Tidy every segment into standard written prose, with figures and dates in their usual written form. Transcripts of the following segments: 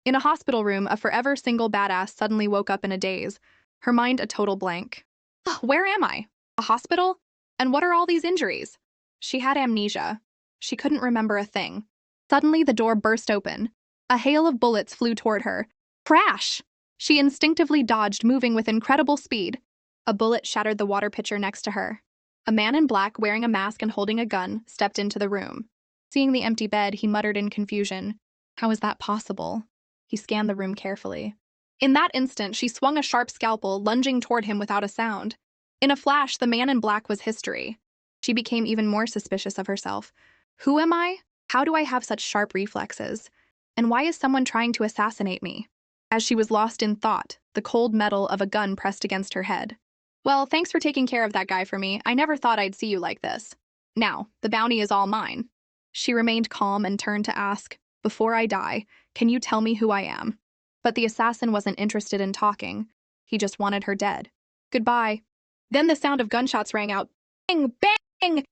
In a hospital room, a forever single badass suddenly woke up in a daze, her mind a total blank. Ugh, where am I? A hospital? And what are all these injuries? She had amnesia. She couldn't remember a thing. Suddenly, the door burst open. A hail of bullets flew toward her. Crash! She instinctively dodged, moving with incredible speed. A bullet shattered the water pitcher next to her. A man in black, wearing a mask and holding a gun, stepped into the room. Seeing the empty bed, he muttered in confusion. How is that possible? He scanned the room carefully. In that instant, she swung a sharp scalpel, lunging toward him without a sound. In a flash, the man in black was history. She became even more suspicious of herself. Who am I? How do I have such sharp reflexes? And why is someone trying to assassinate me? As she was lost in thought, the cold metal of a gun pressed against her head. Well, thanks for taking care of that guy for me. I never thought I'd see you like this. Now, the bounty is all mine. She remained calm and turned to ask, before I die, can you tell me who I am? But the assassin wasn't interested in talking. He just wanted her dead. Goodbye. Then the sound of gunshots rang out. Bang! Bang!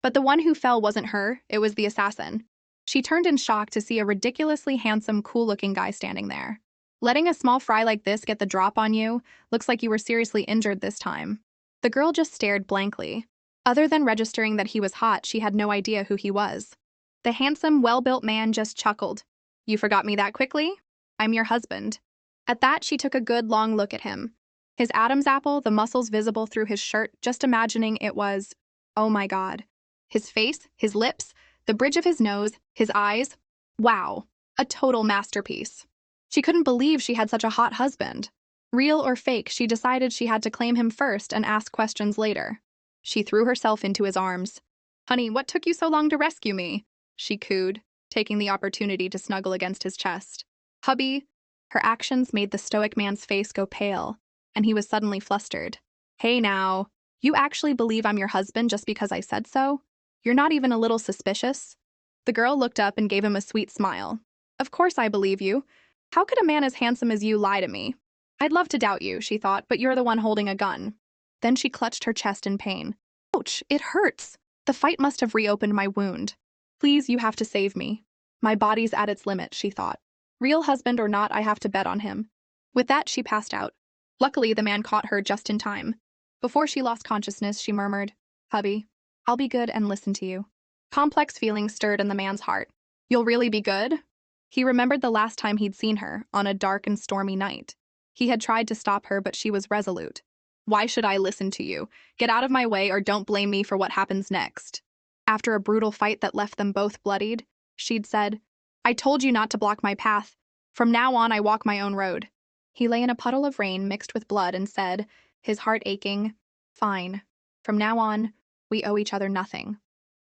But the one who fell wasn't her, it was the assassin. She turned in shock to see a ridiculously handsome, cool-looking guy standing there. Letting a small fry like this get the drop on you, looks like you were seriously injured this time. The girl just stared blankly. Other than registering that he was hot, she had no idea who he was. The handsome, well-built man just chuckled. You forgot me that quickly? I'm your husband. At that, she took a good long look at him. His Adam's apple, the muscles visible through his shirt, just imagining it was, oh my God. His face, his lips, the bridge of his nose, his eyes. Wow, a total masterpiece. She couldn't believe she had such a hot husband. Real or fake, she decided she had to claim him first and ask questions later. She threw herself into his arms. Honey, what took you so long to rescue me? She cooed, taking the opportunity to snuggle against his chest. Hubby. Her actions made the stoic man's face go pale, and he was suddenly flustered. Hey now, you actually believe I'm your husband just because I said so? You're not even a little suspicious? The girl looked up and gave him a sweet smile. Of course I believe you. How could a man as handsome as you lie to me? I'd love to doubt you, she thought, but you're the one holding a gun. Then she clutched her chest in pain. Ouch, it hurts. The fight must have reopened my wound. Please, you have to save me. My body's at its limit, she thought. Real husband or not, I have to bet on him. With that, she passed out. Luckily, the man caught her just in time. Before she lost consciousness, she murmured, Hubby, I'll be good and listen to you. Complex feelings stirred in the man's heart. You'll really be good? He remembered the last time he'd seen her, on a dark and stormy night. He had tried to stop her, but she was resolute. Why should I listen to you? Get out of my way or don't blame me for what happens next. After a brutal fight that left them both bloodied, she'd said, I told you not to block my path. From now on, I walk my own road. He lay in a puddle of rain mixed with blood and said, his heart aching, Fine. From now on, we owe each other nothing.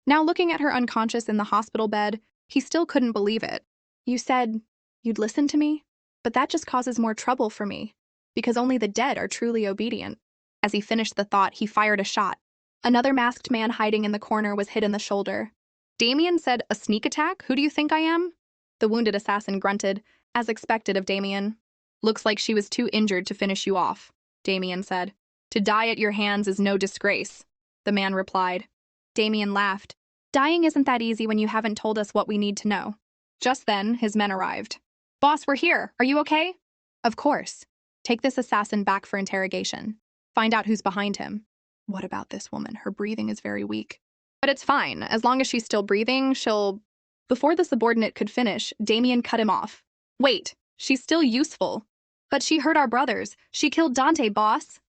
Now looking at her unconscious in the hospital bed, he still couldn't believe it. You said you'd listen to me? But that just causes more trouble for me, because only the dead are truly obedient. As he finished the thought, he fired a shot. Another masked man hiding in the corner was hit in the shoulder. Damien said, a sneak attack? Who do you think I am? The wounded assassin grunted, as expected of Damien. Looks like she was too injured to finish you off, Damien said. To die at your hands is no disgrace, the man replied. Damien laughed. Dying isn't that easy when you haven't told us what we need to know. Just then, his men arrived. Boss, we're here. Are you okay? Of course. Take this assassin back for interrogation. Find out who's behind him. What about this woman? Her breathing is very weak. But it's fine. As long as she's still breathing, she'll... Before the subordinate could finish, Damien cut him off. Wait, she's still useful. But she hurt our brothers. She killed Dante, boss.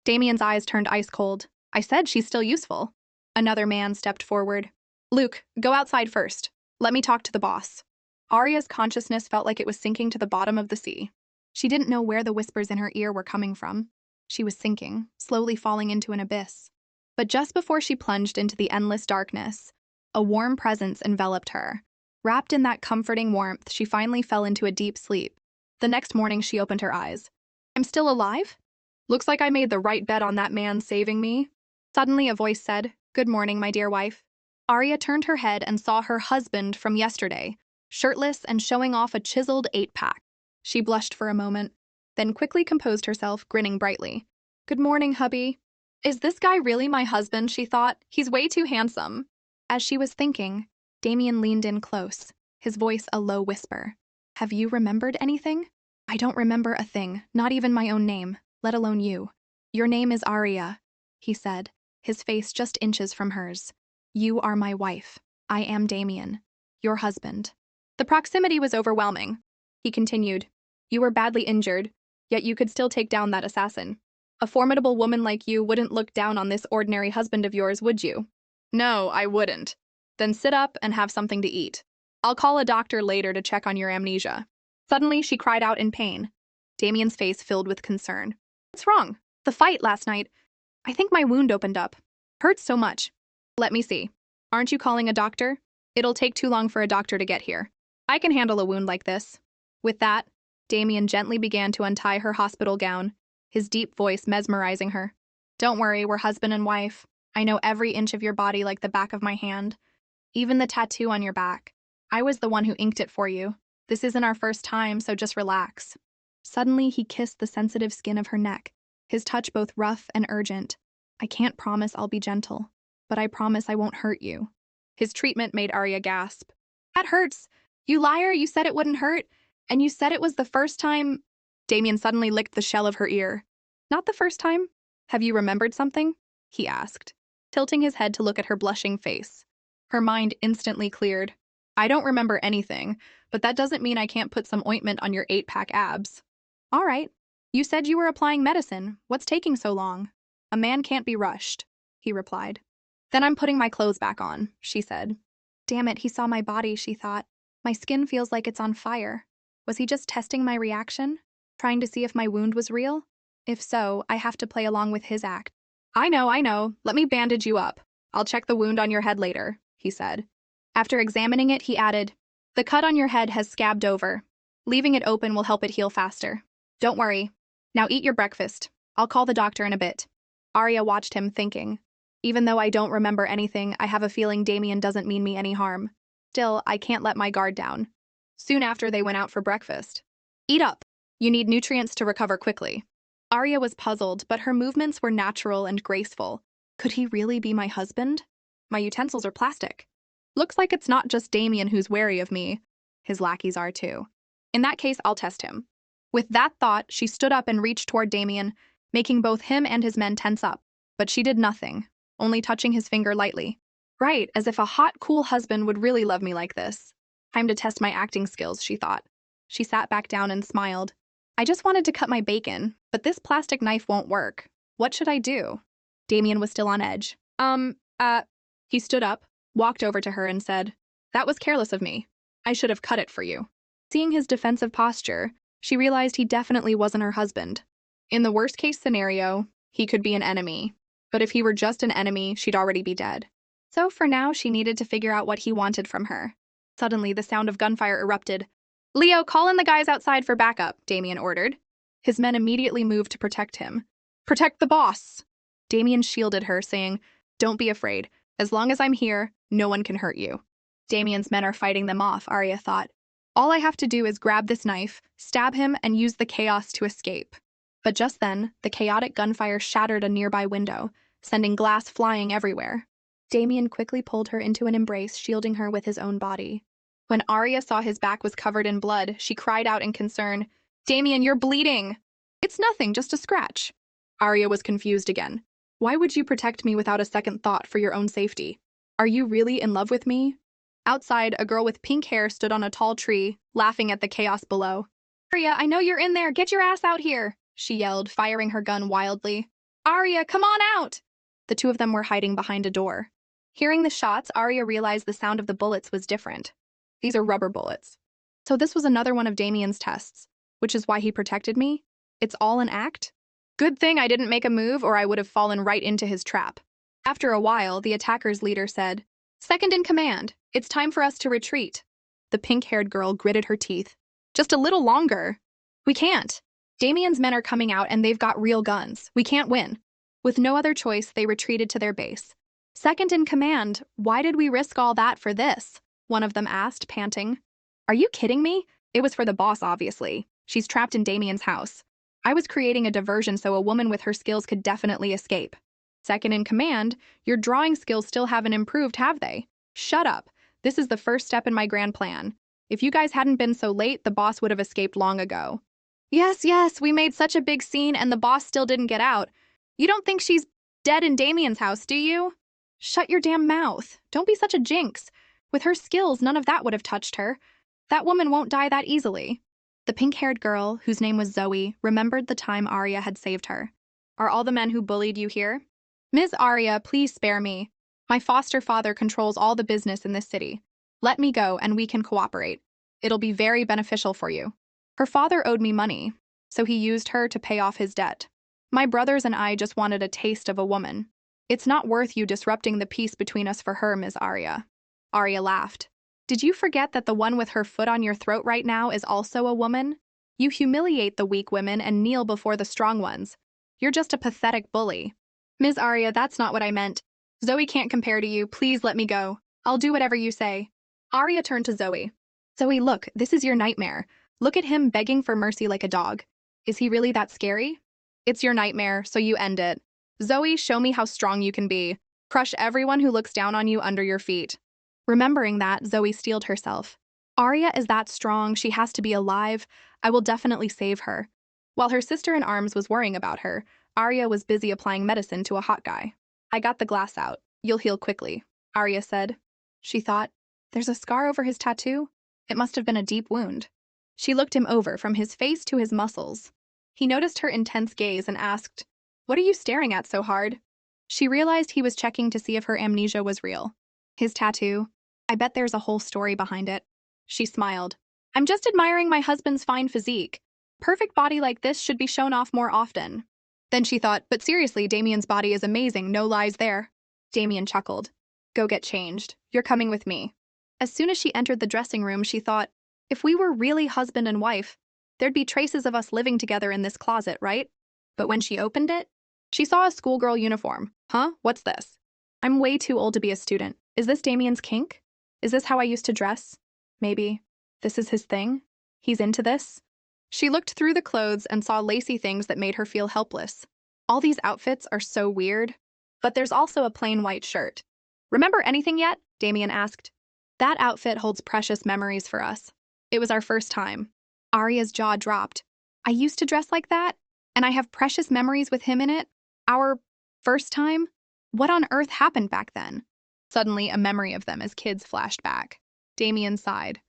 Damien's eyes turned ice cold. I said she's still useful. Another man stepped forward. Luke, go outside first. Let me talk to the boss. Arya's consciousness felt like it was sinking to the bottom of the sea. She didn't know where the whispers in her ear were coming from. She was sinking, slowly falling into an abyss. But just before she plunged into the endless darkness, a warm presence enveloped her. Wrapped in that comforting warmth, she finally fell into a deep sleep. The next morning, she opened her eyes. I'm still alive? Looks like I made the right bet on that man saving me. Suddenly, a voice said, Good morning, my dear wife. Arya turned her head and saw her husband from yesterday, shirtless and showing off a chiseled 8-pack. She blushed for a moment, then quickly composed herself, grinning brightly. Good morning, hubby. Is this guy really my husband, she thought. He's way too handsome. As she was thinking, Damien leaned in close, his voice a low whisper. Have you remembered anything? I don't remember a thing, not even my own name, let alone you. Your name is Arya, he said, his face just inches from hers. You are my wife. I am Damien, your husband. The proximity was overwhelming. He continued, you were badly injured, yet you could still take down that assassin. A formidable woman like you wouldn't look down on this ordinary husband of yours, would you? No, I wouldn't. Then sit up and have something to eat. I'll call a doctor later to check on your amnesia. Suddenly, she cried out in pain. Damien's face filled with concern. What's wrong? The fight last night. I think my wound opened up. Hurts so much. Let me see. Aren't you calling a doctor? It'll take too long for a doctor to get here. I can handle a wound like this. With that, Damien gently began to untie her hospital gown, his deep voice mesmerizing her. Don't worry, we're husband and wife. I know every inch of your body like the back of my hand. Even the tattoo on your back. I was the one who inked it for you. This isn't our first time, so just relax. Suddenly, he kissed the sensitive skin of her neck, his touch both rough and urgent. I can't promise I'll be gentle, but I promise I won't hurt you. His treatment made Arya gasp. That hurts. You liar, you said it wouldn't hurt, and you said it was the first time. Damien suddenly licked the shell of her ear. Not the first time? Have you remembered something? He asked, tilting his head to look at her blushing face. Her mind instantly cleared. I don't remember anything, but that doesn't mean I can't put some ointment on your 8-pack abs. All right. You said you were applying medicine. What's taking so long? A man can't be rushed, he replied. Then I'm putting my clothes back on, she said. Damn it, he saw my body, she thought. My skin feels like it's on fire. Was he just testing my reaction? Trying to see if my wound was real? If so, I have to play along with his act. I know. Let me bandage you up. I'll check the wound on your head later, he said. After examining it, he added, the cut on your head has scabbed over. Leaving it open will help it heal faster. Don't worry. Now eat your breakfast. I'll call the doctor in a bit. Arya watched him, thinking. Even though I don't remember anything, I have a feeling Damien doesn't mean me any harm. Still, I can't let my guard down. Soon after, they went out for breakfast. Eat up. You need nutrients to recover quickly. Arya was puzzled, but her movements were natural and graceful. Could he really be my husband? My utensils are plastic. Looks like it's not just Damien who's wary of me. His lackeys are too. In that case, I'll test him. With that thought, she stood up and reached toward Damien, making both him and his men tense up. But she did nothing, only touching his finger lightly. Right, as if a hot, cool husband would really love me like this. Time to test my acting skills, she thought. She sat back down and smiled. I just wanted to cut my bacon, but this plastic knife won't work. What should I do? Damien was still on edge. He stood up, walked over to her and said, that was careless of me. I should have cut it for you. Seeing his defensive posture, she realized he definitely wasn't her husband. In the worst-case scenario, he could be an enemy. But if he were just an enemy, she'd already be dead. So for now, she needed to figure out what he wanted from her. Suddenly, the sound of gunfire erupted. Leo, call in the guys outside for backup, Damien ordered. His men immediately moved to protect him. Protect the boss! Damien shielded her, saying, don't be afraid. As long as I'm here, no one can hurt you. Damien's men are fighting them off, Arya thought. All I have to do is grab this knife, stab him, and use the chaos to escape. But just then, the chaotic gunfire shattered a nearby window, sending glass flying everywhere. Damien quickly pulled her into an embrace, shielding her with his own body. When Arya saw his back was covered in blood, she cried out in concern, Damien, you're bleeding! It's nothing, just a scratch. Arya was confused again. Why would you protect me without a second thought for your own safety? Are you really in love with me? Outside, a girl with pink hair stood on a tall tree, laughing at the chaos below. Arya, I know you're in there. Get your ass out here, she yelled, firing her gun wildly. Arya, come on out! The two of them were hiding behind a door. Hearing the shots, Arya realized the sound of the bullets was different. These are rubber bullets. So this was another one of Damien's tests, which is why he protected me? It's all an act? Good thing I didn't make a move or I would have fallen right into his trap. After a while, the attacker's leader said, Second in command, it's time for us to retreat. The pink-haired girl gritted her teeth. Just a little longer. We can't. Damien's men are coming out and they've got real guns. We can't win. With no other choice, they retreated to their base. Second in command, why did we risk all that for this? One of them asked, panting. Are you kidding me? It was for the boss, obviously. She's trapped in Damien's house. I was creating a diversion so a woman with her skills could definitely escape. Second in command, your drawing skills still haven't improved, have they? Shut up. This is the first step in my grand plan. If you guys hadn't been so late, the boss would have escaped long ago. Yes, yes, we made such a big scene and the boss still didn't get out. You don't think she's dead in Damien's house, do you? Shut your damn mouth. Don't be such a jinx. With her skills, none of that would have touched her. That woman won't die that easily. The pink-haired girl, whose name was Zoe, remembered the time Arya had saved her. Are all the men who bullied you here? Ms. Arya, please spare me. My foster father controls all the business in this city. Let me go and we can cooperate. It'll be very beneficial for you. Her father owed me money, so he used her to pay off his debt. My brothers and I just wanted a taste of a woman. It's not worth you disrupting the peace between us for her, Ms. Arya. Arya laughed. Did you forget that the one with her foot on your throat right now is also a woman? You humiliate the weak women and kneel before the strong ones. You're just a pathetic bully. Ms. Arya, that's not what I meant. Zoe can't compare to you. Please let me go. I'll do whatever you say. Arya turned to Zoe. Zoe, look, this is your nightmare. Look at him begging for mercy like a dog. Is he really that scary? It's your nightmare, so you end it. Zoe, show me how strong you can be. Crush everyone who looks down on you under your feet. Remembering that, Zoe steeled herself. Arya is that strong, she has to be alive. I will definitely save her. While her sister-in-arms was worrying about her, Arya was busy applying medicine to a hot guy. I got the glass out. You'll heal quickly, Arya said. She thought, there's a scar over his tattoo? It must have been a deep wound. She looked him over from his face to his muscles. He noticed her intense gaze and asked, what are you staring at so hard? She realized he was checking to see if her amnesia was real. His tattoo. I bet there's a whole story behind it. She smiled. I'm just admiring my husband's fine physique. Perfect body like this should be shown off more often. Then she thought, but seriously, Damien's body is amazing, no lies there. Damien chuckled. Go get changed. You're coming with me. As soon as she entered the dressing room, she thought, if we were really husband and wife, there'd be traces of us living together in this closet, right? But when she opened it, she saw a schoolgirl uniform. Huh? What's this? I'm way too old to be a student. Is this Damien's kink? Is this how I used to dress? Maybe. This is his thing? He's into this? She looked through the clothes and saw lacy things that made her feel helpless. All these outfits are so weird. But there's also a plain white shirt. Remember anything yet? Damien asked. That outfit holds precious memories for us. It was our first time. Arya's jaw dropped. I used to dress like that, and I have precious memories with him in it. Our first time? What on earth happened back then? Suddenly, a memory of them as kids flashed back. Damien sighed.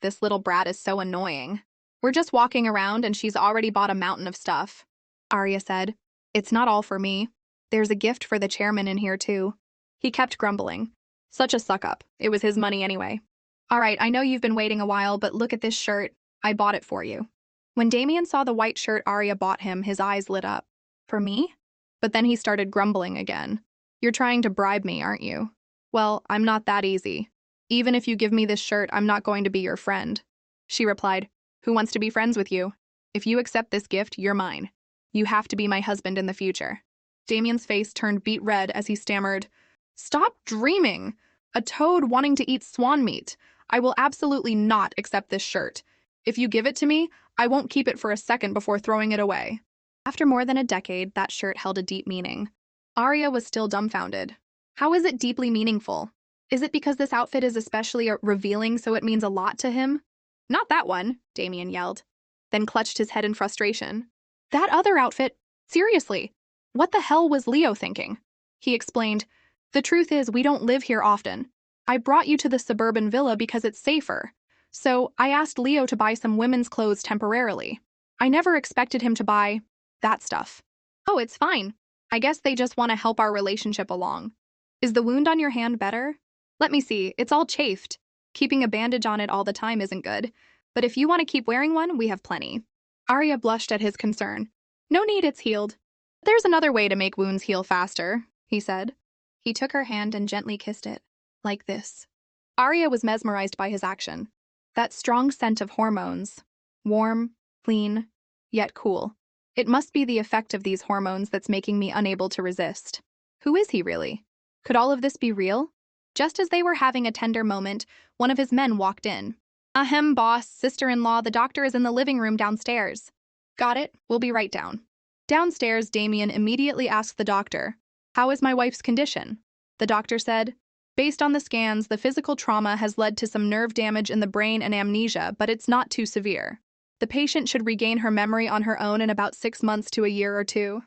This little brat is so annoying. We're just walking around and she's already bought a mountain of stuff. Arya said, it's not all for me. There's a gift for the chairman in here too. He kept grumbling. Such a suck-up. It was his money anyway. All right, I know you've been waiting a while, but look at this shirt. I bought it for you. When Damien saw the white shirt Arya bought him, his eyes lit up. For me? But then he started grumbling again. You're trying to bribe me, aren't you? Well, I'm not that easy. Even if you give me this shirt, I'm not going to be your friend. She replied, who wants to be friends with you? If you accept this gift, you're mine. You have to be my husband in the future. Damien's face turned beet red as he stammered, Stop dreaming! A toad wanting to eat swan meat. I will absolutely not accept this shirt. If you give it to me, I won't keep it for a second before throwing it away. After more than a decade, that shirt held a deep meaning. Arya was still dumbfounded. How is it deeply meaningful? Is it because this outfit is especially revealing so it means a lot to him? Not that one, Damien yelled, then clutched his head in frustration. That other outfit? Seriously, what the hell was Leo thinking? He explained, the truth is we don't live here often. I brought you to the suburban villa because it's safer. So I asked Leo to buy some women's clothes temporarily. I never expected him to buy that stuff. Oh, it's fine. I guess they just want to help our relationship along. Is the wound on your hand better? Let me see, it's all chafed. Keeping a bandage on it all the time isn't good. But if you want to keep wearing one, we have plenty. Arya blushed at his concern. No need, it's healed. There's another way to make wounds heal faster, he said. He took her hand and gently kissed it. Like this. Arya was mesmerized by his action. That strong scent of hormones. Warm, clean, yet cool. It must be the effect of these hormones that's making me unable to resist. Who is he really? Could all of this be real? Just as they were having a tender moment, one of his men walked in. Ahem, boss, sister-in-law, the doctor is in the living room downstairs. Got it, we'll be right down. Downstairs, Damien immediately asked the doctor, how is my wife's condition? The doctor said, Based on the scans, the physical trauma has led to some nerve damage in the brain and amnesia, but it's not too severe. The patient should regain her memory on her own in about 6 months to a year or two.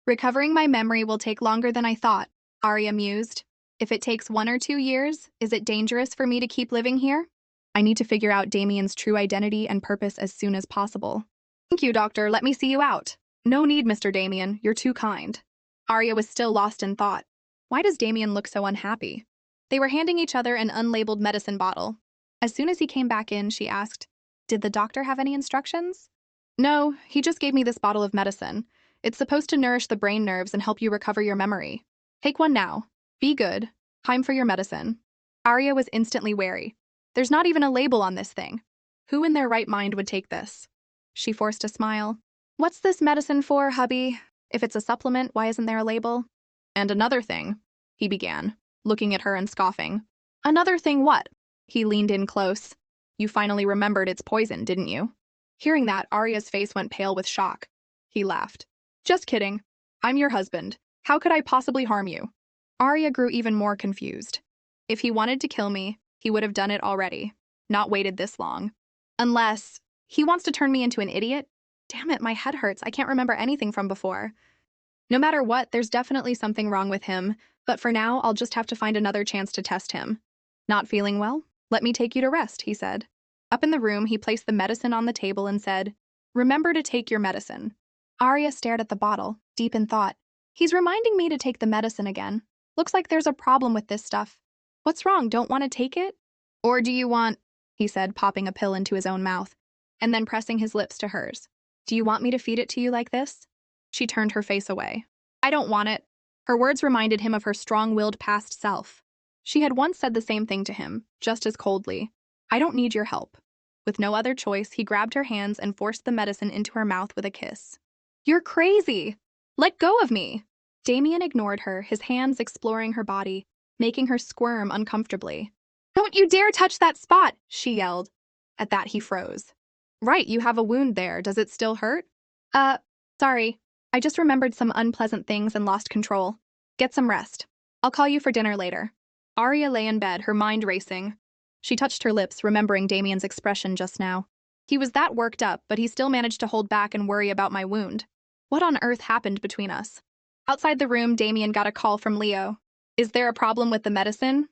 Recovering my memory will take longer than I thought, Arya mused. If it takes 1 or 2 years, is it dangerous for me to keep living here? I need to figure out Damien's true identity and purpose as soon as possible. Thank you, doctor. Let me see you out. No need, Mr. Damien. You're too kind. Arya was still lost in thought. Why does Damien look so unhappy? They were handing each other an unlabeled medicine bottle. As soon as he came back in, she asked, "Did the doctor have any instructions?" "No, he just gave me this bottle of medicine. It's supposed to nourish the brain nerves and help you recover your memory. Take one now. Be good. Time for your medicine." Arya was instantly wary. There's not even a label on this thing. Who in their right mind would take this? She forced a smile. "What's this medicine for, hubby? If it's a supplement, why isn't there a label?" "And another thing," he began, looking at her and scoffing. "Another thing what?" He leaned in close. "You finally remembered it's poison, didn't you?" Hearing that, Arya's face went pale with shock. He laughed. "Just kidding. I'm your husband. How could I possibly harm you?" Arya grew even more confused. If he wanted to kill me, he would have done it already, not waited this long. Unless he wants to turn me into an idiot? Damn it, my head hurts. I can't remember anything from before. No matter what, there's definitely something wrong with him, but for now, I'll just have to find another chance to test him. "Not feeling well? Let me take you to rest," he said. Up in the room, he placed the medicine on the table and said, "Remember to take your medicine." Arya stared at the bottle, deep in thought. He's reminding me to take the medicine again. Looks like there's a problem with this stuff. What's wrong? Don't want to take it? Or do you want, he said, popping a pill into his own mouth, and then pressing his lips to hers. "Do you want me to feed it to you like this?" She turned her face away. "I don't want it." Her words reminded him of her strong-willed past self. She had once said the same thing to him, just as coldly. "I don't need your help." With no other choice, he grabbed her hands and forced the medicine into her mouth with a kiss. "You're crazy! Let go of me!" Damien ignored her, his hands exploring her body, making her squirm uncomfortably. "Don't you dare touch that spot!" she yelled. At that, he froze. "Right, you have a wound there. Does it still hurt?" Sorry. I just remembered some unpleasant things and lost control. Get some rest. I'll call you for dinner later." Arya lay in bed, her mind racing. She touched her lips, remembering Damien's expression just now. He was that worked up, but he still managed to hold back and worry about my wound. What on earth happened between us? Outside the room, Damien got a call from Leo. "Is there a problem with the medicine?"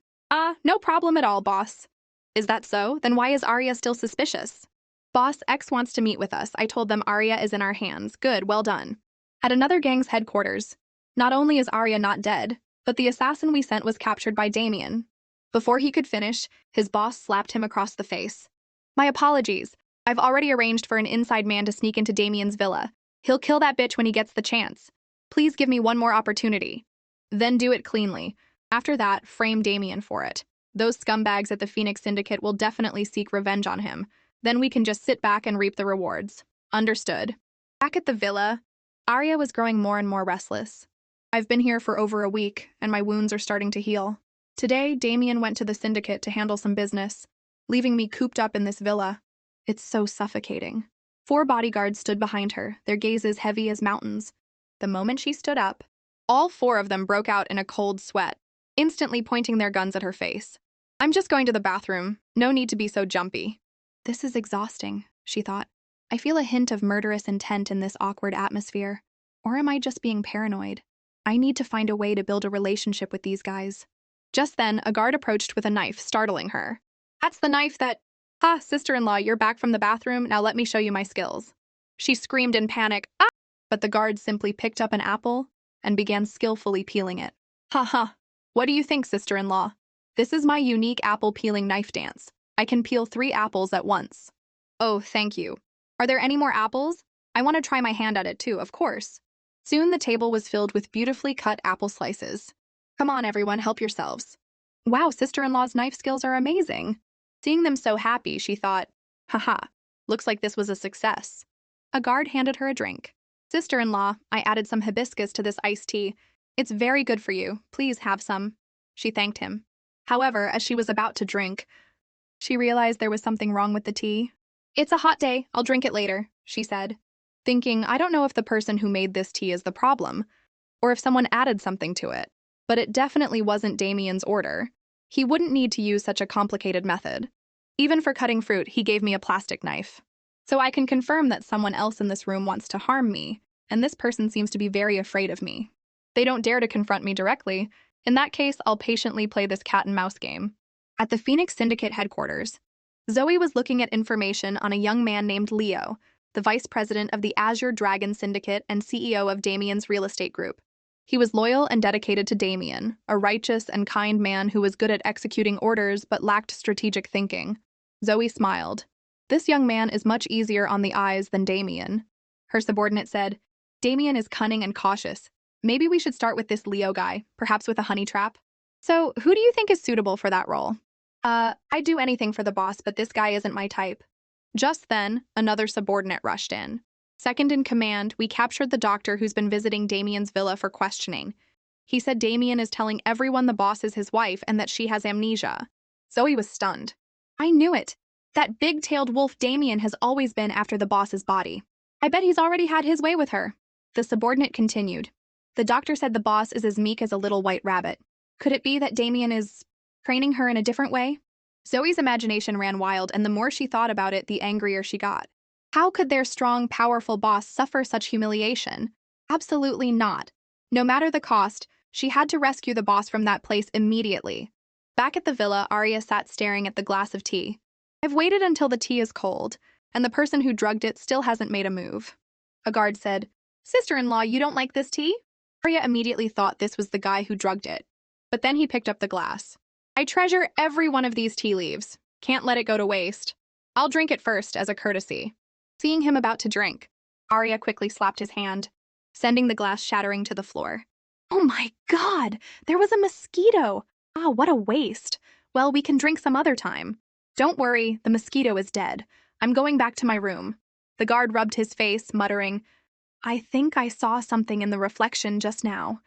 No problem at all, boss." "Is that so? Then why is Arya still suspicious?" "Boss X wants to meet with us. I told them Arya is in our hands. Good, well done." At another gang's headquarters, not only is Arya not dead, but the assassin we sent was captured by Damien. Before he could finish, his boss slapped him across the face. "My apologies. I've already arranged for an inside man to sneak into Damien's villa. He'll kill that bitch when he gets the chance. Please give me one more opportunity. Then do it cleanly. After that, frame Damien for it. Those scumbags at the Phoenix Syndicate will definitely seek revenge on him. Then we can just sit back and reap the rewards." Understood. Back at the villa, Arya was growing more and more restless. "I've been here for over a week, and my wounds are starting to heal. Today, Damien went to the Syndicate to handle some business, leaving me cooped up in this villa. It's so suffocating." 4 bodyguards stood behind her, their gazes heavy as mountains. The moment she stood up, all 4 of them broke out in a cold sweat, instantly pointing their guns at her face. "I'm just going to the bathroom. No need to be so jumpy." This is exhausting, she thought. I feel a hint of murderous intent in this awkward atmosphere. Or am I just being paranoid? I need to find a way to build a relationship with these guys. Just then, a guard approached with a knife, startling her. "That's the knife that—" "Ha, sister-in-law, you're back from the bathroom. Now let me show you my skills." She screamed in panic, "Ah!" But the guard simply picked up an apple and began skillfully peeling it. "Ha ha. What do you think, sister-in-law? This is my unique apple-peeling knife dance. I can peel 3 apples at once." "Oh, thank you. Are there any more apples? I want to try my hand at it too, of course." Soon the table was filled with beautifully cut apple slices. "Come on, everyone, help yourselves." Wow, sister-in-law's knife skills are amazing. Seeing them so happy, she thought, haha, looks like this was a success. A guard handed her a drink. "Sister-in-law, I added some hibiscus to this iced tea. It's very good for you. Please have some." She thanked him. However, as she was about to drink, she realized there was something wrong with the tea. "It's a hot day. I'll drink it later," she said, thinking, I don't know if the person who made this tea is the problem, or if someone added something to it, but it definitely wasn't Damien's order. He wouldn't need to use such a complicated method. Even for cutting fruit, he gave me a plastic knife. So I can confirm that someone else in this room wants to harm me, and this person seems to be very afraid of me. They don't dare to confront me directly. In that case, I'll patiently play this cat and mouse game. At the Phoenix Syndicate headquarters, Zoe was looking at information on a young man named Leo, the vice president of the Azure Dragon Syndicate and CEO of Damien's real estate group. He was loyal and dedicated to Damien, a righteous and kind man who was good at executing orders but lacked strategic thinking. Zoe smiled. This young man is much easier on the eyes than Damien. Her subordinate said, Damien is cunning and cautious. Maybe we should start with this Leo guy, perhaps with a honey trap. So, who do you think is suitable for that role? I'd do anything for the boss, but this guy isn't my type. Just then, another subordinate rushed in. Second in command, we captured the doctor who's been visiting Damien's villa for questioning. He said Damien is telling everyone the boss is his wife and that she has amnesia. Zoe was stunned. I knew it. That big-tailed wolf Damien has always been after the boss's body. I bet he's already had his way with her. The subordinate continued. The doctor said the boss is as meek as a little white rabbit. Could it be that Damien is training her in a different way? Zoe's imagination ran wild, and the more she thought about it, the angrier she got. How could their strong, powerful boss suffer such humiliation? Absolutely not. No matter the cost, she had to rescue the boss from that place immediately. Back at the villa, Arya sat staring at the glass of tea. I've waited until the tea is cold, and the person who drugged it still hasn't made a move. A guard said, Sister-in-law, you don't like this tea? Arya immediately thought this was the guy who drugged it. But then he picked up the glass. I treasure every one of these tea leaves. Can't let it go to waste. I'll drink it first as a courtesy. Seeing him about to drink, Arya quickly slapped his hand, sending the glass shattering to the floor. Oh my God! There was a mosquito! Ah, what a waste. Well, we can drink some other time. Don't worry, the mosquito is dead. I'm going back to my room. The guard rubbed his face, muttering, I think I saw something in the reflection just now.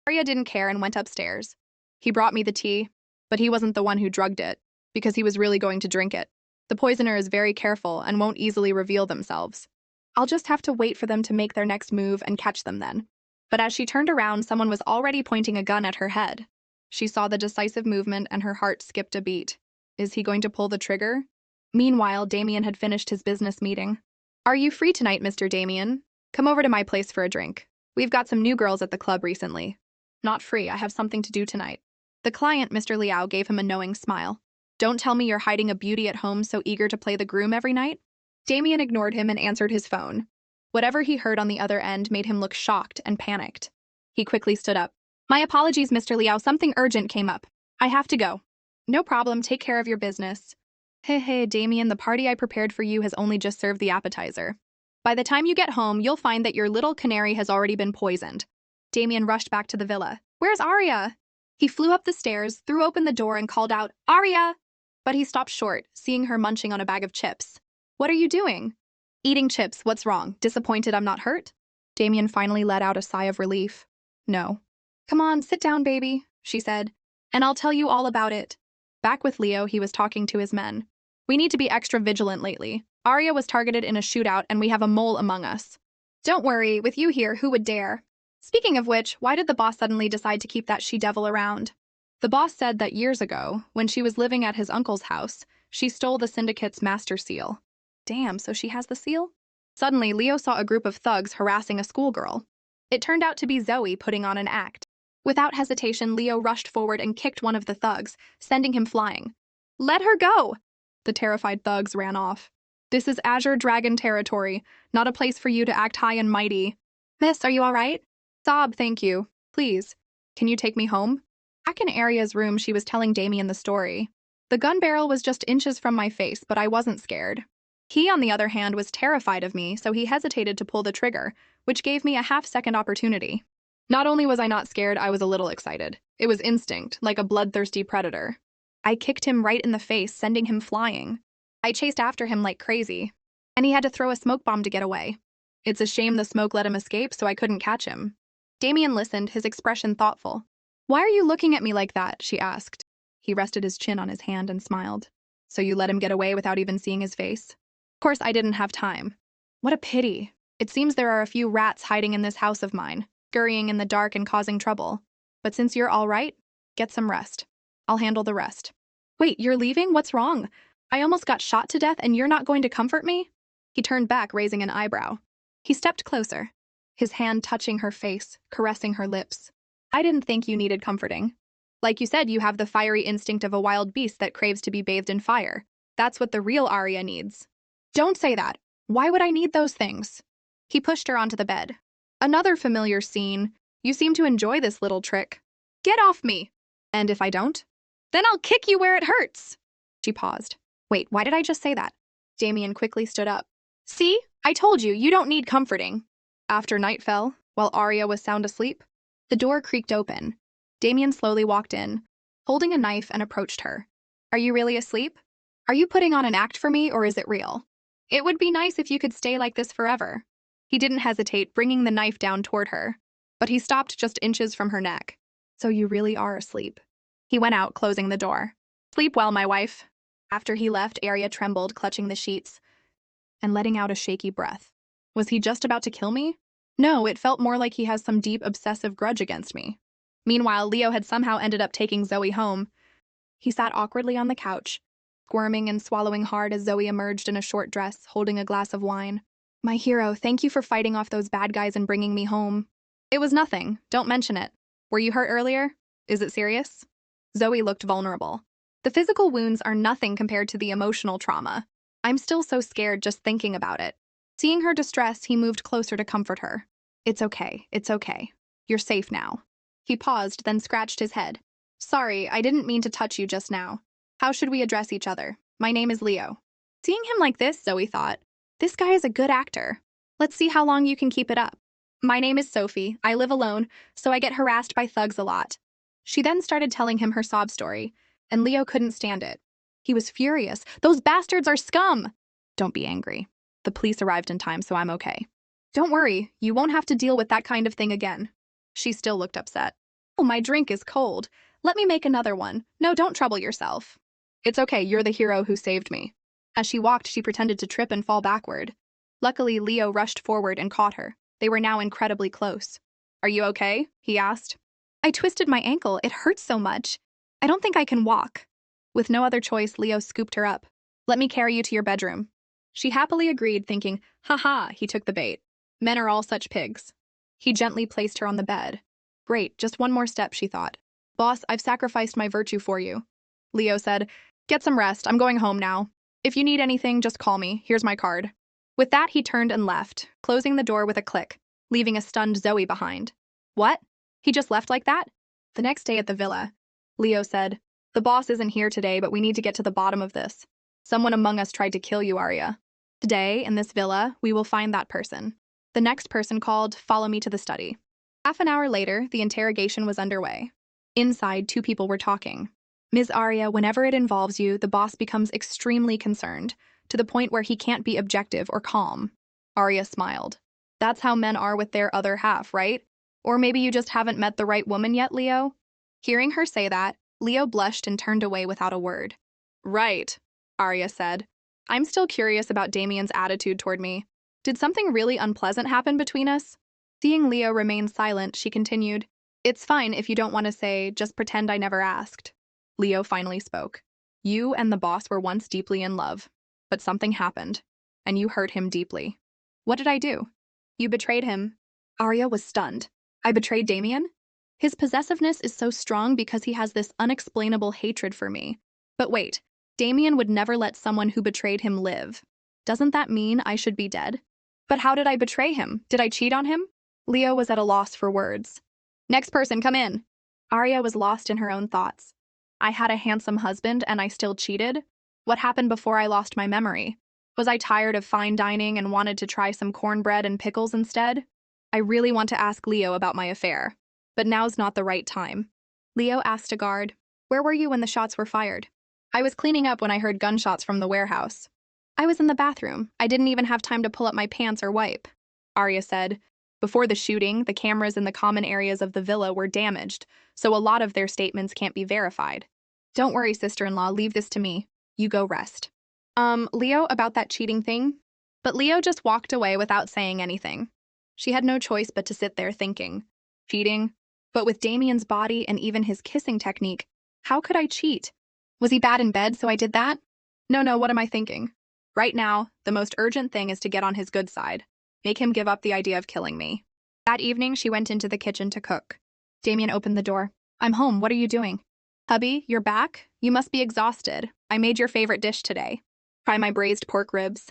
Arya didn't care and went upstairs. He brought me the tea, but he wasn't the one who drugged it, because he was really going to drink it. The poisoner is very careful and won't easily reveal themselves. I'll just have to wait for them to make their next move and catch them then. But as she turned around, someone was already pointing a gun at her head. She saw the decisive movement and her heart skipped a beat. Is he going to pull the trigger? Meanwhile, Damien had finished his business meeting. Are you free tonight, Mr. Damien? Come over to my place for a drink. We've got some new girls at the club recently. Not free, I have something to do tonight. The client, Mr. Liao, gave him a knowing smile. Don't tell me you're hiding a beauty at home so eager to play the groom every night? Damien ignored him and answered his phone. Whatever he heard on the other end made him look shocked and panicked. He quickly stood up. My apologies, Mr. Liao, something urgent came up. I have to go. No problem, take care of your business. Hey, Damien, the party I prepared for you has only just served the appetizer. By the time you get home, you'll find that your little canary has already been poisoned. Damien rushed back to the villa. Where's Arya? He flew up the stairs, threw open the door, and called out, Arya! But he stopped short, seeing her munching on a bag of chips. What are you doing? Eating chips, what's wrong? Disappointed I'm not hurt? Damien finally let out a sigh of relief. No. Come on, sit down, baby, she said, and I'll tell you all about it. Back with Leo, he was talking to his men. We need to be extra vigilant lately. Arya was targeted in a shootout, and we have a mole among us. Don't worry, with you here, who would dare? Speaking of which, why did the boss suddenly decide to keep that she-devil around? The boss said that years ago, when she was living at his uncle's house, she stole the Syndicate's master seal. Damn, so she has the seal? Suddenly, Leo saw a group of thugs harassing a schoolgirl. It turned out to be Zoe putting on an act. Without hesitation, Leo rushed forward and kicked one of the thugs, sending him flying. Let her go! The terrified thugs ran off. This is Azure Dragon territory, not a place for you to act high and mighty. Miss, are you all right? Sob, thank you. Please. Can you take me home? Back in Arya's room, she was telling Damien the story. The gun barrel was just inches from my face, but I wasn't scared. He, on the other hand, was terrified of me, so he hesitated to pull the trigger, which gave me a half-second opportunity. Not only was I not scared, I was a little excited. It was instinct, like a bloodthirsty predator. I kicked him right in the face, sending him flying. I chased after him like crazy, and he had to throw a smoke bomb to get away. It's a shame the smoke let him escape, so I couldn't catch him. Damien listened, his expression thoughtful. Why are you looking at me like that? She asked. He rested his chin on his hand and smiled. So you let him get away without even seeing his face? Of course, I didn't have time. What a pity. It seems there are a few rats hiding in this house of mine, scurrying in the dark and causing trouble. But since you're all right, get some rest. I'll handle the rest. Wait, you're leaving? What's wrong? I almost got shot to death and you're not going to comfort me? He turned back, raising an eyebrow. He stepped closer, his hand touching her face, caressing her lips. I didn't think you needed comforting. Like you said, you have the fiery instinct of a wild beast that craves to be bathed in fire. That's what the real Arya needs. Don't say that. Why would I need those things? He pushed her onto the bed. Another familiar scene. You seem to enjoy this little trick. Get off me! And if I don't? Then I'll kick you where it hurts! She paused. Wait, why did I just say that? Damien quickly stood up. See? I told you, you don't need comforting. After night fell, while Arya was sound asleep, the door creaked open. Damien slowly walked in, holding a knife, and approached her. Are you really asleep? Are you putting on an act for me, or is it real? It would be nice if you could stay like this forever. He didn't hesitate, bringing the knife down toward her, but he stopped just inches from her neck. So you really are asleep. He went out, closing the door. Sleep well, my wife. After he left, Arya trembled, clutching the sheets and letting out a shaky breath. Was he just about to kill me? No, it felt more like he has some deep, obsessive grudge against me. Meanwhile, Leo had somehow ended up taking Zoe home. He sat awkwardly on the couch, squirming and swallowing hard as Zoe emerged in a short dress, holding a glass of wine. My hero, thank you for fighting off those bad guys and bringing me home. It was nothing. Don't mention it. Were you hurt earlier? Is it serious? Zoe looked vulnerable. The physical wounds are nothing compared to the emotional trauma. I'm still so scared just thinking about it. Seeing her distress, he moved closer to comfort her. It's okay. It's okay. You're safe now. He paused, then scratched his head. Sorry, I didn't mean to touch you just now. How should we address each other? My name is Leo. Seeing him like this, Zoe thought, this guy is a good actor. Let's see how long you can keep it up. My name is Sophie. I live alone, so I get harassed by thugs a lot. She then started telling him her sob story, and Leo couldn't stand it. He was furious. Those bastards are scum! Don't be angry. The police arrived in time, so I'm okay. Don't worry, you won't have to deal with that kind of thing again. She still looked upset. Oh, my drink is cold. Let me make another one. No, don't trouble yourself. It's okay, you're the hero who saved me. As she walked, she pretended to trip and fall backward. Luckily, Leo rushed forward and caught her. They were now incredibly close. Are you okay? He asked. I twisted my ankle. It hurts so much. I don't think I can walk. With no other choice, Leo scooped her up. Let me carry you to your bedroom. She happily agreed, thinking, ha, he took the bait. Men are all such pigs. He gently placed her on the bed. Great, just one more step, she thought. Boss, I've sacrificed my virtue for you. Leo said, get some rest. I'm going home now. If you need anything, just call me. Here's my card. With that, he turned and left, closing the door with a click, leaving a stunned Zoe behind. What? He just left like that? The next day at the villa, Leo said, the boss isn't here today, but we need to get to the bottom of this. Someone among us tried to kill you, Arya. Today, in this villa, we will find that person. The next person called, follow me to the study. Half an hour later, the interrogation was underway. Inside, two people were talking. Ms. Arya, whenever it involves you, the boss becomes extremely concerned, to the point where he can't be objective or calm. Arya smiled. That's how men are with their other half, right? Or maybe you just haven't met the right woman yet, Leo? Hearing her say that, Leo blushed and turned away without a word. Right, Arya said. I'm still curious about Damien's attitude toward me. Did something really unpleasant happen between us? Seeing Leo remain silent, she continued, it's fine if you don't want to say, just pretend I never asked. Leo finally spoke. You and the boss were once deeply in love, but something happened, and you hurt him deeply. What did I do? You betrayed him. Arya was stunned. I betrayed Damien? His possessiveness is so strong because he has this unexplainable hatred for me. But wait, Damien would never let someone who betrayed him live. Doesn't that mean I should be dead? But how did I betray him? Did I cheat on him? Leo was at a loss for words. Next person, come in. Arya was lost in her own thoughts. I had a handsome husband and I still cheated? What happened before I lost my memory? Was I tired of fine dining and wanted to try some cornbread and pickles instead? I really want to ask Leo about my affair, but now's not the right time. Leo asked a guard, where were you when the shots were fired? I was cleaning up when I heard gunshots from the warehouse. I was in the bathroom. I didn't even have time to pull up my pants or wipe. Arya said, before the shooting, the cameras in the common areas of the villa were damaged, so a lot of their statements can't be verified. Don't worry, sister-in-law, leave this to me. You go rest. Leo, about that cheating thing? But Leo just walked away without saying anything. She had no choice but to sit there thinking. Cheating? But with Damien's body and even his kissing technique, How could I cheat? Was he bad in bed, so I did that? No, what am I thinking? Right now, the most urgent thing is to get on his good side. Make him give up the idea of killing me. That evening, she went into the kitchen to cook. Damien opened the door. I'm home, what are you doing? Hubby, you're back? You must be exhausted. I made your favorite dish today. Try my braised pork ribs.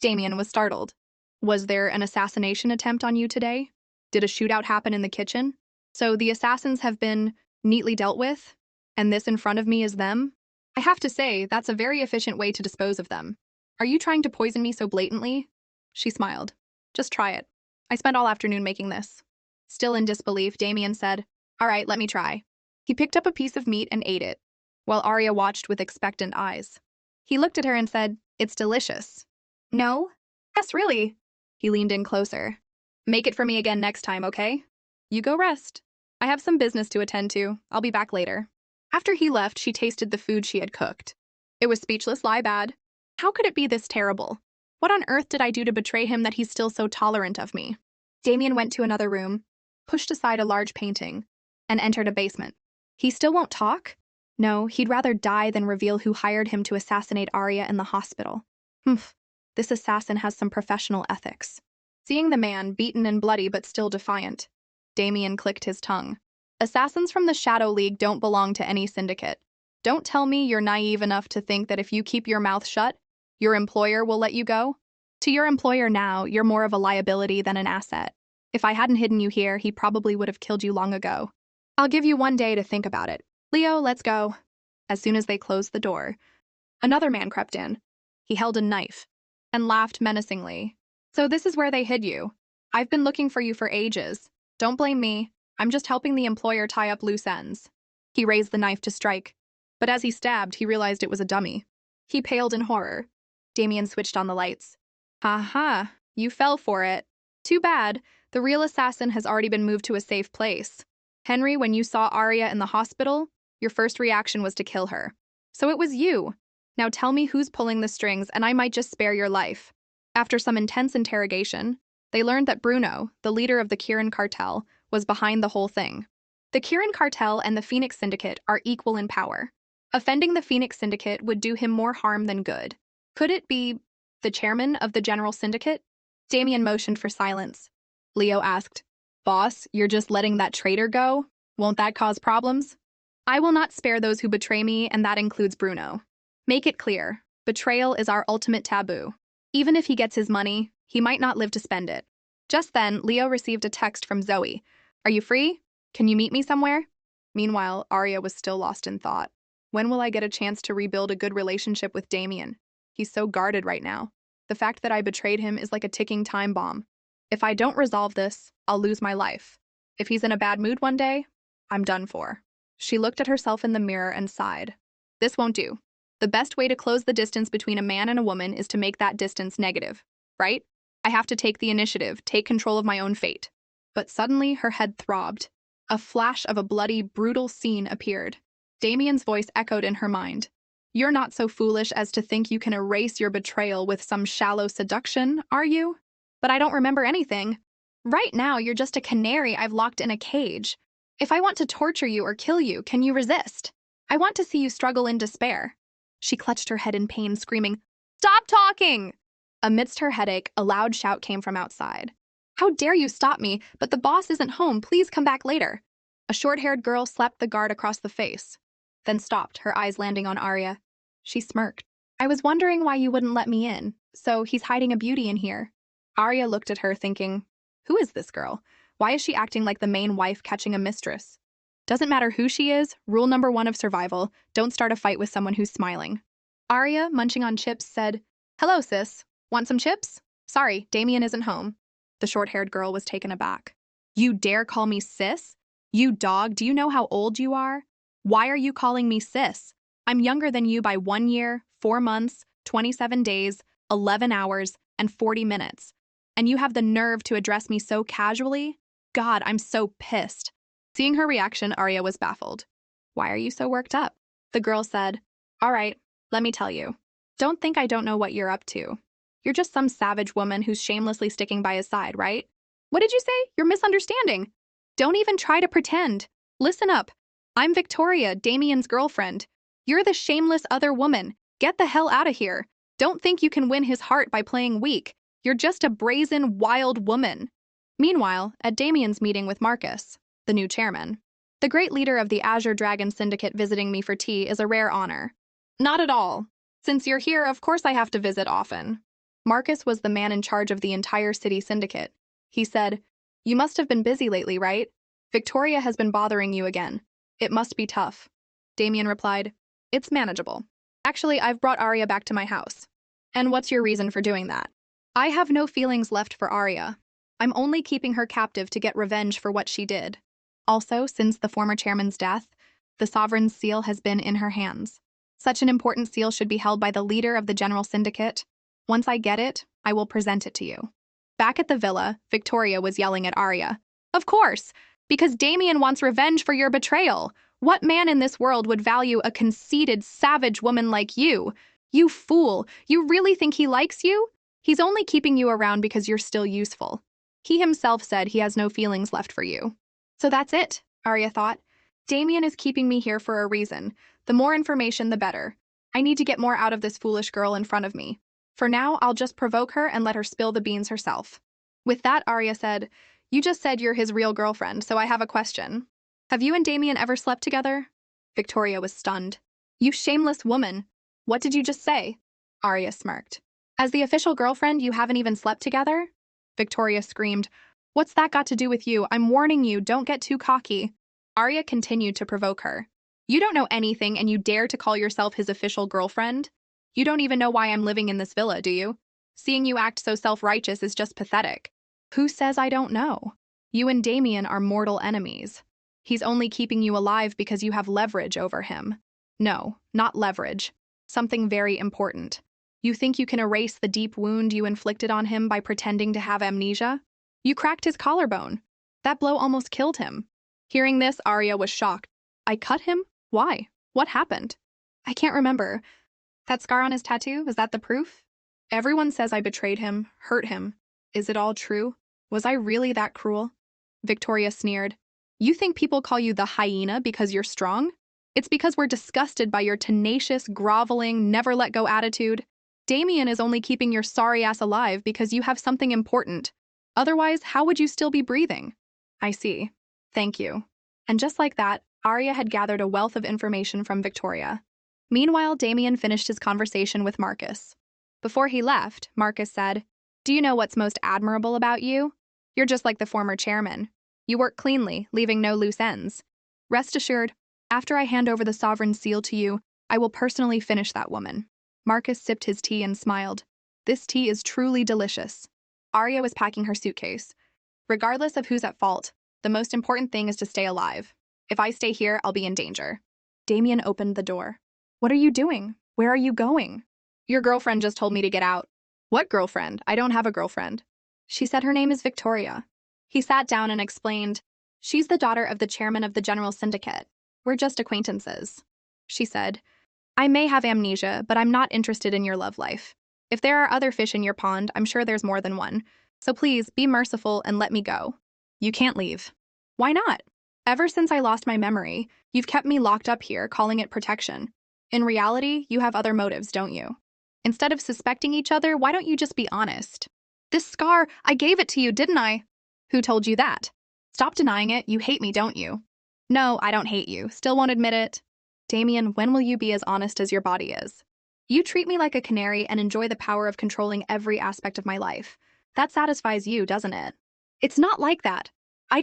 Damien was startled. Was there an assassination attempt on you today? Did a shootout happen in the kitchen? So the assassins have been neatly dealt with? And this in front of me is them? I have to say, that's a very efficient way to dispose of them. Are you trying to poison me so blatantly? She smiled. Just try it. I spent all afternoon making this. Still in disbelief, Damien said, All right, let me try. He picked up a piece of meat and ate it, while Arya watched with expectant eyes. He looked at her and said, It's delicious. No? Yes, really. He leaned in closer. Make it for me again next time, okay? You go rest. I have some business to attend to. I'll be back later. After he left, she tasted the food she had cooked. It was speechless lie bad. How could it be this terrible? What on earth did I do to betray him that he's still so tolerant of me? Damien went to another room, pushed aside a large painting, and entered a basement. He still won't talk? No, he'd rather die than reveal who hired him to assassinate Arya in the hospital. Humph, this assassin has some professional ethics. Seeing the man, beaten and bloody but still defiant, Damien clicked his tongue. Assassins from the Shadow League don't belong to any syndicate. Don't tell me you're naive enough to think that if you keep your mouth shut, your employer will let you go? To your employer now, you're more of a liability than an asset. If I hadn't hidden you here, he probably would have killed you long ago. I'll give you one day to think about it. Leo, let's go. As soon as they closed the door, another man crept in. He held a knife and laughed menacingly. So this is where they hid you. I've been looking for you for ages. Don't blame me. I'm just helping the employer tie up loose ends. He raised the knife to strike, but as he stabbed, he realized it was a dummy. He paled in horror. Damien switched on the lights. Ha ha, you fell for it. Too bad. The real assassin has already been moved to a safe place. Henry, when you saw Arya in the hospital, your first reaction was to kill her. So it was you. Now tell me who's pulling the strings and I might just spare your life. After some intense interrogation, they learned that Bruno, the leader of the Kirin cartel, was behind the whole thing. The Kirin cartel and the Phoenix Syndicate are equal in power. Offending the Phoenix Syndicate would do him more harm than good. Could it be the chairman of the General Syndicate? Damien motioned for silence. Leo asked, Boss, you're just letting that traitor go? Won't that cause problems? I will not spare those who betray me, and that includes Bruno. Make it clear, betrayal is our ultimate taboo. Even if he gets his money, he might not live to spend it. Just then, Leo received a text from Zoe. Are you free? Can you meet me somewhere? Meanwhile, Arya was still lost in thought. When will I get a chance to rebuild a good relationship with Damien? He's so guarded right now. The fact that I betrayed him is like a ticking time bomb. If I don't resolve this, I'll lose my life. If he's in a bad mood one day, I'm done for. She looked at herself in the mirror and sighed. This won't do. The best way to close the distance between a man and a woman is to make that distance negative, right? I have to take the initiative, take control of my own fate. But suddenly her head throbbed. A flash of a bloody, brutal scene appeared. Damien's voice echoed in her mind. You're not so foolish as to think you can erase your betrayal with some shallow seduction, are you? But I don't remember anything. Right now, you're just a canary I've locked in a cage. If I want to torture you or kill you, can you resist? I want to see you struggle in despair. She clutched her head in pain, screaming, Stop talking! Amidst her headache, a loud shout came from outside. How dare you stop me, but the boss isn't home, please come back later. A short-haired girl slapped the guard across the face, then stopped, her eyes landing on Arya. She smirked. I was wondering why you wouldn't let me in, so he's hiding a beauty in here. Arya looked at her thinking, who is this girl? Why is she acting like the main wife catching a mistress? Doesn't matter who she is, rule number 1 of survival, don't start a fight with someone who's smiling. Arya, munching on chips, said, Hello, sis. Want some chips? Sorry, Damien isn't home. The short-haired girl was taken aback. You dare call me sis? You dog, do you know how old you are? Why are you calling me sis? I'm younger than you by 1 year, 4 months, 27 days, 11 hours, and 40 minutes. And you have the nerve to address me so casually? God, I'm so pissed. Seeing her reaction, Arya was baffled. Why are you so worked up? The girl said, All right, let me tell you. Don't think I don't know what you're up to. You're just some savage woman who's shamelessly sticking by his side, right? What did you say? You're misunderstanding. Don't even try to pretend. Listen up. I'm Victoria, Damien's girlfriend. You're the shameless other woman. Get the hell out of here. Don't think you can win his heart by playing weak. You're just a brazen, wild woman. Meanwhile, at Damien's meeting with Marcus, the new chairman, the great leader of the Azure Dragon Syndicate visiting me for tea is a rare honor. Not at all. Since you're here, of course I have to visit often. Marcus was the man in charge of the entire city syndicate. He said, "You must have been busy lately, right? Victoria has been bothering you again. It must be tough." Damien replied, "It's manageable. Actually, I've brought Arya back to my house." "And what's your reason for doing that?" "I have no feelings left for Arya. I'm only keeping her captive to get revenge for what she did. Also, since the former chairman's death, the Sovereign's seal has been in her hands. Such an important seal should be held by the leader of the General Syndicate. Once I get it, I will present it to you." Back at the villa, Victoria was yelling at Arya. "Of course! Because Damien wants revenge for your betrayal. What man in this world would value a conceited, savage woman like you? You fool! You really think he likes you? He's only keeping you around because you're still useful. He himself said he has no feelings left for you." "So that's it," Arya thought. "Damien is keeping me here for a reason. The more information, the better. I need to get more out of this foolish girl in front of me. For now, I'll just provoke her and let her spill the beans herself." With that, Arya said, "You just said you're his real girlfriend, so I have a question. Have you and Damien ever slept together?" Victoria was stunned. "You shameless woman. What did you just say?" Arya smirked. "As the official girlfriend, you haven't even slept together?" Victoria screamed, "What's that got to do with you? I'm warning you, don't get too cocky." Arya continued to provoke her. "You don't know anything and you dare to call yourself his official girlfriend? You don't even know why I'm living in this villa, do you? Seeing you act so self-righteous is just pathetic." "Who says I don't know? You and Damien are mortal enemies. He's only keeping you alive because you have leverage over him." "No, not leverage. Something very important. You think you can erase the deep wound you inflicted on him by pretending to have amnesia? You cracked his collarbone. That blow almost killed him." Hearing this, Arya was shocked. "I cut him? Why? What happened?" "I can't remember. That scar on his tattoo, is that the proof? Everyone says I betrayed him, hurt him. Is it all true? Was I really that cruel?" Victoria sneered. "You think people call you the hyena because you're strong? It's because we're disgusted by your tenacious, groveling, never-let-go attitude. Damien is only keeping your sorry ass alive because you have something important. Otherwise, how would you still be breathing?" "I see. Thank you." And just like that, Arya had gathered a wealth of information from Victoria. Meanwhile, Damien finished his conversation with Marcus. Before he left, Marcus said, "Do you know what's most admirable about you? You're just like the former chairman. You work cleanly, leaving no loose ends. Rest assured, after I hand over the Sovereign's seal to you, I will personally finish that woman." Marcus sipped his tea and smiled. "This tea is truly delicious." Arya was packing her suitcase. "Regardless of who's at fault, the most important thing is to stay alive. If I stay here, I'll be in danger." Damien opened the door. "What are you doing? Where are you going?" "Your girlfriend just told me to get out." "What girlfriend? I don't have a girlfriend." "She said her name is Victoria." He sat down and explained, "She's the daughter of the chairman of the General Syndicate. We're just acquaintances." She said, "I may have amnesia, but I'm not interested in your love life. If there are other fish in your pond, I'm sure there's more than one. So please, be merciful and let me go." "You can't leave." "Why not? Ever since I lost my memory, you've kept me locked up here, calling it protection. In reality, you have other motives, don't you? Instead of suspecting each other, why don't you just be honest?" "This scar, I gave it to you, didn't I?" "Who told you that? Stop denying it, you hate me, don't you?" "No, I don't hate you, still won't admit it." "Damien, when will you be as honest as your body is? You treat me like a canary and enjoy the power of controlling every aspect of my life. That satisfies you, doesn't it?" "It's not like that. I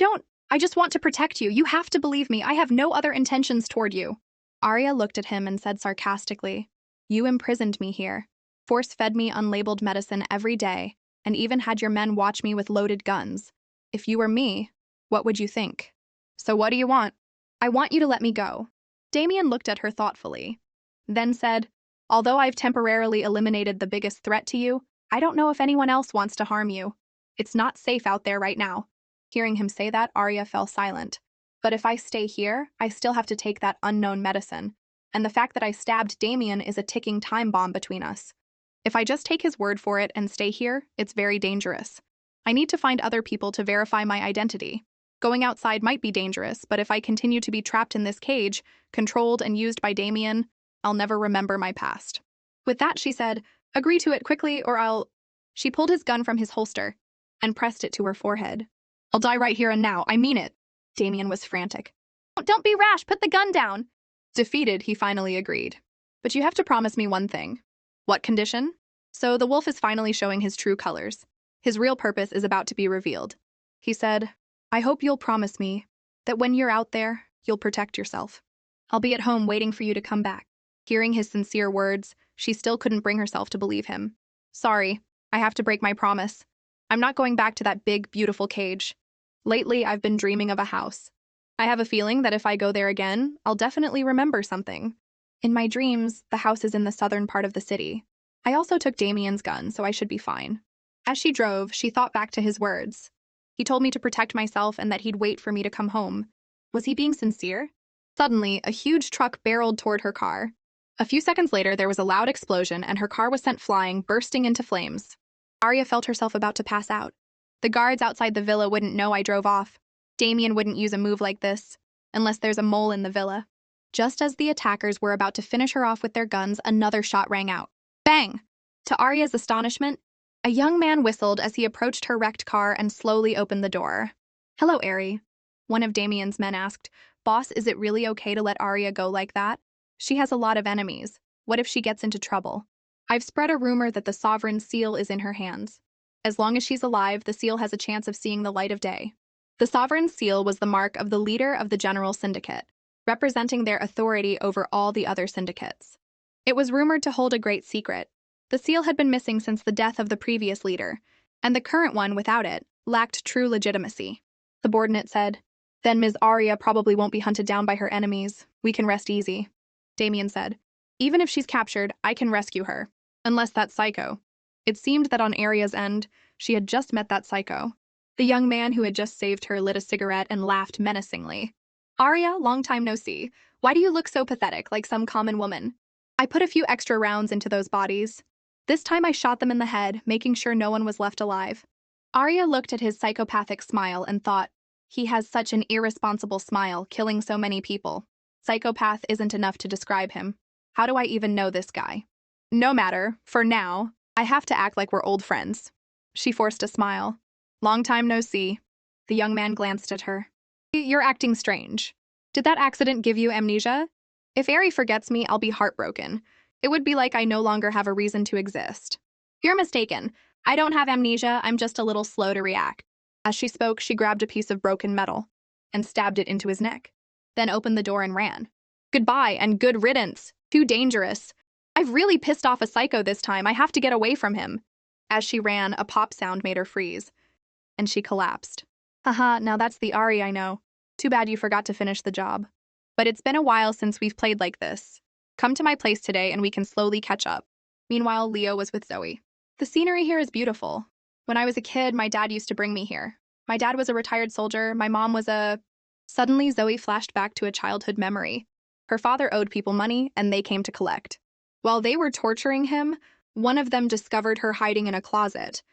just want to protect you. You have to believe me. I have no other intentions toward you." Arya looked at him and said sarcastically, "You imprisoned me here, force-fed me unlabeled medicine every day, and even had your men watch me with loaded guns. If you were me, what would you think? So what do you want?" "I want you to let me go." Damien looked at her thoughtfully, then said, "Although I've temporarily eliminated the biggest threat to you, I don't know if anyone else wants to harm you. It's not safe out there right now." Hearing him say that, Arya fell silent. "But if I stay here, I still have to take that unknown medicine, and the fact that I stabbed Damien is a ticking time bomb between us. If I just take his word for it and stay here, it's very dangerous. I need to find other people to verify my identity." Going outside might be dangerous, but if I continue to be trapped in this cage, controlled and used by Damien, I'll never remember my past. With that, she said, agree to it quickly or I'll... She pulled his gun from his holster and pressed it to her forehead. I'll die right here and now, I mean it. Damien was frantic. Don't be rash, put the gun down. Defeated, he finally agreed. But you have to promise me one thing. What condition? So the wolf is finally showing his true colors. His real purpose is about to be revealed. He said, I hope you'll promise me that when you're out there, you'll protect yourself. I'll be at home waiting for you to come back. Hearing his sincere words, she still couldn't bring herself to believe him. Sorry, I have to break my promise. I'm not going back to that big, beautiful cage. Lately, I've been dreaming of a house. I have a feeling that if I go there again, I'll definitely remember something. In my dreams, the house is in the southern part of the city. I also took Damien's gun, so I should be fine. As she drove, she thought back to his words. He told me to protect myself and that he'd wait for me to come home. Was he being sincere? Suddenly, a huge truck barreled toward her car. A few seconds later, there was a loud explosion and her car was sent flying, bursting into flames. Arya felt herself about to pass out. The guards outside the villa wouldn't know I drove off. Damien wouldn't use a move like this, unless there's a mole in the villa. Just as the attackers were about to finish her off with their guns, another shot rang out. Bang! To Arya's astonishment, a young man whistled as he approached her wrecked car and slowly opened the door. Hello, Ari. One of Damien's men asked, Boss, is it really okay to let Arya go like that? She has a lot of enemies. What if she gets into trouble? I've spread a rumor that the Sovereign's seal is in her hands. As long as she's alive, the seal has a chance of seeing the light of day. The Sovereign's seal was the mark of the leader of the General Syndicate, representing their authority over all the other syndicates. It was rumored to hold a great secret. The seal had been missing since the death of the previous leader, and the current one, without it, lacked true legitimacy. Subordinate said, Then Ms. Arya probably won't be hunted down by her enemies. We can rest easy. Damien said, Even if she's captured, I can rescue her. Unless that psycho. It seemed that on Arya's end, she had just met that psycho. The young man who had just saved her lit a cigarette and laughed menacingly. Arya, long time no see. Why do you look so pathetic, like some common woman? I put a few extra rounds into those bodies. This time I shot them in the head, making sure no one was left alive. Arya looked at his psychopathic smile and thought, he has such an irresponsible smile, killing so many people. Psychopath isn't enough to describe him. How do I even know this guy? No matter, for now, I have to act like we're old friends. She forced a smile. Long time no see. The young man glanced at her. You're acting strange. Did that accident give you amnesia? If Ari forgets me, I'll be heartbroken. It would be like I no longer have a reason to exist. You're mistaken. I don't have amnesia, I'm just a little slow to react. As she spoke, she grabbed a piece of broken metal and stabbed it into his neck, then opened the door and ran. Goodbye and good riddance. Too dangerous. I've really pissed off a psycho this time. I have to get away from him. As she ran, a pop sound made her freeze, and she collapsed. Haha, now that's the Ari I know. Too bad you forgot to finish the job. But it's been a while since we've played like this. Come to my place today and we can slowly catch up. Meanwhile, Leo was with Zoe. The scenery here is beautiful. When I was a kid, my dad used to bring me here. My dad was a retired soldier. My mom was a... Suddenly, Zoe flashed back to a childhood memory. Her father owed people money, and they came to collect. While they were torturing him, one of them discovered her hiding in a closet.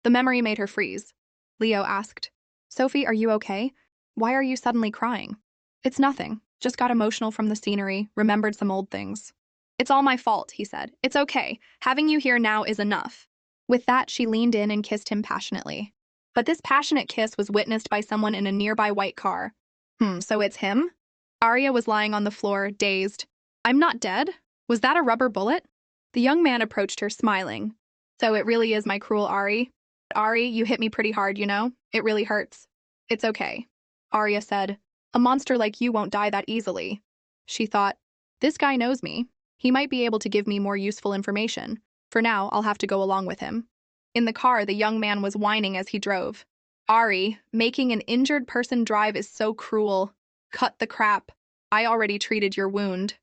The memory made her freeze. Leo asked, Sophie, are you okay? Why are you suddenly crying? It's nothing. Just got emotional from the scenery, remembered some old things. It's all my fault, he said. It's okay. Having you here now is enough. With that, she leaned in and kissed him passionately. But this passionate kiss was witnessed by someone in a nearby white car. So it's him? Arya was lying on the floor, dazed. I'm not dead? Was that a rubber bullet? The young man approached her, smiling. So it really is my cruel Ari? Ari, you hit me pretty hard, you know? It really hurts. It's okay. Arya said, A monster like you won't die that easily. She thought, this guy knows me. He might be able to give me more useful information. For now, I'll have to go along with him. In the car, the young man was whining as he drove. Ari, making an injured person drive is so cruel. Cut the crap. I already treated your wound.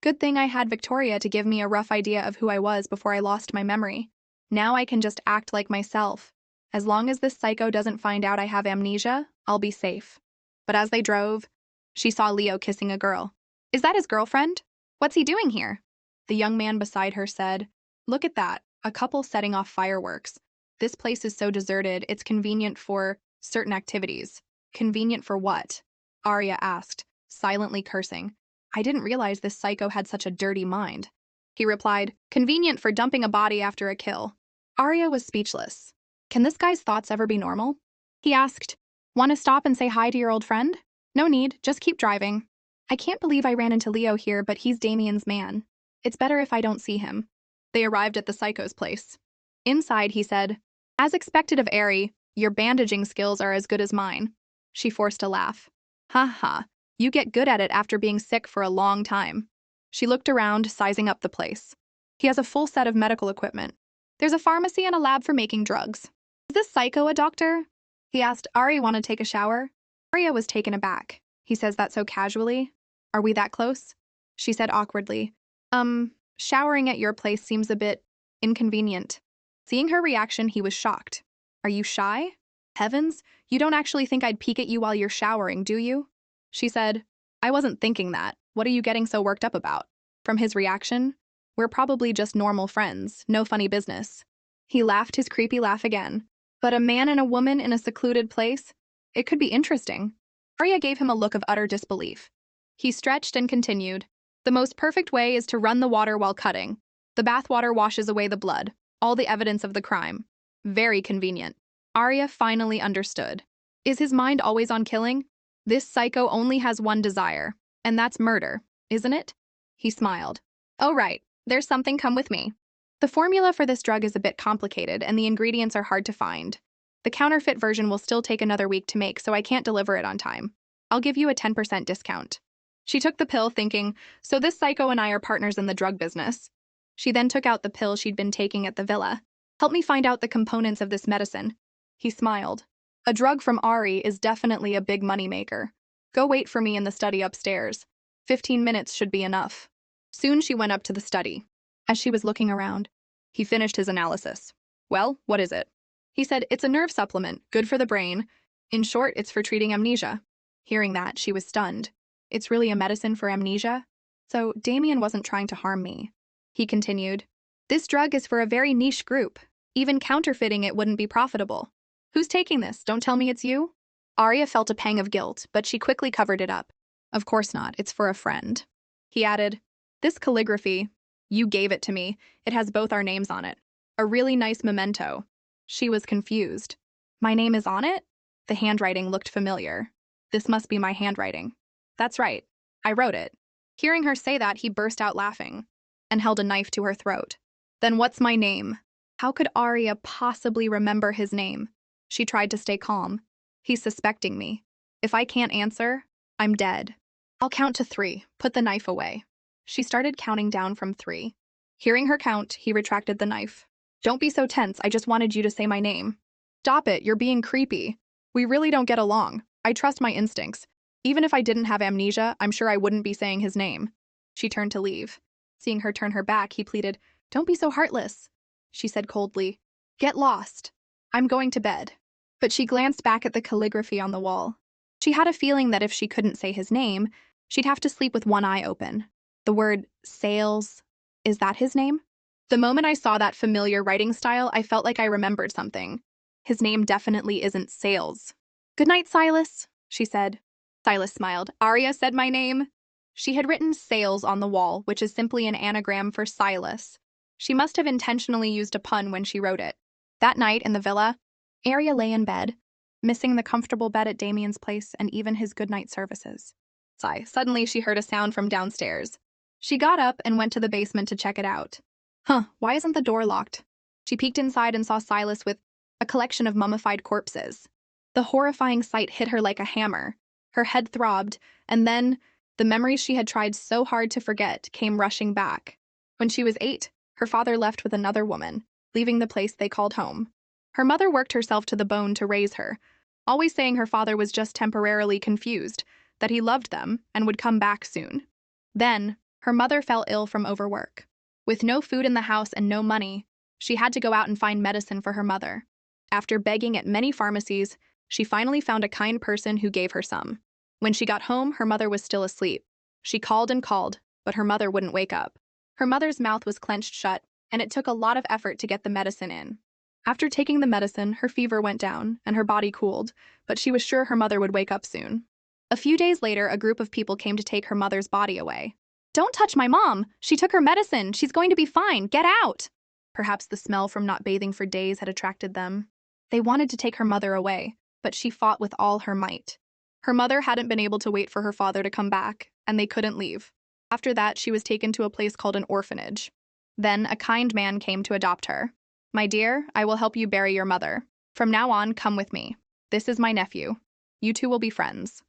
Good thing I had Victoria to give me a rough idea of who I was before I lost my memory. Now I can just act like myself. As long as this psycho doesn't find out I have amnesia, I'll be safe. But as they drove, she saw Leo kissing a girl. Is that his girlfriend? What's he doing here? The young man beside her said, Look at that, a couple setting off fireworks. This place is so deserted, it's convenient for certain activities. Convenient for what? Arya asked, silently cursing. I didn't realize this psycho had such a dirty mind. He replied, convenient for dumping a body after a kill. Arya was speechless. Can this guy's thoughts ever be normal? He asked, want to stop and say hi to your old friend? No need, just keep driving. I can't believe I ran into Leo here, but he's Damien's man. It's better if I don't see him. They arrived at the psycho's place. Inside, he said, as expected of Aerie, your bandaging skills are as good as mine. She forced a laugh. Ha ha, you get good at it after being sick for a long time. She looked around, sizing up the place. He has a full set of medical equipment. There's a pharmacy and a lab for making drugs. Is this psycho a doctor? He asked, Arya want to take a shower? Arya was taken aback. He says that so casually. Are we that close? She said awkwardly. Showering at your place seems a bit inconvenient. Seeing her reaction, he was shocked. Are you shy? Heavens, you don't actually think I'd peek at you while you're showering, do you? She said, I wasn't thinking that. What are you getting so worked up about? From his reaction, we're probably just normal friends, no funny business. He laughed his creepy laugh again. But a man and a woman in a secluded place? It could be interesting. Arya gave him a look of utter disbelief. He stretched and continued. The most perfect way is to run the water while cutting. The bathwater washes away the blood, all the evidence of the crime. Very convenient. Arya finally understood. Is his mind always on killing? This psycho only has one desire, and that's murder, isn't it? He smiled. Oh right, there's something, come with me. The formula for this drug is a bit complicated, and the ingredients are hard to find. The counterfeit version will still take another week to make, so I can't deliver it on time. I'll give you a 10% discount. She took the pill, thinking, so this psycho and I are partners in the drug business. She then took out the pill she'd been taking at the villa. Help me find out the components of this medicine. He smiled. A drug from Ari is definitely a big moneymaker. Go wait for me in the study upstairs. 15 minutes should be enough. Soon she went up to the study. As she was looking around, he finished his analysis. Well, what is it? He said, it's a nerve supplement, good for the brain. In short, it's for treating amnesia. Hearing that, she was stunned. It's really a medicine for amnesia? So Damien wasn't trying to harm me. He continued, this drug is for a very niche group. Even counterfeiting it wouldn't be profitable. Who's taking this? Don't tell me it's you? Arya felt a pang of guilt, but she quickly covered it up. Of course not, it's for a friend. He added, this calligraphy, you gave it to me. It has both our names on it. A really nice memento. She was confused. My name is on it? The handwriting looked familiar. This must be my handwriting. That's right. I wrote it. Hearing her say that, he burst out laughing and held a knife to her throat. Then what's my name? How could Arya possibly remember his name? She tried to stay calm. He's suspecting me. If I can't answer, I'm dead. I'll count to 3. Put the knife away. She started counting down from 3. Hearing her count, he retracted the knife. Don't be so tense, I just wanted you to say my name. Stop it, you're being creepy. We really don't get along. I trust my instincts. Even if I didn't have amnesia, I'm sure I wouldn't be saying his name. She turned to leave. Seeing her turn her back, he pleaded, don't be so heartless. She said coldly, get lost. I'm going to bed. But she glanced back at the calligraphy on the wall. She had a feeling that if she couldn't say his name, she'd have to sleep with one eye open. The word Sales, is that his name? The moment I saw that familiar writing style, I felt like I remembered something. His name definitely isn't Sales. Good night, Silas, she said. Silas smiled. Arya said my name. She had written Sales on the wall, which is simply an anagram for Silas. She must have intentionally used a pun when she wrote it. That night in the villa, Arya lay in bed, missing the comfortable bed at Damien's place and even his goodnight services. Suddenly she heard a sound from downstairs. She got up and went to the basement to check it out. Why isn't the door locked? She peeked inside and saw Silas with a collection of mummified corpses. The horrifying sight hit her like a hammer. Her head throbbed, and then the memories she had tried so hard to forget came rushing back. When she was 8, her father left with another woman, leaving the place they called home. Her mother worked herself to the bone to raise her, always saying her father was just temporarily confused, that he loved them and would come back soon. Then, her mother fell ill from overwork. With no food in the house and no money, she had to go out and find medicine for her mother. After begging at many pharmacies, she finally found a kind person who gave her some. When she got home, her mother was still asleep. She called and called, but her mother wouldn't wake up. Her mother's mouth was clenched shut, and it took a lot of effort to get the medicine in. After taking the medicine, her fever went down and her body cooled, but she was sure her mother would wake up soon. A few days later, a group of people came to take her mother's body away. "Don't touch my mom! She took her medicine! She's going to be fine! Get out!" Perhaps the smell from not bathing for days had attracted them. They wanted to take her mother away, but she fought with all her might. Her mother hadn't been able to wait for her father to come back, and they couldn't leave. After that, she was taken to a place called an orphanage. Then a kind man came to adopt her. "My dear, I will help you bury your mother. From now on, come with me. This is my nephew. You two will be friends."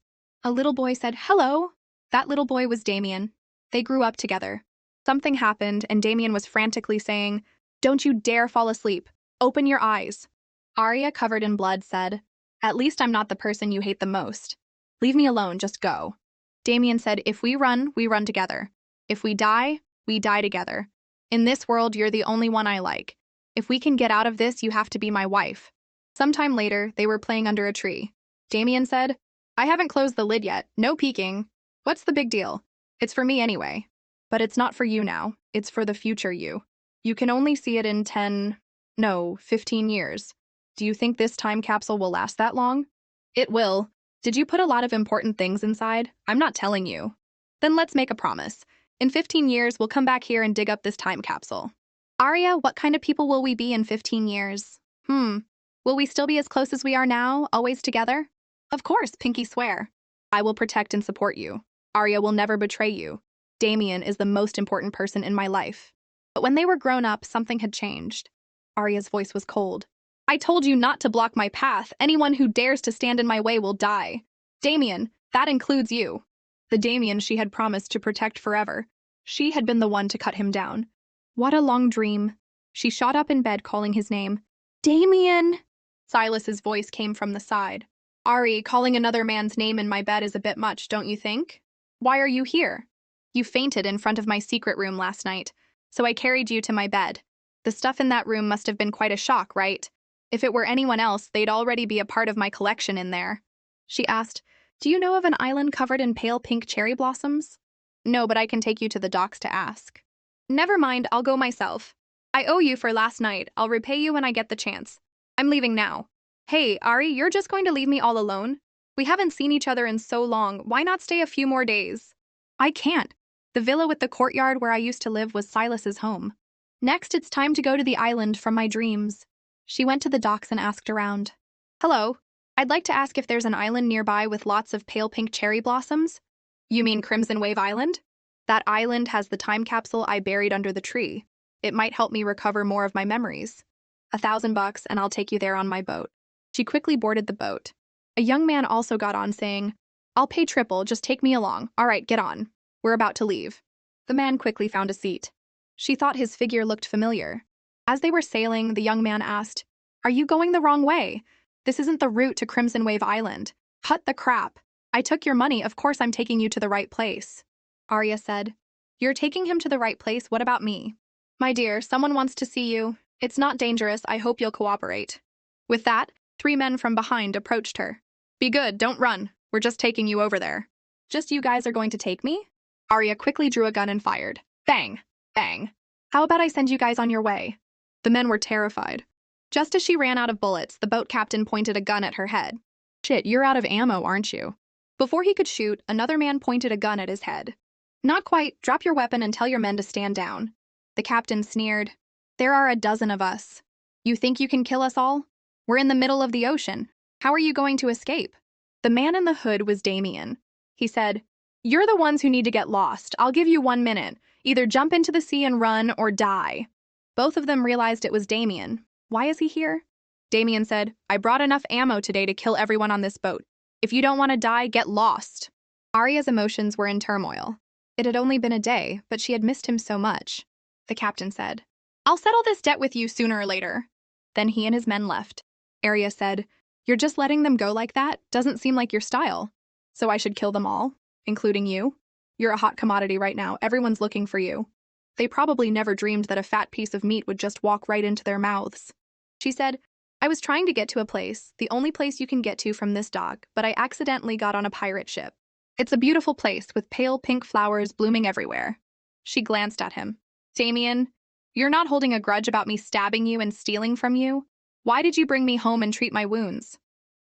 A little boy said, "Hello." That little boy was Damien. They grew up together. Something happened, and Damien was frantically saying, "Don't you dare fall asleep. Open your eyes." Arya, covered in blood, said, "At least I'm not the person you hate the most. Leave me alone, just go." Damien said, "If we run together. If we die together. In this world, you're the only one I like. If we can get out of this, you have to be my wife." Sometime later, they were playing under a tree. Damien said, "I haven't closed the lid yet. No peeking. What's the big deal? It's for me anyway. But it's not for you now. It's for the future you. You can only see it in 15 years. Do you think this time capsule will last that long?" "It will. Did you put a lot of important things inside? I'm not telling you." "Then let's make a promise. In 15 years, we'll come back here and dig up this time capsule." "Arya, what kind of people will we be in 15 years? Will we still be as close as we are now, always together?" "Of course, pinky swear." "I will protect and support you. Arya will never betray you. Damien is the most important person in my life." But when they were grown up, something had changed. Arya's voice was cold. "I told you not to block my path. Anyone who dares to stand in my way will die. Damien, that includes you." The Damien she had promised to protect forever. She had been the one to cut him down. What a long dream. She shot up in bed, calling his name. "Damien!" Silas's voice came from the side. "Ari, calling another man's name in my bed is a bit much, don't you think? Why are you here?" "You fainted in front of my secret room last night, so I carried you to my bed. The stuff in that room must have been quite a shock, right? If it were anyone else, they'd already be a part of my collection in there." She asked, "Do you know of an island covered in pale pink cherry blossoms?" "No, but I can take you to the docks to ask." "Never mind, I'll go myself. I owe you for last night. I'll repay you when I get the chance. I'm leaving now." "Hey, Ari, you're just going to leave me all alone? We haven't seen each other in so long. Why not stay a few more days?" "I can't. The villa with the courtyard where I used to live was Silas's home. Next, it's time to go to the island from my dreams." She went to the docks and asked around. "Hello, I'd like to ask if there's an island nearby with lots of pale pink cherry blossoms." "You mean Crimson Wave Island? That island has the time capsule I buried under the tree. It might help me recover more of my memories. $1,000 and I'll take you there on my boat." She quickly boarded the boat. A young man also got on, saying, "I'll pay triple, just take me along. All right, get on. We're about to leave." The man quickly found a seat. She thought his figure looked familiar. As they were sailing, the young man asked, "Are you going the wrong way? This isn't the route to Crimson Wave Island." "Hut the crap. I took your money, of course I'm taking you to the right place." Arya said, "You're taking him to the right place, what about me?" "My dear, someone wants to see you. It's not dangerous, I hope you'll cooperate." With that, 3 men from behind approached her. "Be good, don't run. We're just taking you over there." "Just you guys are going to take me?" Arya quickly drew a gun and fired. Bang! Bang! "How about I send you guys on your way?" The men were terrified. Just as she ran out of bullets, the boat captain pointed a gun at her head. "Shit, you're out of ammo, aren't you?" Before he could shoot, another man pointed a gun at his head. "Not quite. Drop your weapon and tell your men to stand down." The captain sneered. "There are a dozen of us. You think you can kill us all? We're in the middle of the ocean. How are you going to escape?" The man in the hood was Damien. He said, "You're the ones who need to get lost. I'll give you 1 minute. Either jump into the sea and run or die." Both of them realized it was Damien. Why is he here? Damien said, "I brought enough ammo today to kill everyone on this boat. If you don't want to die, get lost." Arya's emotions were in turmoil. It had only been a day, but she had missed him so much. The captain said, "I'll settle this debt with you sooner or later." Then he and his men left. Arya said, "You're just letting them go like that? Doesn't seem like your style. So I should kill them all, including you? You're a hot commodity right now. Everyone's looking for you." They probably never dreamed that a fat piece of meat would just walk right into their mouths. She said, "I was trying to get to a place, the only place you can get to from this dock, but I accidentally got on a pirate ship. It's a beautiful place with pale pink flowers blooming everywhere." She glanced at him. "Damien, you're not holding a grudge about me stabbing you and stealing from you? Why did you bring me home and treat my wounds?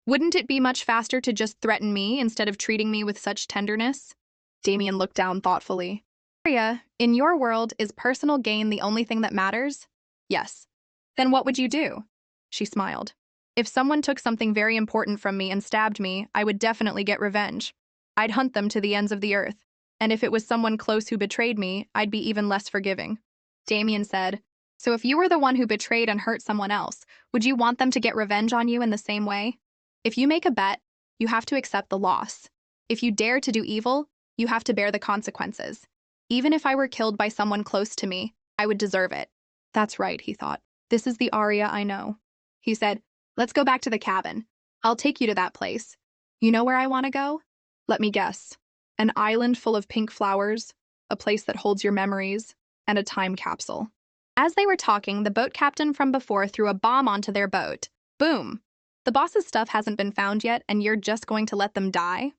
Wouldn't it be much faster to just threaten me instead of treating me with such tenderness? Damien looked down thoughtfully. Arya, in your world, is personal gain the only thing that matters? Yes. Then what would you do? She smiled. If someone took something very important from me and stabbed me, I would definitely get revenge. I'd hunt them to the ends of the earth. And if it was someone close who betrayed me, I'd be even less forgiving. Damien said, so if you were the one who betrayed and hurt someone else, would you want them to get revenge on you in the same way? If you make a bet, you have to accept the loss. If you dare to do evil, you have to bear the consequences. Even if I were killed by someone close to me, I would deserve it. That's right, he thought. This is the Arya I know. He said, let's go back to the cabin. I'll take you to that place. You know where I want to go? Let me guess. An island full of pink flowers, a place that holds your memories, and a time capsule. As they were talking, the boat captain from before threw a bomb onto their boat. Boom! The boss's stuff hasn't been found yet, and you're just going to let them die?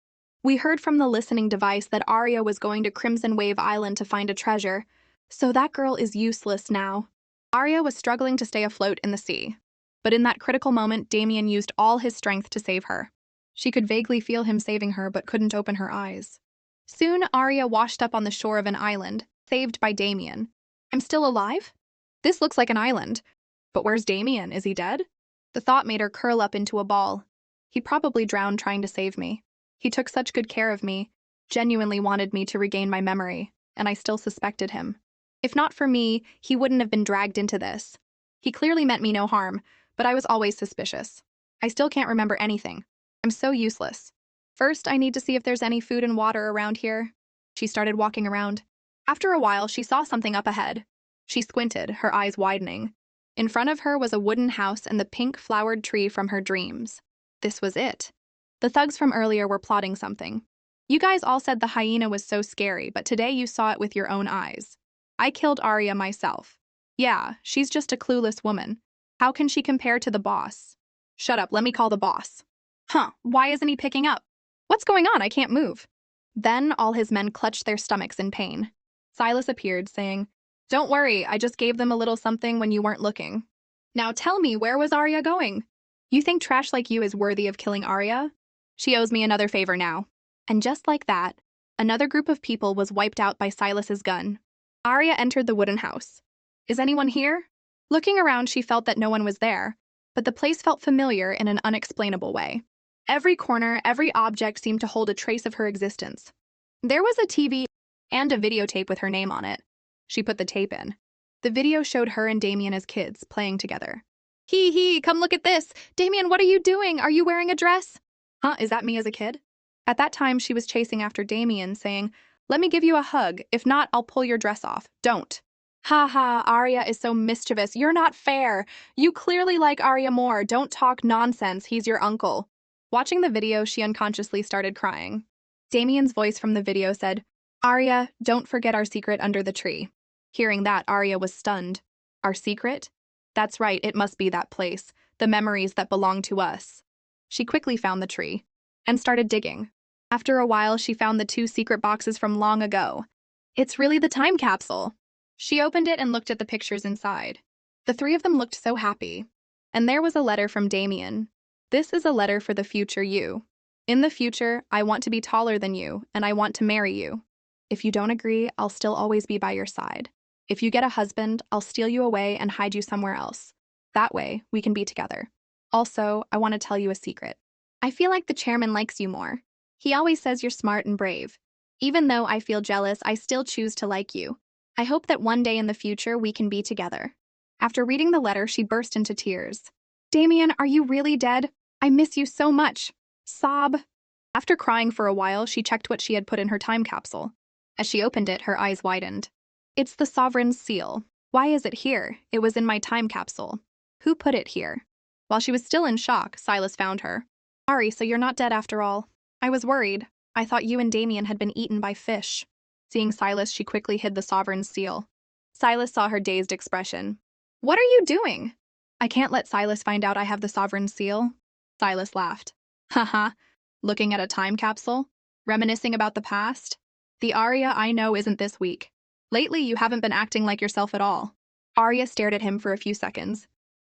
We heard from the listening device that Arya was going to Crimson Wave Island to find a treasure, so that girl is useless now. Arya was struggling to stay afloat in the sea. But in that critical moment, Damien used all his strength to save her. She could vaguely feel him saving her, but couldn't open her eyes. Soon, Arya washed up on the shore of an island, saved by Damien. I'm still alive? This looks like an island. But where's Damien? Is he dead? The thought made her curl up into a ball. He probably drowned trying to save me. He took such good care of me, genuinely wanted me to regain my memory, and I still suspected him. If not for me, he wouldn't have been dragged into this. He clearly meant me no harm, but I was always suspicious. I still can't remember anything. I'm so useless. First, I need to see if there's any food and water around here. She started walking around. After a while, she saw something up ahead. She squinted, her eyes widening. In front of her was a wooden house and the pink flowered tree from her dreams. This was it. The thugs from earlier were plotting something. You guys all said the hyena was so scary, but today you saw it with your own eyes. I killed Arya myself. Yeah, she's just a clueless woman. How can she compare to the boss? Shut up, let me call the boss. Huh, why isn't he picking up? What's going on? I can't move. Then all his men clutched their stomachs in pain. Silas appeared, saying, don't worry, I just gave them a little something when you weren't looking. Now tell me, where was Arya going? You think trash like you is worthy of killing Arya? She owes me another favor now. And just like that, another group of people was wiped out by Silas's gun. Arya entered the wooden house. Is anyone here? Looking around, she felt that no one was there, but the place felt familiar in an unexplainable way. Every corner, every object seemed to hold a trace of her existence. There was a TV and a videotape with her name on it. She put the tape in. The video showed her and Damien as kids, playing together. Hee, come look at this! Damien, what are you doing? Are you wearing a dress? Huh, is that me as a kid? At that time, she was chasing after Damien, saying, let me give you a hug. If not, I'll pull your dress off. Don't. Ha ha, Arya is so mischievous. You're not fair. You clearly like Arya more. Don't talk nonsense. He's your uncle. Watching the video, she unconsciously started crying. Damien's voice from the video said, Arya, don't forget our secret under the tree. Hearing that, Arya was stunned. Our secret? That's right, it must be that place, the memories that belong to us. She quickly found the tree and started digging. After a while, she found the 2 secret boxes from long ago. It's really the time capsule. She opened it and looked at the pictures inside. The 3 of them looked so happy. And there was a letter from Damien. This is a letter for the future you. In the future, I want to be taller than you, and I want to marry you. If you don't agree, I'll still always be by your side. If you get a husband, I'll steal you away and hide you somewhere else. That way, we can be together. Also, I want to tell you a secret. I feel like the chairman likes you more. He always says you're smart and brave. Even though I feel jealous, I still choose to like you. I hope that one day in the future we can be together. After reading the letter, she burst into tears. Damien, are you really dead? I miss you so much. Sob. After crying for a while, she checked what she had put in her time capsule. As she opened it, her eyes widened. It's the Sovereign's seal. Why is it here? It was in my time capsule. Who put it here? While she was still in shock, Silas found her. Ari, so you're not dead after all. I was worried. I thought you and Damien had been eaten by fish. Seeing Silas, she quickly hid the Sovereign's seal. Silas saw her dazed expression. What are you doing? I can't let Silas find out I have the Sovereign's seal. Silas laughed. Haha, looking at a time capsule? Reminiscing about the past? The Arya I know isn't this weak. Lately, you haven't been acting like yourself at all. Arya stared at him for a few seconds.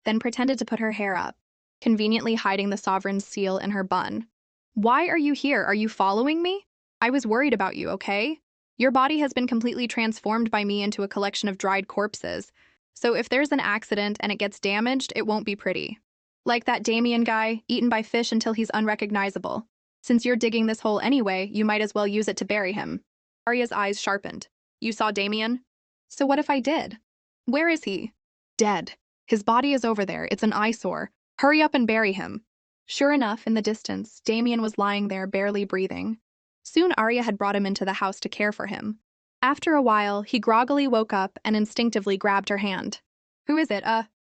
then pretended to put her hair up, conveniently hiding the sovereign's seal in her bun. Why are you here? Are you following me? I was worried about you, okay? Your body has been completely transformed by me into a collection of dried corpses, so if there's an accident and it gets damaged, it won't be pretty. Like that Damien guy, eaten by fish until he's unrecognizable. Since you're digging this hole anyway, you might as well use it to bury him. Arya's eyes sharpened. You saw Damien? So what if I did? Where is he? Dead. His body is over there. It's an eyesore. Hurry up and bury him. Sure enough, in the distance, Damien was lying there, barely breathing. Soon Arya had brought him into the house to care for him. After a while, he groggily woke up and instinctively grabbed her hand. Who is it?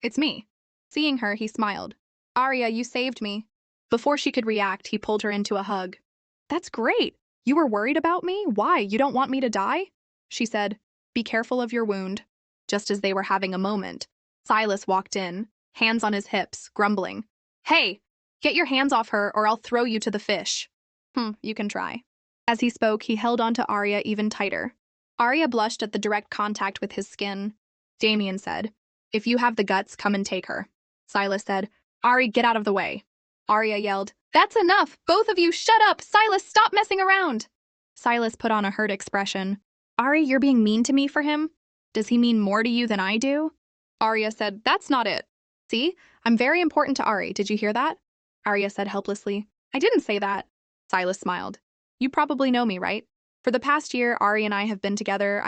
It's me. Seeing her, he smiled. Arya, you saved me. Before she could react, he pulled her into a hug. That's great. You were worried about me? Why? You don't want me to die? She said, be careful of your wound. Just as they were having a moment, Silas walked in, hands on his hips, grumbling. Hey, get your hands off her or I'll throw you to the fish. You can try. As he spoke, he held onto Arya even tighter. Arya blushed at the direct contact with his skin. Damien said, if you have the guts, come and take her. Silas said, Ari, get out of the way. Arya yelled, that's enough! Both of you, shut up! Silas, stop messing around! Silas put on a hurt expression. Ari, you're being mean to me for him? Does he mean more to you than I do? Arya said, that's not it. See? I'm very important to Ari. Did you hear that? Arya said helplessly, I didn't say that. Silas smiled. You probably know me, right? For the past year, Ari and I have been together.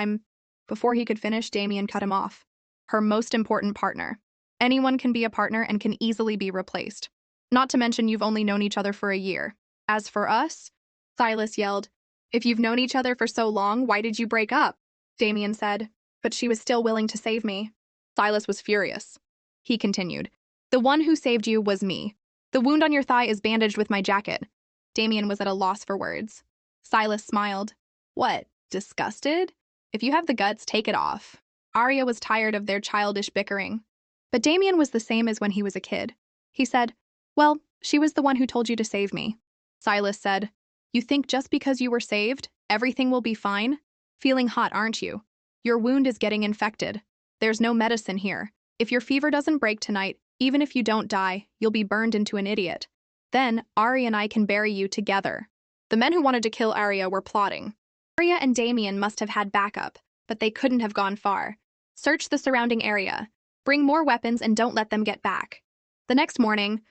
Before he could finish, Damien cut him off. Her most important partner. Anyone can be a partner and can easily be replaced. Not to mention you've only known each other for a year. As for us, Silas yelled, if you've known each other for so long, why did you break up? Damien said, but she was still willing to save me. Silas was furious. He continued, the one who saved you was me. The wound on your thigh is bandaged with my jacket. Damien was at a loss for words. Silas smiled. What, disgusted? If you have the guts, take it off. Arya was tired of their childish bickering. But Damien was the same as when he was a kid. He said, well, she was the one who told you to save me. Silas said, you think just because you were saved, everything will be fine? Feeling hot, aren't you? Your wound is getting infected. There's no medicine here. If your fever doesn't break tonight, even if you don't die, you'll be burned into an idiot. Then, Arya and I can bury you together. The men who wanted to kill Arya were plotting. Arya and Damien must have had backup, but they couldn't have gone far. Search the surrounding area. Bring more weapons and don't let them get back. The next morning,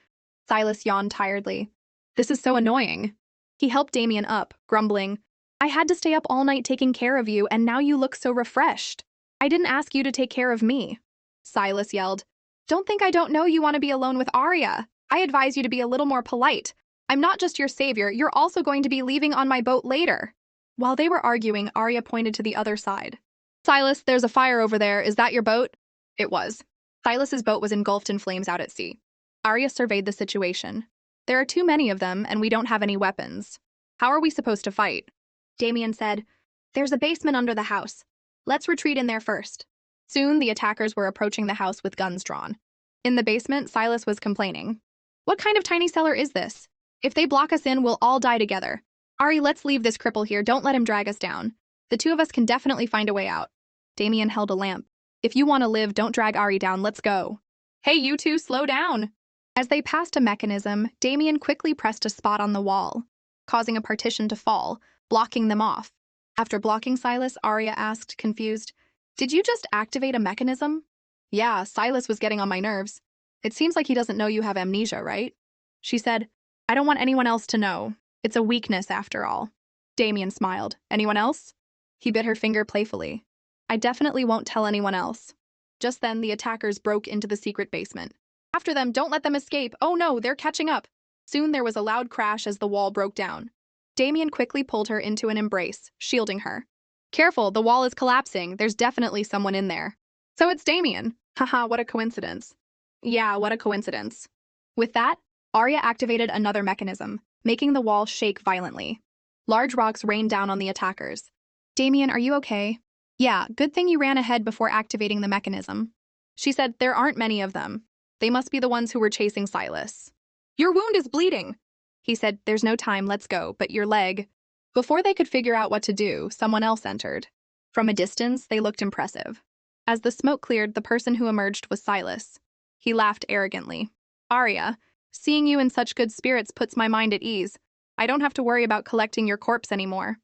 Silas yawned tiredly. This is so annoying. He helped Damien up, grumbling, I had to stay up all night taking care of you, and now you look so refreshed. I didn't ask you to take care of me. Silas yelled, don't think I don't know you want to be alone with Arya. I advise you to be a little more polite. I'm not just your savior, you're also going to be leaving on my boat later. While they were arguing, Arya pointed to the other side. Silas, there's a fire over there. Is that your boat? It was. Silas's boat was engulfed in flames out at sea. Arya surveyed the situation. There are too many of them, and we don't have any weapons. How are we supposed to fight? Damien said, there's a basement under the house. Let's retreat in there first. Soon, the attackers were approaching the house with guns drawn. In the basement, Silas was complaining. What kind of tiny cellar is this? If they block us in, we'll all die together. Ari, let's leave this cripple here. Don't let him drag us down. The two of us can definitely find a way out. Damien held a lamp. If you want to live, don't drag Ari down. Let's go. Hey, you two, slow down. As they passed a mechanism, Damien quickly pressed a spot on the wall, causing a partition to fall, blocking them off. After blocking Silas, Arya asked, confused, did you just activate a mechanism? Yeah, Silas was getting on my nerves. It seems like he doesn't know you have amnesia, right? She said, I don't want anyone else to know. It's a weakness after all. Damien smiled. Anyone else? He bit her finger playfully. I definitely won't tell anyone else. Just then, the attackers broke into the secret basement. After them, don't let them escape. Oh no, they're catching up. Soon there was a loud crash as the wall broke down. Damien quickly pulled her into an embrace, shielding her. Careful, the wall is collapsing. There's definitely someone in there. So it's Damien. Haha, what a coincidence. Yeah, what a coincidence. With that, Arya activated another mechanism, making the wall shake violently. Large rocks rained down on the attackers. Damien, are you okay? Yeah, good thing you ran ahead before activating the mechanism. She said, there aren't many of them. They must be the ones who were chasing Silas. Your wound is bleeding. He said, there's no time, let's go, but your leg. Before they could figure out what to do, someone else entered. From a distance, they looked impressive. As the smoke cleared, the person who emerged was Silas. He laughed arrogantly. Arya, seeing you in such good spirits puts my mind at ease. I don't have to worry about collecting your corpse anymore.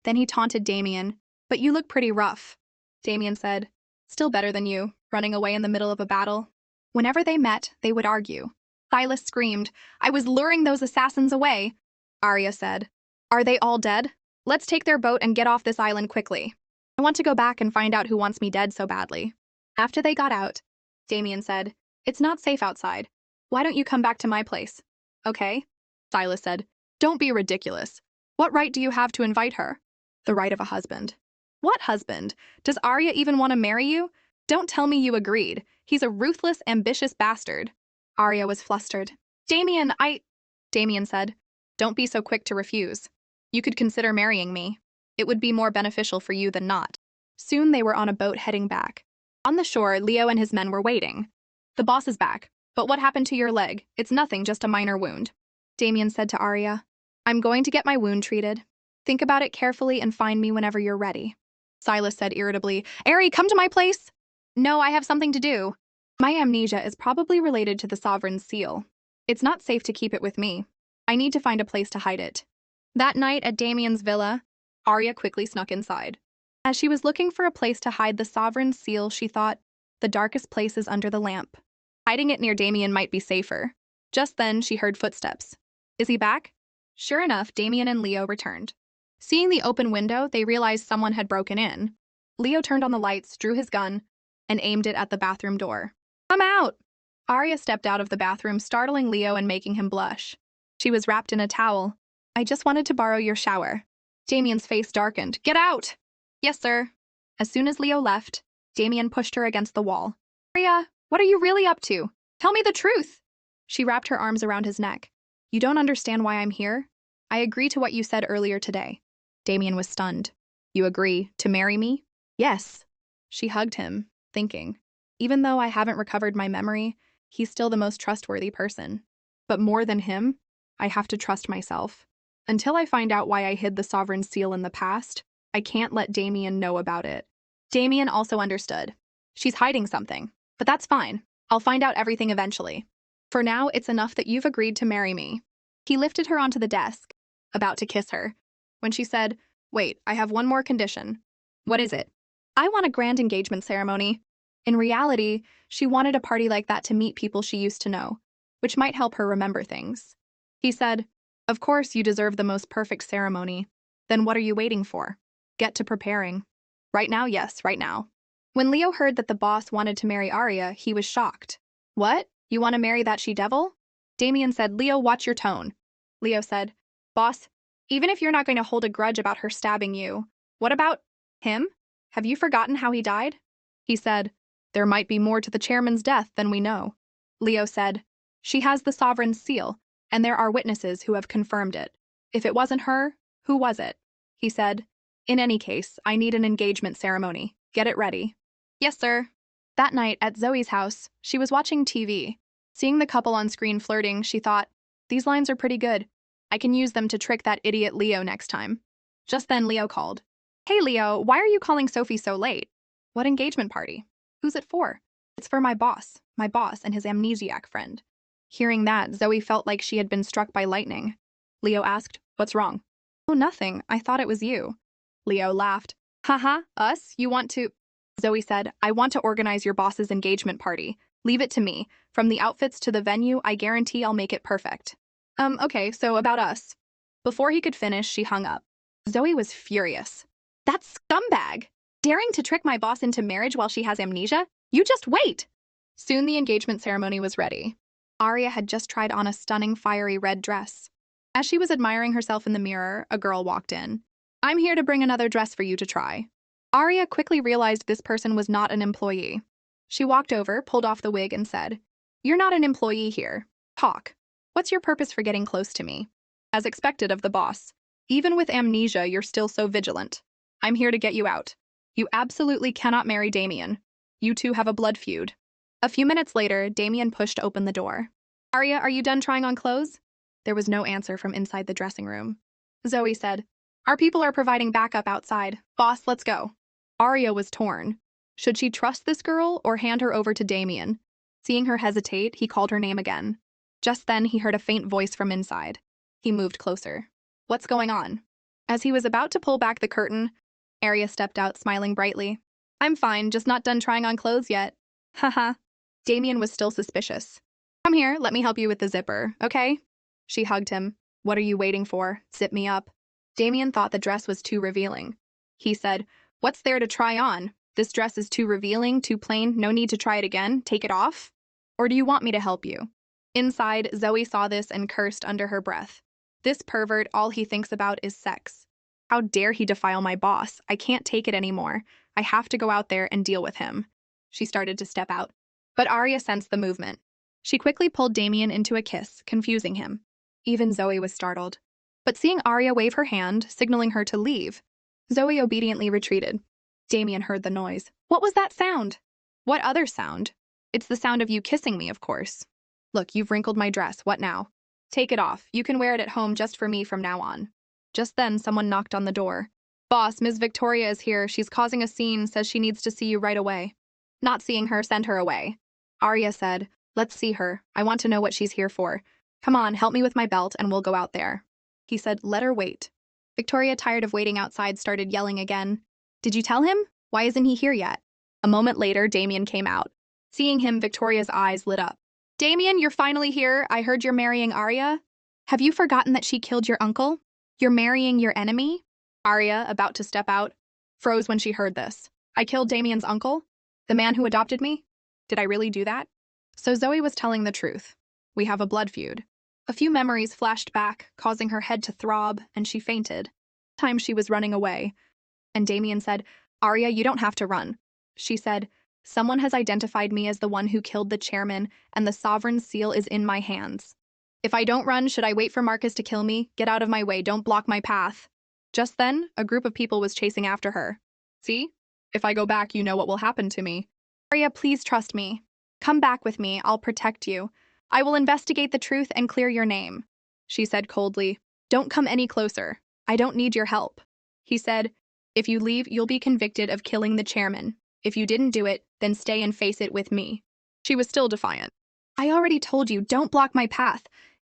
Then he taunted Damien. But you look pretty rough. Damien said, still better than you, running away in the middle of a battle. Whenever they met, they would argue. Silas screamed, I was luring those assassins away. Arya said, are they all dead? Let's take their boat and get off this island quickly. I want to go back and find out who wants me dead so badly. After they got out, Damien said, it's not safe outside. Why don't you come back to my place? Okay? Silas said, don't be ridiculous. What right do you have to invite her? The right of a husband. What husband? Does Arya even want to marry you? Don't tell me you agreed. He's a ruthless, ambitious bastard. Arya was flustered. Damien said, don't be so quick to refuse. You could consider marrying me. It would be more beneficial for you than not. Soon they were on a boat heading back. On the shore, Leo and his men were waiting. The boss is back. But what happened to your leg? It's nothing, just a minor wound. Damien said to Arya, I'm going to get my wound treated. Think about it carefully and find me whenever you're ready. Silas said irritably, Ari, come to my place. No, I have something to do. My amnesia is probably related to the Sovereign's seal. It's not safe to keep it with me. I need to find a place to hide it. That night at Damien's villa, Arya quickly snuck inside. As she was looking for a place to hide the Sovereign's seal, she thought, the darkest place is under the lamp. Hiding it near Damien might be safer. Just then, she heard footsteps. Is he back? Sure enough, Damien and Leo returned. Seeing the open window, they realized someone had broken in. Leo turned on the lights, drew his gun, and aimed it at the bathroom door. Come out! Arya stepped out of the bathroom, startling Leo and making him blush. She was wrapped in a towel. I just wanted to borrow your shower. Damien's face darkened. Get out! Yes, sir. As soon as Leo left, Damien pushed her against the wall. Arya, what are you really up to? Tell me the truth! She wrapped her arms around his neck. You don't understand why I'm here? I agree to what you said earlier today. Damien was stunned. You agree to marry me? Yes. She hugged him, thinking, even though I haven't recovered my memory, he's still the most trustworthy person. But more than him, I have to trust myself. Until I find out why I hid the Sovereign's seal in the past, I can't let Damien know about it. Damien also understood. She's hiding something, but that's fine. I'll find out everything eventually. For now, it's enough that you've agreed to marry me. He lifted her onto the desk, about to kiss her, when she said, wait, I have one more condition. What is it? I want a grand engagement ceremony. In reality, she wanted a party like that to meet people she used to know, which might help her remember things. He said, of course you deserve the most perfect ceremony. Then what are you waiting for? Get to preparing. Right now, yes, right now. When Leo heard that the boss wanted to marry Arya, he was shocked. What? You want to marry that she-devil? Damien said, Leo, watch your tone. Leo said, boss, even if you're not going to hold a grudge about her stabbing you, what about him? Have you forgotten how he died? He said, there might be more to the chairman's death than we know. Leo said, she has the Sovereign's seal, and there are witnesses who have confirmed it. If it wasn't her, who was it? He said, in any case, I need an engagement ceremony. Get it ready. Yes, sir. That night, at Zoe's house, she was watching TV. Seeing the couple on screen flirting, she thought, these lines are pretty good. I can use them to trick that idiot Leo next time. Just then, Leo called. Hey, Leo, why are you calling Sophie so late? What engagement party? Who's it for? It's for my boss and his amnesiac friend. Hearing that, Zoe felt like she had been struck by lightning. Leo asked, what's wrong? Oh, nothing. I thought it was you. Leo laughed. Haha, us? You want to… Zoe said, I want to organize your boss's engagement party. Leave it to me. From the outfits to the venue, I guarantee I'll make it perfect. Okay, so about us. Before he could finish, she hung up. Zoe was furious. That scumbag! Daring to trick my boss into marriage while she has amnesia? You just wait! Soon the engagement ceremony was ready. Arya had just tried on a stunning fiery red dress. As she was admiring herself in the mirror, a girl walked in. I'm here to bring another dress for you to try. Arya quickly realized this person was not an employee. She walked over, pulled off the wig, and said, You're not an employee here. Talk. What's your purpose for getting close to me? As expected of the boss. Even with amnesia, you're still so vigilant. I'm here to get you out. You absolutely cannot marry Damien. You two have a blood feud. A few minutes later, Damien pushed open the door. Arya, are you done trying on clothes? There was no answer from inside the dressing room. Zoe said, Our people are providing backup outside. Boss, let's go. Arya was torn. Should she trust this girl or hand her over to Damien? Seeing her hesitate, he called her name again. Just then, he heard a faint voice from inside. He moved closer. What's going on? As he was about to pull back the curtain, Arya stepped out, smiling brightly. I'm fine, just not done trying on clothes yet. Haha. Damien was still suspicious. Come here, let me help you with the zipper, okay? She hugged him. What are you waiting for? Zip me up. Damien thought the dress was too revealing. He said, What's there to try on? This dress is too revealing, too plain, no need to try it again. Take it off? Or do you want me to help you? Inside, Zoe saw this and cursed under her breath. This pervert, all he thinks about is sex. How dare he defile my boss? I can't take it anymore. I have to go out there and deal with him. She started to step out. But Arya sensed the movement. She quickly pulled Damien into a kiss, confusing him. Even Zoe was startled. But seeing Arya wave her hand, signaling her to leave, Zoe obediently retreated. Damien heard the noise. What was that sound? What other sound? It's the sound of you kissing me, of course. Look, you've wrinkled my dress. What now? Take it off. You can wear it at home just for me from now on. Just then, someone knocked on the door. Boss, Ms. Victoria is here. She's causing a scene, says she needs to see you right away. Not seeing her, send her away. Arya said, Let's see her. I want to know what she's here for. Come on, help me with my belt and we'll go out there. He said, Let her wait. Victoria, tired of waiting outside, started yelling again. Did you tell him? Why isn't he here yet? A moment later, Damien came out. Seeing him, Victoria's eyes lit up. Damien, you're finally here. I heard you're marrying Arya. Have you forgotten that she killed your uncle? You're marrying your enemy? Arya, about to step out, froze when she heard this. I killed Damien's uncle? The man who adopted me? Did I really do that? So Zoe was telling the truth. We have a blood feud. A few memories flashed back, causing her head to throb, and she fainted. Time she was running away. And Damien said, Arya, you don't have to run. She said, Someone has identified me as the one who killed the chairman, and the sovereign's seal is in my hands. If I don't run, should I wait for Marcus to kill me? Get out of my way, don't block my path. Just then, a group of people was chasing after her. See? If I go back, you know what will happen to me. Arya, please trust me. Come back with me, I'll protect you. I will investigate the truth and clear your name. She said coldly, Don't come any closer. I don't need your help. He said, If you leave, you'll be convicted of killing the chairman. If you didn't do it, then stay and face it with me. She was still defiant. I already told you, don't block my path.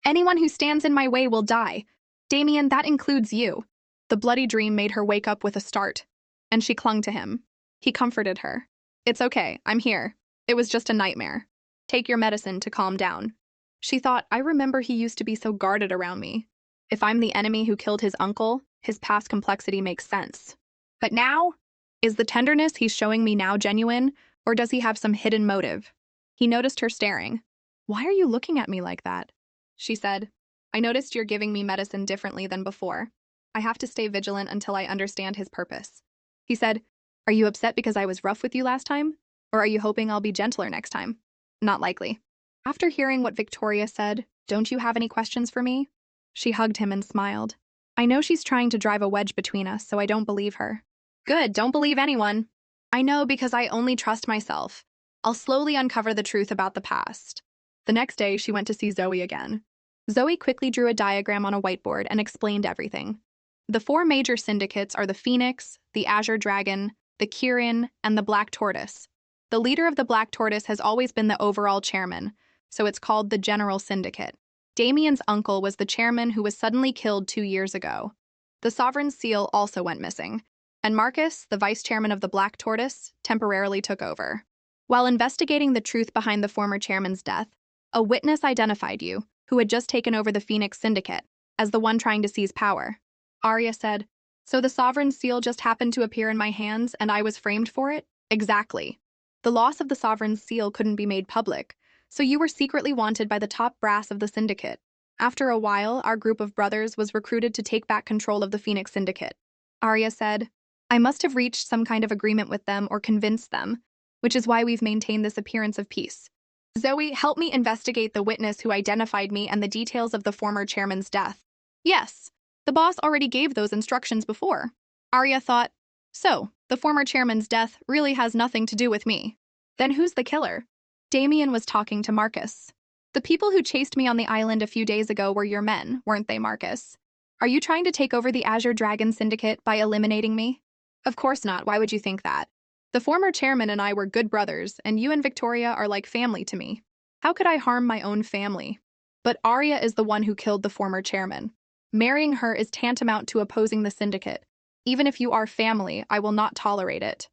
Anyone who stands in my way will die. Damien, that includes you. The bloody dream made her wake up with a start, and she clung to him. He comforted her. It's okay, I'm here. It was just a nightmare. Take your medicine to calm down. She thought, I remember he used to be so guarded around me. If I'm the enemy who killed his uncle, his past complexity makes sense. But now? Is the tenderness he's showing me now genuine, or does he have some hidden motive? He noticed her staring. Why are you looking at me like that? She said, I noticed you're giving me medicine differently than before. I have to stay vigilant until I understand his purpose. He said, Are you upset because I was rough with you last time? Or are you hoping I'll be gentler next time? Not likely. After hearing what Victoria said, don't you have any questions for me? She hugged him and smiled. I know she's trying to drive a wedge between us, so I don't believe her. Good, don't believe anyone. I know because I only trust myself. I'll slowly uncover the truth about the past. The next day, she went to see Zoe again. Zoe quickly drew a diagram on a whiteboard and explained everything. The 4 major syndicates are the Phoenix, the Azure Dragon, the Kirin, and the Black Tortoise. The leader of the Black Tortoise has always been the overall chairman, so it's called the General Syndicate. Damien's uncle was the chairman who was suddenly killed 2 years ago. The Sovereign's seal also went missing, and Marcus, the vice chairman of the Black Tortoise, temporarily took over. While investigating the truth behind the former chairman's death, a witness identified you, who had just taken over the Phoenix Syndicate, as the one trying to seize power. Arya said, So the Sovereign's seal just happened to appear in my hands and I was framed for it? Exactly. The loss of the Sovereign's seal couldn't be made public, so you were secretly wanted by the top brass of the Syndicate. After a while, our group of brothers was recruited to take back control of the Phoenix Syndicate. Arya said, I must have reached some kind of agreement with them or convinced them, which is why we've maintained this appearance of peace. Zoe, help me investigate the witness who identified me and the details of the former chairman's death. Yes, the boss already gave those instructions before. Arya thought, So, the former chairman's death really has nothing to do with me. Then who's the killer? Damien was talking to Marcus. The people who chased me on the island a few days ago were your men, weren't they, Marcus? Are you trying to take over the Azure Dragon Syndicate by eliminating me? Of course not, why would you think that? The former chairman and I were good brothers, and you and Victoria are like family to me. How could I harm my own family? But Arya is the one who killed the former chairman. Marrying her is tantamount to opposing the Syndicate. Even if you are family, I will not tolerate it.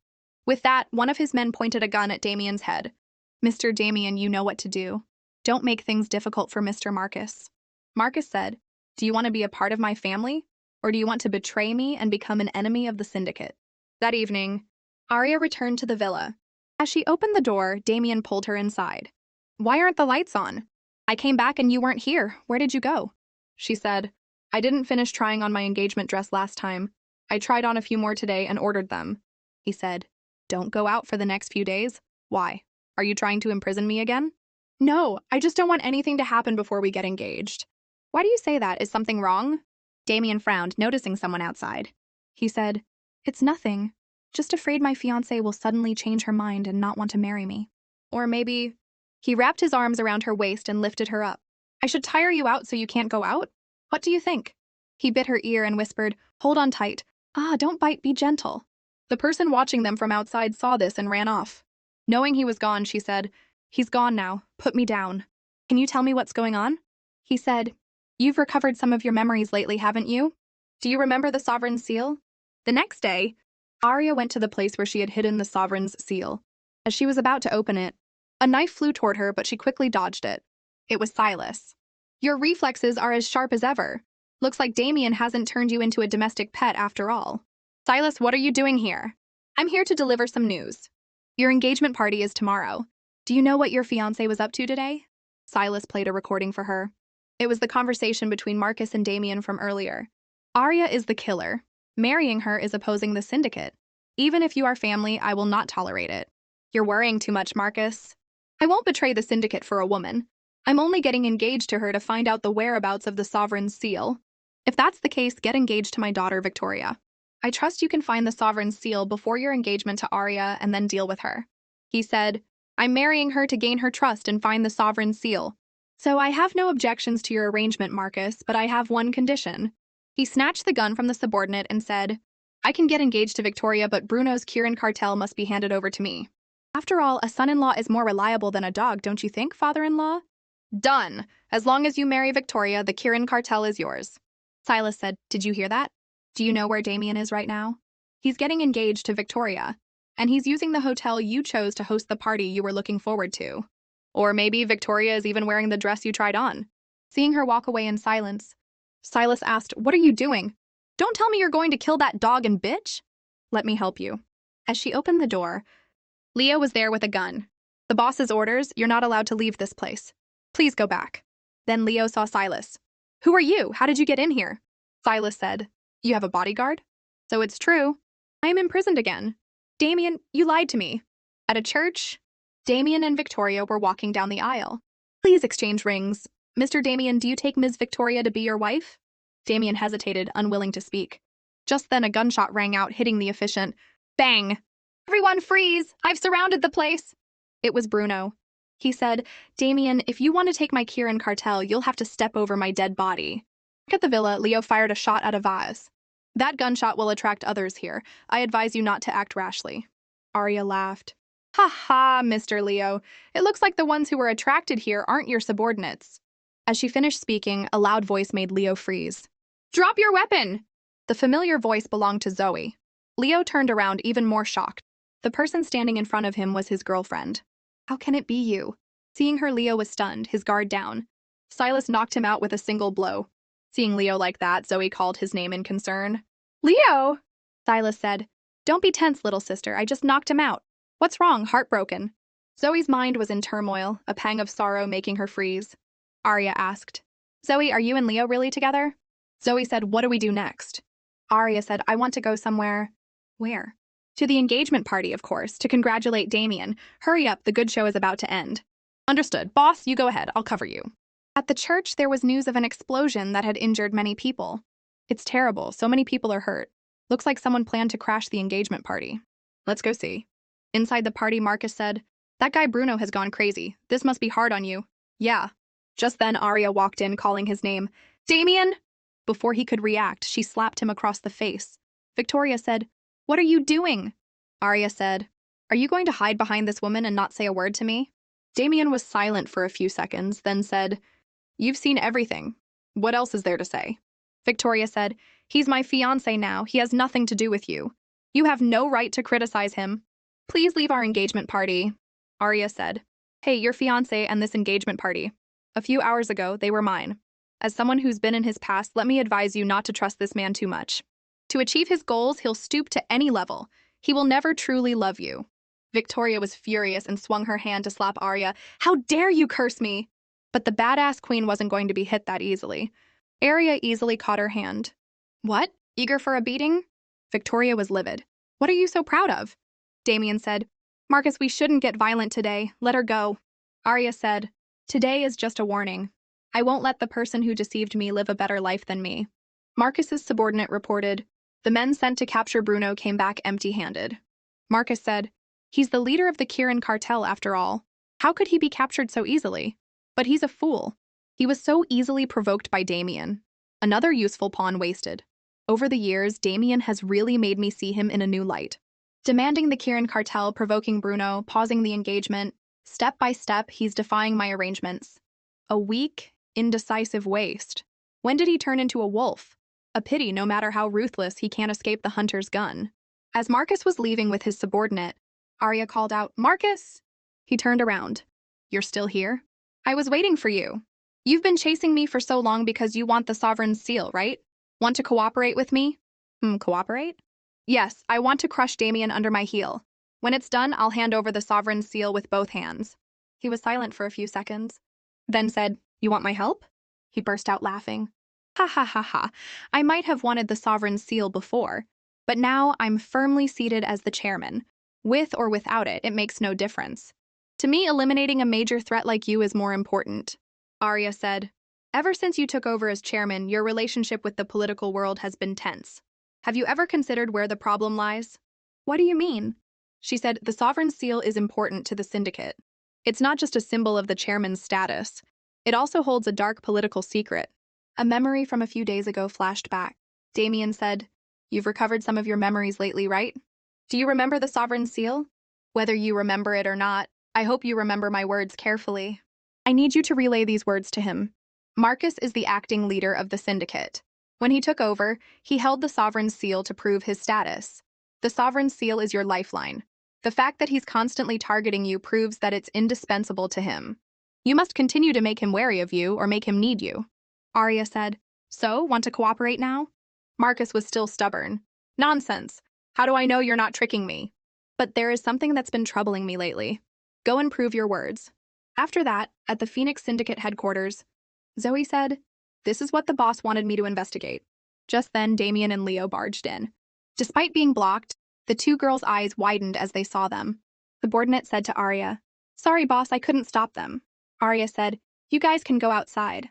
With that, one of his men pointed a gun at Damien's head. Mr. Damien, you know what to do. Don't make things difficult for Mr. Marcus. Marcus said, do you want to be a part of my family? Or do you want to betray me and become an enemy of the Syndicate? That evening, Arya returned to the villa. As she opened the door, Damien pulled her inside. Why aren't the lights on? I came back and you weren't here. Where did you go? She said, I didn't finish trying on my engagement dress last time. I tried on a few more today and ordered them. He said, don't go out for the next few days. Why? Are you trying to imprison me again? No, I just don't want anything to happen before we get engaged. Why do you say that? Is something wrong? Damien frowned, noticing someone outside. He said, it's nothing. Just afraid my fiancé will suddenly change her mind and not want to marry me. Or maybe... He wrapped his arms around her waist and lifted her up. I should tire you out so you can't go out? What do you think? He bit her ear and whispered, hold on tight. Ah, don't bite, be gentle. The person watching them from outside saw this and ran off. Knowing he was gone, she said, he's gone now. Put me down. Can you tell me what's going on? He said, you've recovered some of your memories lately, haven't you? Do you remember the Sovereign's seal? The next day, Arya went to the place where she had hidden the Sovereign's seal. As she was about to open it, a knife flew toward her, but she quickly dodged it. It was Silas. Your reflexes are as sharp as ever. Looks like Damien hasn't turned you into a domestic pet after all. Silas, what are you doing here? I'm here to deliver some news. Your engagement party is tomorrow. Do you know what your fiancé was up to today? Silas played a recording for her. It was the conversation between Marcus and Damien from earlier. Arya is the killer. Marrying her is opposing the Syndicate. Even if you are family, I will not tolerate it. You're worrying too much, Marcus. I won't betray the Syndicate for a woman. I'm only getting engaged to her to find out the whereabouts of the Sovereign's seal. If that's the case, get engaged to my daughter, Victoria. I trust you can find the Sovereign's seal before your engagement to Arya and then deal with her. He said, I'm marrying her to gain her trust and find the Sovereign's seal. So I have no objections to your arrangement, Marcus, but I have one condition. He snatched the gun from the subordinate and said, I can get engaged to Victoria, but Bruno's Kirin cartel must be handed over to me. After all, a son-in-law is more reliable than a dog, don't you think, father-in-law? Done. As long as you marry Victoria, the Kirin cartel is yours. Silas said, did you hear that? Do you know where Damien is right now? He's getting engaged to Victoria, and he's using the hotel you chose to host the party you were looking forward to. Or maybe Victoria is even wearing the dress you tried on. Seeing her walk away in silence, Silas asked, what are you doing? Don't tell me you're going to kill that dog and bitch? Let me help you. As she opened the door, Leo was there with a gun. The boss's orders, you're not allowed to leave this place. Please go back. Then Leo saw Silas. Who are you? How did you get in here? Silas said, you have a bodyguard? So it's true. I am imprisoned again. Damien, you lied to me. At a church, Damien and Victoria were walking down the aisle. Please exchange rings. Mr. Damien, do you take Ms. Victoria to be your wife? Damien hesitated, unwilling to speak. Just then a gunshot rang out, hitting the officiant. Bang! Everyone freeze! I've surrounded the place! It was Bruno. He said, Damien, if you want to take my Kirin cartel, you'll have to step over my dead body. Back at the villa, Leo fired a shot at a vase. That gunshot will attract others here. I advise you not to act rashly. Arya laughed. Ha ha, Mr. Leo. It looks like the ones who were attracted here aren't your subordinates. As she finished speaking, a loud voice made Leo freeze. Drop your weapon! The familiar voice belonged to Zoe. Leo turned around, even more shocked. The person standing in front of him was his girlfriend. How can it be you? Seeing her, Leo was stunned, his guard down. Silas knocked him out with a single blow. Seeing Leo like that, Zoe called his name in concern. Leo! Silas said, don't be tense, little sister. I just knocked him out. What's wrong? Heartbroken. Zoe's mind was in turmoil, a pang of sorrow making her freeze. Arya asked, Zoe, are you and Leo really together? Zoe said, what do we do next? Arya said, I want to go somewhere. Where? To the engagement party, of course, to congratulate Damien. Hurry up, the good show is about to end. Understood. Boss, you go ahead. I'll cover you. At the church, there was news of an explosion that had injured many people. It's terrible. So many people are hurt. Looks like someone planned to crash the engagement party. Let's go see. Inside the party, Marcus said, that guy Bruno has gone crazy. This must be hard on you. Yeah. Just then, Arya walked in, calling his name. Damien! Before he could react, she slapped him across the face. Victoria said, what are you doing? Arya said, Are you going to hide behind this woman and not say a word to me? Damien was silent for a few seconds, then said, You've seen everything. What else is there to say? Victoria said, He's my fiancé now. He has nothing to do with you. You have no right to criticize him. Please leave our engagement party, Arya said. Hey, your fiancé and this engagement party. A few hours ago, they were mine. As someone who's been in his past, let me advise you not to trust this man too much. To achieve his goals, he'll stoop to any level. He will never truly love you. Victoria was furious and swung her hand to slap Arya. How dare you curse me? But the badass queen wasn't going to be hit that easily. Arya easily caught her hand. What? Eager for a beating? Victoria was livid. What are you so proud of? Damien said, Marcus, we shouldn't get violent today. Let her go. Arya said, Today is just a warning. I won't let the person who deceived me live a better life than me. Marcus's subordinate reported, The men sent to capture Bruno came back empty-handed. Marcus said, He's the leader of the Kirin cartel after all. How could he be captured so easily? But he's a fool. He was so easily provoked by Damien. Another useful pawn wasted. Over the years, Damien has really made me see him in a new light. Demanding the Kirin cartel, provoking Bruno, pausing the engagement. Step by step, he's defying my arrangements. A weak, indecisive waste. When did he turn into a wolf? A pity, no matter how ruthless, he can't escape the hunter's gun. As Marcus was leaving with his subordinate, Arya called out, Marcus! He turned around. You're still here? I was waiting for you. You've been chasing me for so long because you want the Sovereign's seal, right? Want to cooperate with me? Cooperate? Yes, I want to crush Damien under my heel. When it's done, I'll hand over the Sovereign's seal with both hands. He was silent for a few seconds, then said, You want my help? He burst out laughing. Ha ha ha ha. I might have wanted the Sovereign's seal before, but now I'm firmly seated as the chairman. With or without it, it makes no difference. To me, eliminating a major threat like you is more important. Arya said, Ever since you took over as chairman, your relationship with the political world has been tense. Have you ever considered where the problem lies? What do you mean? She said, The Sovereign's seal is important to the Syndicate. It's not just a symbol of the chairman's status. It also holds a dark political secret. A memory from a few days ago flashed back. Damien said, You've recovered some of your memories lately, right? Do you remember the Sovereign's seal? Whether you remember it or not, I hope you remember my words carefully. I need you to relay these words to him. Marcus is the acting leader of the Syndicate. When he took over, he held the Sovereign's seal to prove his status. The Sovereign's seal is your lifeline. The fact that he's constantly targeting you proves that it's indispensable to him. You must continue to make him wary of you or make him need you. Arya said, So, want to cooperate now? Marcus was still stubborn. Nonsense. How do I know you're not tricking me? But there is something that's been troubling me lately. Go and prove your words. After that, at the Phoenix Syndicate headquarters, Zoe said, This is what the boss wanted me to investigate. Just then, Damien and Leo barged in. Despite being blocked, the two girls' eyes widened as they saw them. Subordinate said to Arya, Sorry, boss, I couldn't stop them. Arya said, You guys can go outside.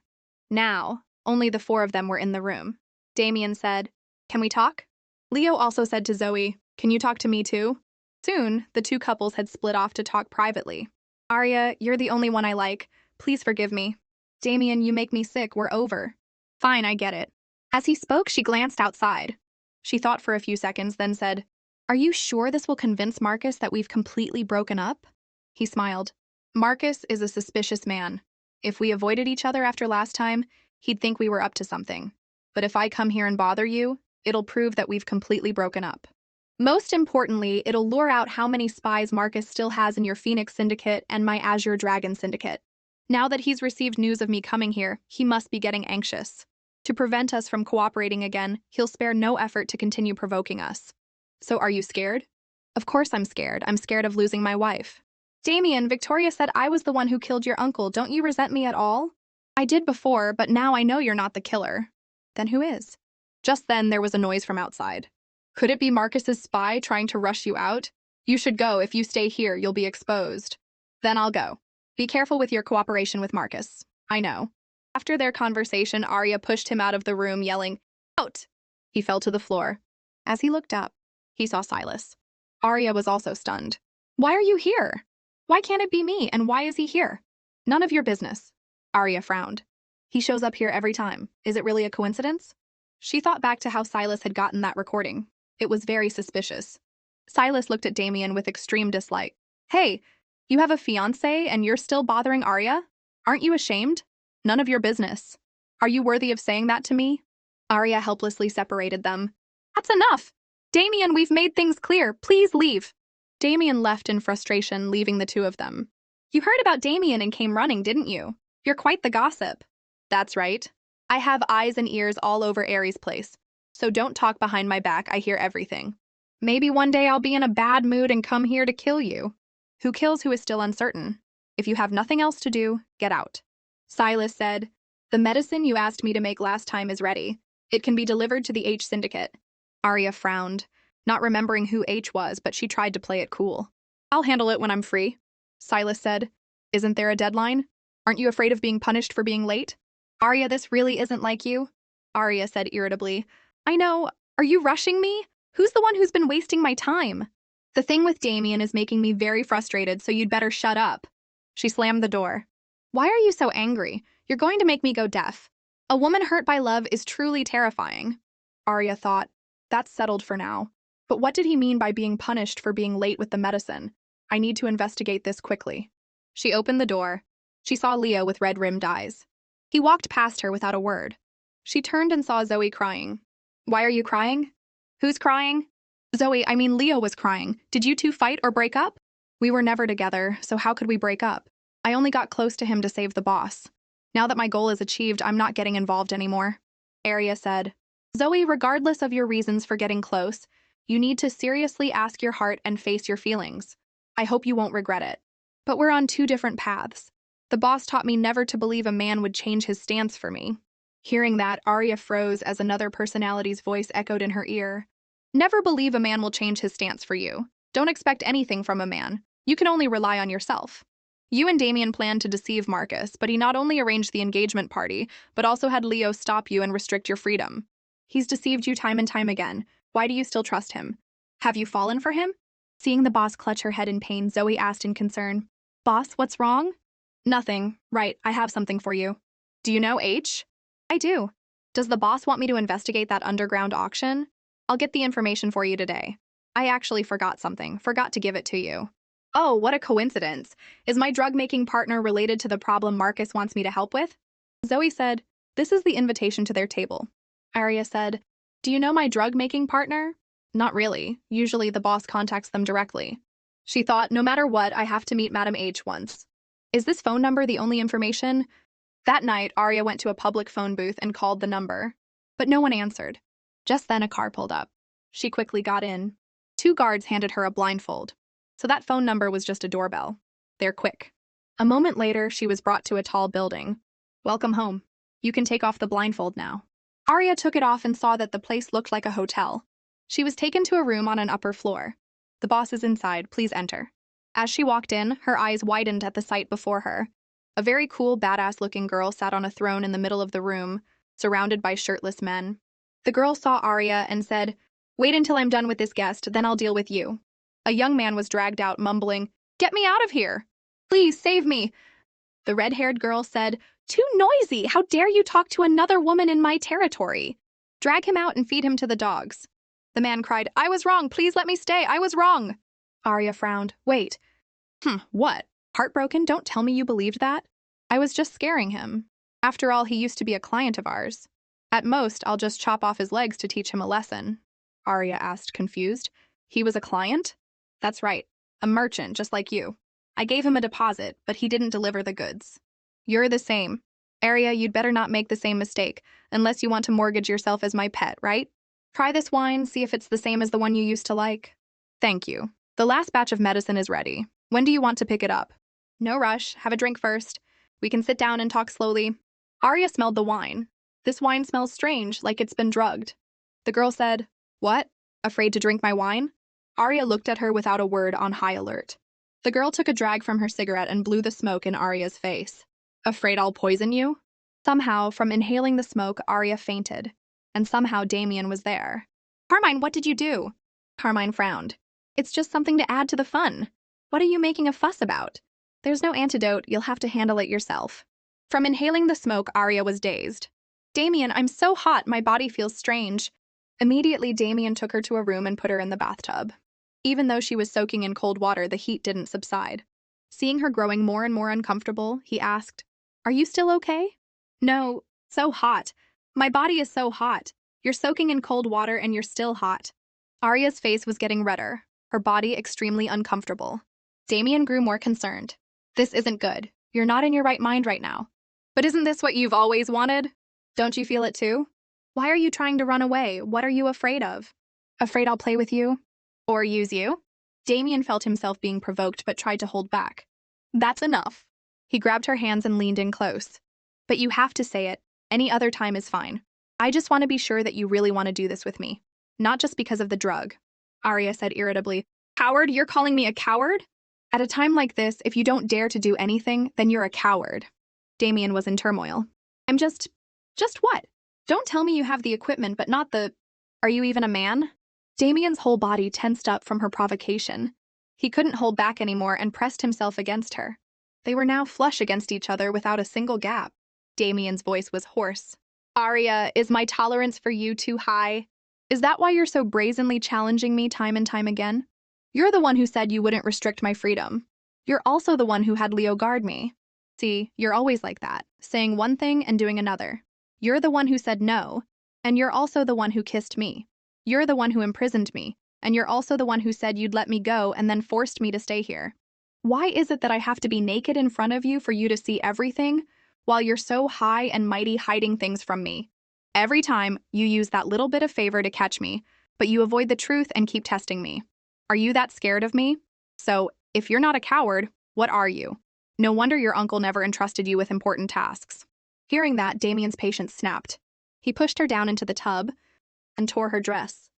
Now, only the four of them were in the room. Damien said, Can we talk? Leo also said to Zoe, Can you talk to me too? Soon, the two couples had split off to talk privately. Arya, you're the only one I like. Please forgive me. Damien, you make me sick. We're over. Fine, I get it. As he spoke, she glanced outside. She thought for a few seconds, then said, Are you sure this will convince Marcus that we've completely broken up? He smiled. Marcus is a suspicious man. If we avoided each other after last time, he'd think we were up to something. But if I come here and bother you, it'll prove that we've completely broken up. Most importantly, it'll lure out how many spies Marcus still has in your Phoenix Syndicate and my Azure Dragon Syndicate. Now that he's received news of me coming here, he must be getting anxious. To prevent us from cooperating again, he'll spare no effort to continue provoking us. So are you scared? Of course I'm scared. I'm scared of losing my wife. Damien, Victoria said I was the one who killed your uncle. Don't you resent me at all? I did before, but now I know you're not the killer. Then who is? Just then, there was a noise from outside. Could it be Marcus's spy trying to rush you out? You should go. If you stay here, you'll be exposed. Then I'll go. Be careful with your cooperation with Marcus. I know. After their conversation, Arya pushed him out of the room, yelling, Out! He fell to the floor. As he looked up, he saw Silas. Arya was also stunned. Why are you here? Why can't it be me, and why is he here? None of your business. Arya frowned. He shows up here every time. Is it really a coincidence? She thought back to how Silas had gotten that recording. It was very suspicious. Silas looked at Damien with extreme dislike. Hey, you have a fiancé and you're still bothering Arya? Aren't you ashamed? None of your business. Are you worthy of saying that to me? Arya helplessly separated them. That's enough! Damien, we've made things clear. Please leave. Damien left in frustration, leaving the two of them. You heard about Damien and came running, didn't you? You're quite the gossip. That's right. I have eyes and ears all over Aries' place. So don't talk behind my back, I hear everything. Maybe one day I'll be in a bad mood and come here to kill you. Who kills who is still uncertain. If you have nothing else to do, get out. Silas said, The medicine you asked me to make last time is ready. It can be delivered to the H Syndicate. Arya frowned, not remembering who H was, but she tried to play it cool. I'll handle it when I'm free. Silas said, Isn't there a deadline? Aren't you afraid of being punished for being late? Arya, this really isn't like you. Arya said irritably, I know. Are you rushing me? Who's the one who's been wasting my time? The thing with Damien is making me very frustrated, so you'd better shut up. She slammed the door. Why are you so angry? You're going to make me go deaf. A woman hurt by love is truly terrifying. Arya thought, That's settled for now. But what did he mean by being punished for being late with the medicine? I need to investigate this quickly. She opened the door. She saw Leo with red-rimmed eyes. He walked past her without a word. She turned and saw Zoe crying. Why are you crying? Who's crying? Leo was crying. Did you two fight or break up? We were never together, so how could we break up? I only got close to him to save the boss. Now that my goal is achieved, I'm not getting involved anymore. Arya said, Zoe, regardless of your reasons for getting close, you need to seriously ask your heart and face your feelings. I hope you won't regret it. But we're on two different paths. The boss taught me never to believe a man would change his stance for me. Hearing that, Arya froze as another personality's voice echoed in her ear. Never believe a man will change his stance for you. Don't expect anything from a man. You can only rely on yourself. You and Damien planned to deceive Marcus, but he not only arranged the engagement party, but also had Leo stop you and restrict your freedom. He's deceived you time and time again. Why do you still trust him? Have you fallen for him? Seeing the boss clutch her head in pain, Zoe asked in concern, Boss, what's wrong? Nothing. Right, I have something for you. Do you know H? I do. Does the boss want me to investigate that underground auction? I'll get the information for you today. I actually forgot something. Forgot to give it to you. Oh, what a coincidence. Is my drug-making partner related to the problem Marcus wants me to help with? Zoe said, This is the invitation to their table. Arya said, Do you know my drug-making partner? Not really. Usually the boss contacts them directly. She thought, no matter what, I have to meet Madam H once. Is this phone number the only information? That night, Arya went to a public phone booth and called the number. But no one answered. Just then a car pulled up. She quickly got in. 2 guards handed her a blindfold. So that phone number was just a doorbell. They're quick. A moment later, she was brought to a tall building. Welcome home. You can take off the blindfold now. Arya took it off and saw that the place looked like a hotel. She was taken to a room on an upper floor. The boss is inside, please enter. As she walked in, her eyes widened at the sight before her. A very cool, badass-looking girl sat on a throne in the middle of the room, surrounded by shirtless men. The girl saw Arya and said, Wait until I'm done with this guest, then I'll deal with you. A young man was dragged out, mumbling, Get me out of here! Please, save me! The red-haired girl said, Too noisy! How dare you talk to another woman in my territory? Drag him out and feed him to the dogs. The man cried, I was wrong, please let me stay, I was wrong! Arya frowned, Wait. What? Heartbroken? Don't tell me you believed that. I was just scaring him. After all, he used to be a client of ours. At most, I'll just chop off his legs to teach him a lesson. Arya asked, confused. He was a client? That's right. A merchant, just like you. I gave him a deposit, but he didn't deliver the goods. You're the same. Arya, you'd better not make the same mistake, unless you want to mortgage yourself as my pet, right? Try this wine, see if it's the same as the one you used to like. Thank you. The last batch of medicine is ready. When do you want to pick it up? No rush. Have a drink first. We can sit down and talk slowly. Arya smelled the wine. This wine smells strange, like it's been drugged. The girl said, What? Afraid to drink my wine? Arya looked at her without a word, on high alert. The girl took a drag from her cigarette and blew the smoke in Arya's face. Afraid I'll poison you? Somehow, from inhaling the smoke, Arya fainted. And somehow Damien was there. Carmine, what did you do? Carmine frowned. It's just something to add to the fun. What are you making a fuss about? There's no antidote, you'll have to handle it yourself. From inhaling the smoke, Arya was dazed. Damien, I'm so hot, my body feels strange. Immediately, Damien took her to a room and put her in the bathtub. Even though she was soaking in cold water, the heat didn't subside. Seeing her growing more and more uncomfortable, he asked, "Are you still okay?" "No, so hot. My body is so hot. You're soaking in cold water and you're still hot." Arya's face was getting redder, her body extremely uncomfortable. Damien grew more concerned. "This isn't good. You're not in your right mind right now." "But isn't this what you've always wanted? Don't you feel it too? Why are you trying to run away? What are you afraid of?" "Afraid I'll play with you? Or use you?" Damien felt himself being provoked but tried to hold back. "That's enough." He grabbed her hands and leaned in close. "But you have to say it. Any other time is fine. I just want to be sure that you really want to do this with me. Not just because of the drug." Arya said irritably. "Coward? You're calling me a coward? At a time like this, if you don't dare to do anything, then you're a coward." Damien was in turmoil. "I'm just what? Don't tell me you have the equipment but not the... Are you even a man?" Damien's whole body tensed up from her provocation. He couldn't hold back anymore and pressed himself against her. They were now flush against each other without a single gap. Damien's voice was hoarse. "Arya, is my tolerance for you too high? Is that why you're so brazenly challenging me time and time again? You're the one who said you wouldn't restrict my freedom. You're also the one who had Leo guard me. See, you're always like that, saying one thing and doing another. You're the one who said no, and you're also the one who kissed me. You're the one who imprisoned me, and you're also the one who said you'd let me go and then forced me to stay here. Why is it that I have to be naked in front of you for you to see everything, while you're so high and mighty hiding things from me? Every time, you use that little bit of favor to catch me, but you avoid the truth and keep testing me. Are you that scared of me? So, if you're not a coward, what are you? No wonder your uncle never entrusted you with important tasks." Hearing that, Damien's patience snapped. He pushed her down into the tub and tore her dress.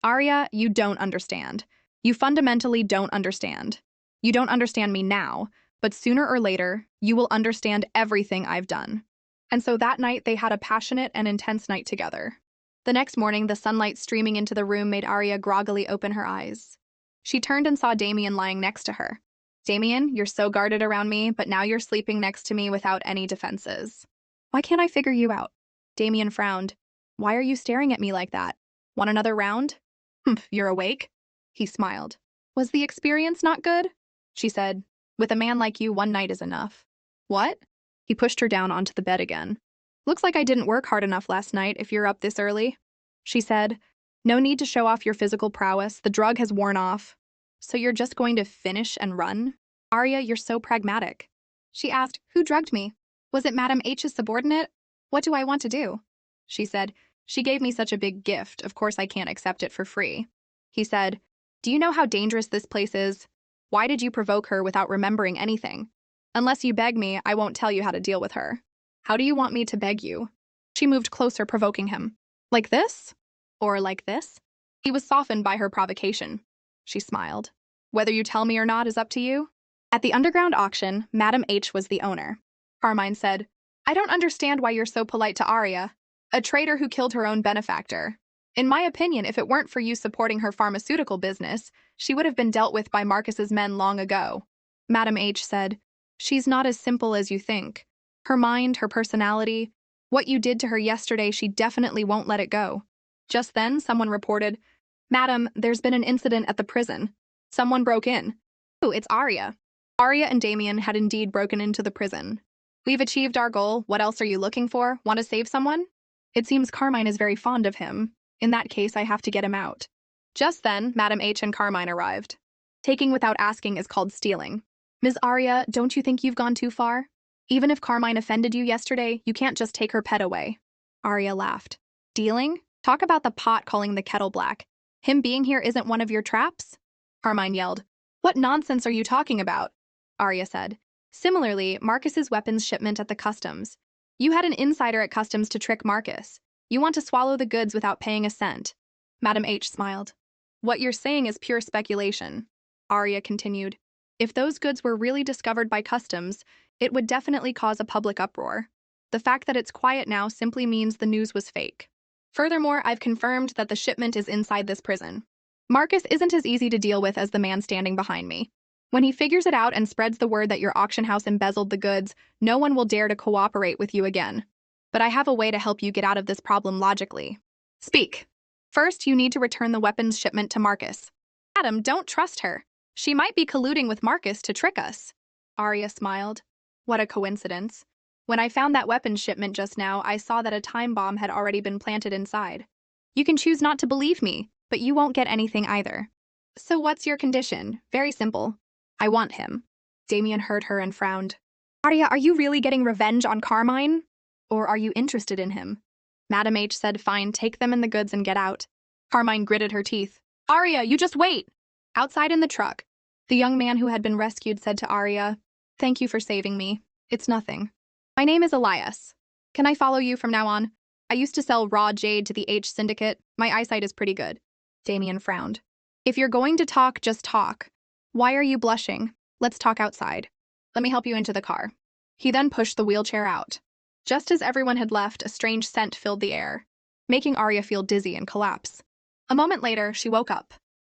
"Arya, you don't understand. You fundamentally don't understand. You don't understand me now, but sooner or later, you will understand everything I've done." And so that night, they had a passionate and intense night together. The next morning, the sunlight streaming into the room made Arya groggily open her eyes. She turned and saw Damien lying next to her. "Damien, you're so guarded around me, but now you're sleeping next to me without any defenses. Why can't I figure you out?" Damien frowned. "Why are you staring at me like that? Want another round?" "Humph, you're awake?" He smiled. "Was the experience not good?" She said, "With a man like you, one night is enough." "What?" He pushed her down onto the bed again. "Looks like I didn't work hard enough last night if you're up this early." She said, "No need to show off your physical prowess. The drug has worn off." "So you're just going to finish and run?" "Arya, you're so pragmatic." She asked, "Who drugged me? Was it Madame H's subordinate? What do I want to do?" She said, "She gave me such a big gift, of course I can't accept it for free." He said, "Do you know how dangerous this place is? Why did you provoke her without remembering anything? Unless you beg me, I won't tell you how to deal with her." "How do you want me to beg you?" She moved closer, provoking him. "Like this? Or like this?" He was softened by her provocation. She smiled. "Whether you tell me or not is up to you." At the underground auction, Madame H was the owner. Carmine said, "I don't understand why you're so polite to Arya, a traitor who killed her own benefactor. In my opinion, if it weren't for you supporting her pharmaceutical business, she would have been dealt with by Marcus's men long ago." Madame H said, "She's not as simple as you think. Her mind, her personality, what you did to her yesterday, she definitely won't let it go." Just then, someone reported, "Madam, there's been an incident at the prison. Someone broke in." "Oh, it's Arya." Arya and Damien had indeed broken into the prison. "We've achieved our goal. What else are you looking for? Want to save someone?" "It seems Carmine is very fond of him. In that case, I have to get him out." Just then, Madame H and Carmine arrived. Taking without asking is called stealing. "Ms. Arya, don't you think you've gone too far? Even if Carmine offended you yesterday, you can't just take her pet away." Arya laughed. "Stealing? Talk about the pot calling the kettle black. Him being here isn't one of your traps?" Carmine yelled. "What nonsense are you talking about?" Arya said. "Similarly, Marcus's weapons shipment at the customs. You had an insider at customs to trick Marcus. You want to swallow the goods without paying a cent." Madame H smiled. "What you're saying is pure speculation." Arya continued. "If those goods were really discovered by customs, it would definitely cause a public uproar. The fact that it's quiet now simply means the news was fake. Furthermore, I've confirmed that the shipment is inside this prison. Marcus isn't as easy to deal with as the man standing behind me. When he figures it out and spreads the word that your auction house embezzled the goods, no one will dare to cooperate with you again. But I have a way to help you get out of this problem logically." "Speak." "First, you need to return the weapons shipment to Marcus." Madam, don't trust her. She might be colluding with Marcus to trick us. Arya smiled. What a coincidence. When I found that weapons shipment just now, I saw that a time bomb had already been planted inside. You can choose not to believe me, but you won't get anything either. So what's your condition? Very simple. I want him. Damien heard her and frowned. Arya, are you really getting revenge on Carmine? Or are you interested in him? Madam H said, fine, take them and the goods and get out. Carmine gritted her teeth. Arya, you just wait! Outside in the truck, the young man who had been rescued said to Arya, thank you for saving me. It's nothing. My name is Elias. Can I follow you from now on? I used to sell raw jade to the H Syndicate. My eyesight is pretty good. Damien frowned. If you're going to talk, just talk. Why are you blushing? Let's talk outside. Let me help you into the car. He then pushed the wheelchair out. Just as everyone had left, a strange scent filled the air, making Arya feel dizzy and collapse. A moment later, she woke up,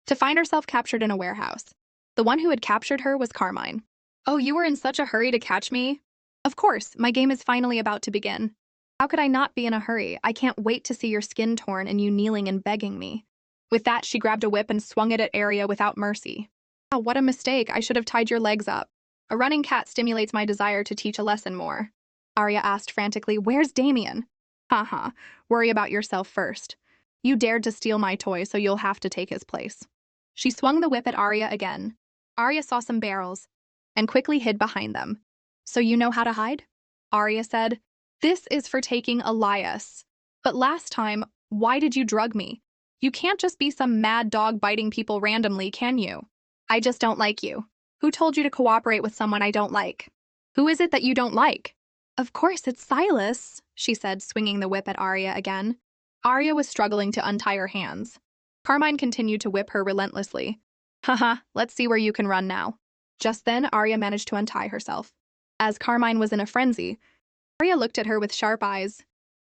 to find herself captured in a warehouse. The one who had captured her was Carmine. Oh, you were in such a hurry to catch me? Of course, my game is finally about to begin. How could I not be in a hurry? I can't wait to see your skin torn and you kneeling and begging me. With that, she grabbed a whip and swung it at Arya without mercy. Oh, what a mistake. I should have tied your legs up. A running cat stimulates my desire to teach a lesson more. Arya asked frantically, where's Damien? Haha, worry about yourself first. You dared to steal my toy, so you'll have to take his place. She swung the whip at Arya again. Arya saw some barrels and quickly hid behind them. So you know how to hide? Arya said, this is for taking Elias. But last time, why did you drug me? You can't just be some mad dog biting people randomly, can you? I just don't like you. Who told you to cooperate with someone I don't like? Who is it that you don't like? Of course, it's Silas, she said, swinging the whip at Arya again. Arya was struggling to untie her hands. Carmine continued to whip her relentlessly. Haha, let's see where you can run now. Just then, Arya managed to untie herself. As Carmine was in a frenzy, Arya looked at her with sharp eyes,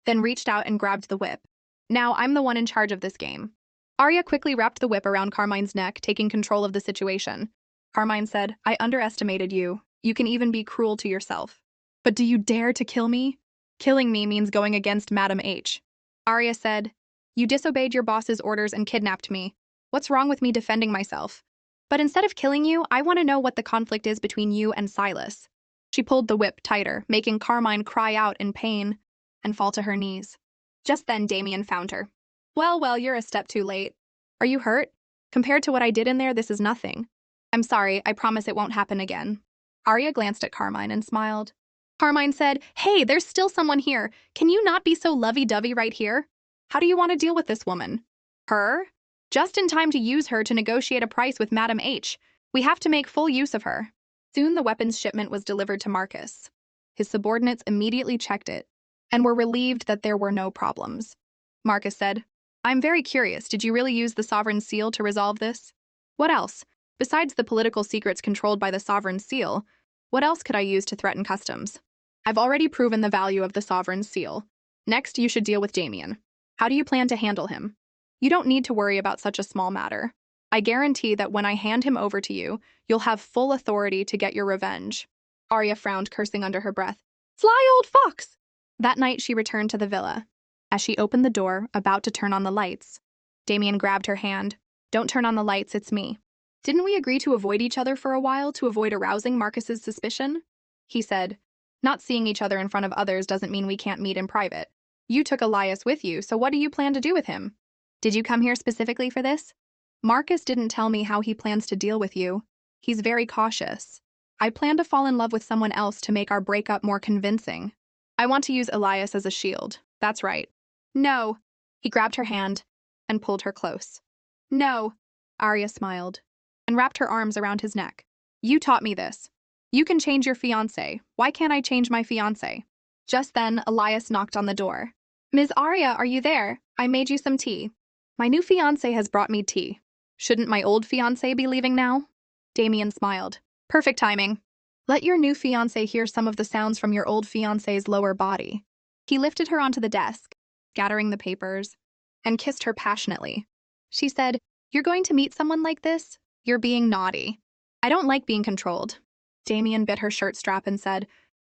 then reached out and grabbed the whip. Now I'm the one in charge of this game. Arya quickly wrapped the whip around Carmine's neck, taking control of the situation. Carmine said, I underestimated you. You can even be cruel to yourself. But do you dare to kill me? Killing me means going against Madam H. Arya said, you disobeyed your boss's orders and kidnapped me. What's wrong with me defending myself? But instead of killing you, I want to know what the conflict is between you and Silas. She pulled the whip tighter, making Carmine cry out in pain and fall to her knees. Just then, Damien found her. Well, you're a step too late. Are you hurt? Compared to what I did in there, this is nothing. I'm sorry, I promise it won't happen again. Arya glanced at Carmine and smiled. Carmine said, hey, there's still someone here. Can you not be so lovey-dovey right here? How do you want to deal with this woman? Her? Just in time to use her to negotiate a price with Madam H. We have to make full use of her. Soon the weapons shipment was delivered to Marcus. His subordinates immediately checked it and were relieved that there were no problems. Marcus said, I'm very curious, did you really use the Sovereign Seal to resolve this? What else? Besides the political secrets controlled by the Sovereign Seal, what else could I use to threaten customs? I've already proven the value of the Sovereign Seal. Next, you should deal with Damien. How do you plan to handle him? You don't need to worry about such a small matter. I guarantee that when I hand him over to you, you'll have full authority to get your revenge. Arya frowned, cursing under her breath. Sly old fox! That night, she returned to the villa. As she opened the door, about to turn on the lights, Damien grabbed her hand. Don't turn on the lights, it's me. Didn't we agree to avoid each other for a while to avoid arousing Marcus's suspicion? He said, not seeing each other in front of others doesn't mean we can't meet in private. You took Elias with you, so what do you plan to do with him? Did you come here specifically for this? Marcus didn't tell me how he plans to deal with you. He's very cautious. I plan to fall in love with someone else to make our breakup more convincing. I want to use Elias as a shield. That's right. No. He grabbed her hand and pulled her close. No. Arya smiled and wrapped her arms around his neck. You taught me this. You can change your fiancé. Why can't I change my fiancé? Just then, Elias knocked on the door. Ms. Arya, are you there? I made you some tea. My new fiancé has brought me tea. Shouldn't my old fiancé be leaving now? Damien smiled. Perfect timing. Let your new fiancé hear some of the sounds from your old fiancé's lower body. He lifted her onto the desk, scattering the papers, and kissed her passionately. She said, You're going to meet someone like this? You're being naughty. I don't like being controlled. Damien bit her shirt strap and said,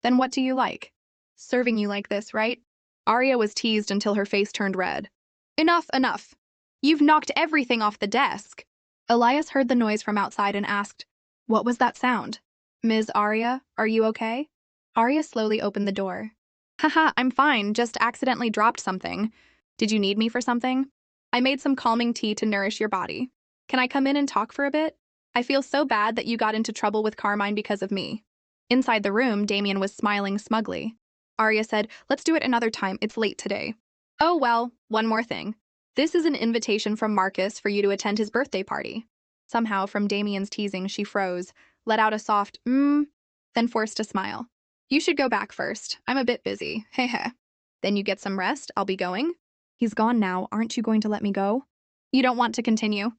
Then what do you like? Serving you like this, right? Arya was teased until her face turned red. Enough. You've knocked everything off the desk. Elias heard the noise from outside and asked, "What was that sound? Ms. Arya, are you okay?" Arya slowly opened the door. "Haha, I'm fine, just accidentally dropped something. Did you need me for something? I made some calming tea to nourish your body. Can I come in and talk for a bit? I feel so bad that you got into trouble with Carmine because of me." Inside the room, Damien was smiling smugly. Arya said, "Let's do it another time, it's late today." "Oh well, one more thing. This is an invitation from Marcus for you to attend his birthday party." Somehow, from Damien's teasing, she froze, let out a soft, then forced a smile. "You should go back first. I'm a bit busy. Heh. Then you get some rest, I'll be going." "He's gone now, aren't you going to let me go?" "You don't want to continue.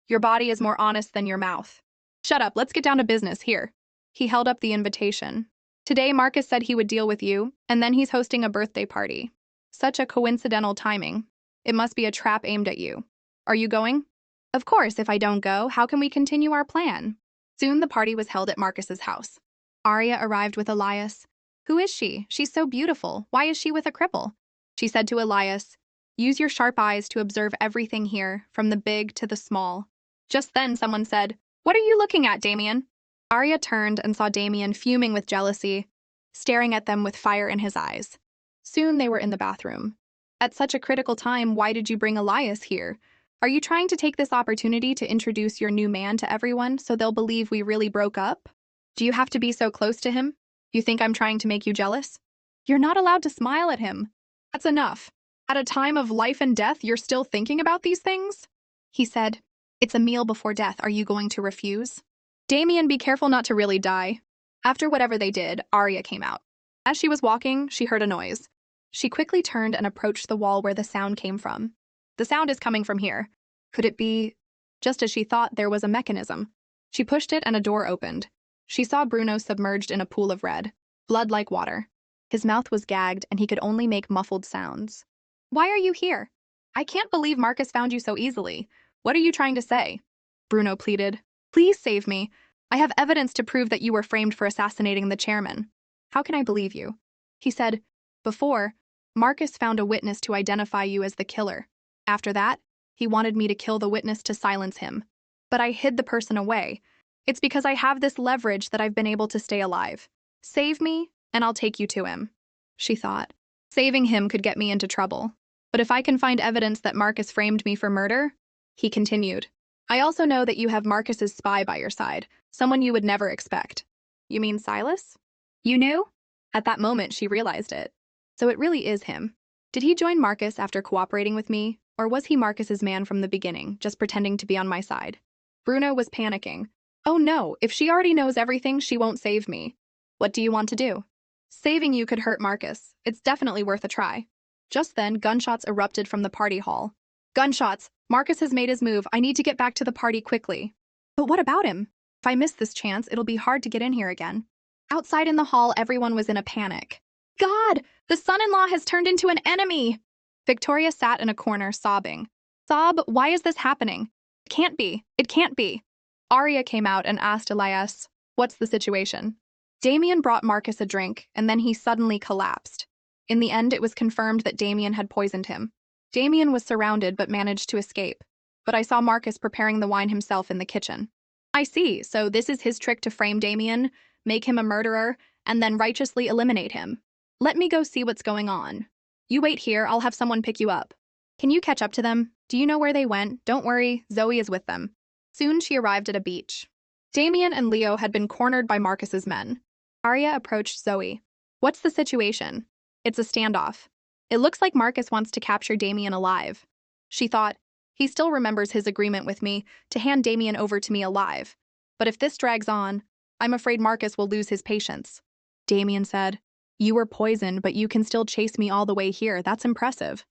Your body is more honest than your mouth. Shut up, let's get down to business here." He held up the invitation. "Today, Marcus said he would deal with you, and then he's hosting a birthday party. Such a coincidental timing. It must be a trap aimed at you. Are you going?" "Of course, if I don't go, how can we continue our plan?" Soon the party was held at Marcus's house. Arya arrived with Elias. "Who is she? She's so beautiful. Why is she with a cripple?" She said to Elias, "Use your sharp eyes to observe everything here, from the big to the small." Just then someone said, "What are you looking at, Damien?" Arya turned and saw Damien fuming with jealousy, staring at them with fire in his eyes. Soon they were in the bathroom. "At such a critical time, why did you bring Elias here? Are you trying to take this opportunity to introduce your new man to everyone so they'll believe we really broke up? Do you have to be so close to him? You think I'm trying to make you jealous? You're not allowed to smile at him. That's enough. At a time of life and death, you're still thinking about these things?" He said, "It's a meal before death. Are you going to refuse?" "Damien, be careful not to really die." After whatever they did, Arya came out. As she was walking, she heard a noise. She quickly turned and approached the wall where the sound came from. "The sound is coming from here. Could it be—" Just as she thought, there was a mechanism. She pushed it and a door opened. She saw Bruno submerged in a pool of red, blood like water. His mouth was gagged and he could only make muffled sounds. "Why are you here? I can't believe Marcus found you so easily. What are you trying to say?" Bruno pleaded. "Please save me. I have evidence to prove that you were framed for assassinating the chairman." "How can I believe you?" He said, "Before, Marcus found a witness to identify you as the killer. After that, he wanted me to kill the witness to silence him. But I hid the person away. It's because I have this leverage that I've been able to stay alive. Save me, and I'll take you to him." She thought, saving him could get me into trouble. But if I can find evidence that Marcus framed me for murder, he continued, "I also know that you have Marcus's spy by your side, someone you would never expect." "You mean Silas?" "You knew?" At that moment, she realized it. So it really is him. Did he join Marcus after cooperating with me, or was he Marcus's man from the beginning, just pretending to be on my side? Bruno was panicking. "Oh no, if she already knows everything, she won't save me." "What do you want to do?" "Saving you could hurt Marcus. It's definitely worth a try." Just then, gunshots erupted from the party hall. "Gunshots! Marcus has made his move. I need to get back to the party quickly." "But what about him? If I miss this chance, it'll be hard to get in here again." Outside in the hall, everyone was in a panic. "God! The son-in-law has turned into an enemy!" Victoria sat in a corner, sobbing. "Sob, why is this happening? It can't be. It can't be." Arya came out and asked Elias, "What's the situation?" Damien brought Marcus a drink, and then he suddenly collapsed. In the end, it was confirmed that Damien had poisoned him. Damien was surrounded but managed to escape. But I saw Marcus preparing the wine himself in the kitchen. "I see, so this is his trick to frame Damien, make him a murderer, and then righteously eliminate him. Let me go see what's going on. You wait here, I'll have someone pick you up." "Can you catch up to them? Do you know where they went? Don't worry, Zoe is with them." Soon she arrived at a beach. Damien and Leo had been cornered by Marcus's men. Arya approached Zoe. "What's the situation?" "It's a standoff. It looks like Marcus wants to capture Damien alive." She thought, he still remembers his agreement with me to hand Damien over to me alive. But if this drags on, I'm afraid Marcus will lose his patience. Damien said, "You were poisoned, but you can still chase me all the way here. That's impressive.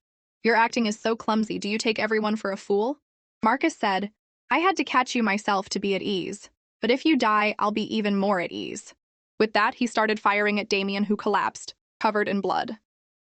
Your acting is so clumsy. Do you take everyone for a fool?" Marcus said, "I had to catch you myself to be at ease. But if you die, I'll be even more at ease." With that, he started firing at Damien, who collapsed, covered in blood.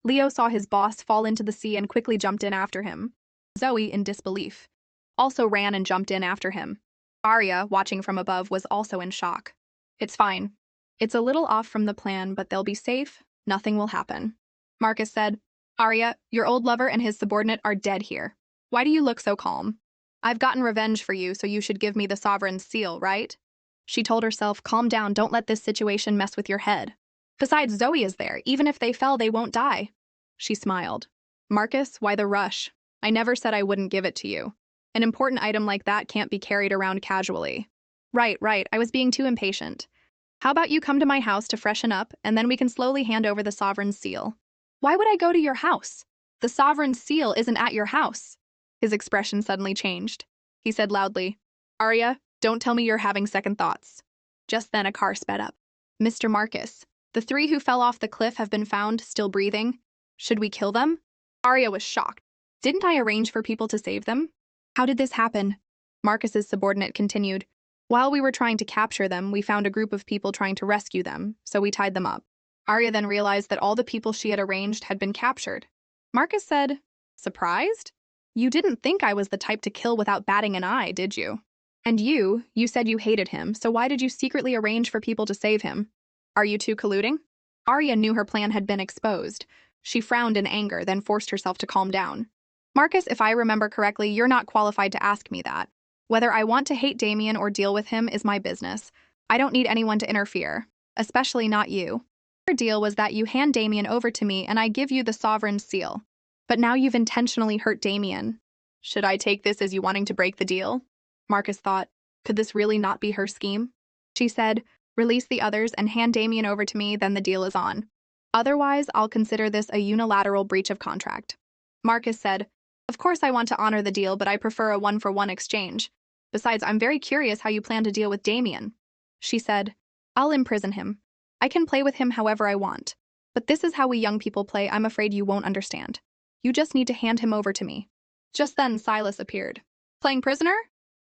Leo saw his boss fall into the sea and quickly jumped in after him. Zoe, in disbelief, also ran and jumped in after him. Arya, watching from above, was also in shock. "It's fine. It's a little off from the plan, but they'll be safe. Nothing will happen." Marcus said, "Arya, your old lover and his subordinate are dead here. Why do you look so calm?" I've gotten revenge for you, so you should give me the sovereign's seal, right? She told herself, calm down, don't let this situation mess with your head. Besides, Zoe is there. Even if they fell, they won't die. She smiled. Marcus, why the rush? I never said I wouldn't give it to you. An important item like that can't be carried around casually. Right. I was being too impatient. How about you come to my house to freshen up, and then we can slowly hand over the sovereign's seal? Why would I go to your house? The sovereign's seal isn't at your house. His expression suddenly changed. He said loudly, Arya, don't tell me you're having second thoughts. Just then a car sped up. Mr. Marcus, the 3 who fell off the cliff have been found, still breathing. Should we kill them? Arya was shocked. Didn't I arrange for people to save them? How did this happen? Marcus's subordinate continued. While we were trying to capture them, we found a group of people trying to rescue them, so we tied them up. Arya then realized that all the people she had arranged had been captured. Marcus said, surprised? You didn't think I was the type to kill without batting an eye, did you? And you said you hated him, so why did you secretly arrange for people to save him? Are you two colluding? Arya knew her plan had been exposed. She frowned in anger, then forced herself to calm down. Marcus, if I remember correctly, you're not qualified to ask me that. Whether I want to hate Damien or deal with him is my business. I don't need anyone to interfere, especially not you. Our deal was that you hand Damien over to me and I give you the sovereign's seal. But now you've intentionally hurt Damien. Should I take this as you wanting to break the deal? Marcus thought, could this really not be her scheme? She said, release the others and hand Damien over to me, then the deal is on. Otherwise, I'll consider this a unilateral breach of contract. Marcus said, of course I want to honor the deal, but I prefer a one-for-one exchange. Besides, I'm very curious how you plan to deal with Damien. She said, I'll imprison him. I can play with him however I want. But this is how we young people play. I'm afraid you won't understand. You just need to hand him over to me. Just then, Silas appeared. Playing prisoner?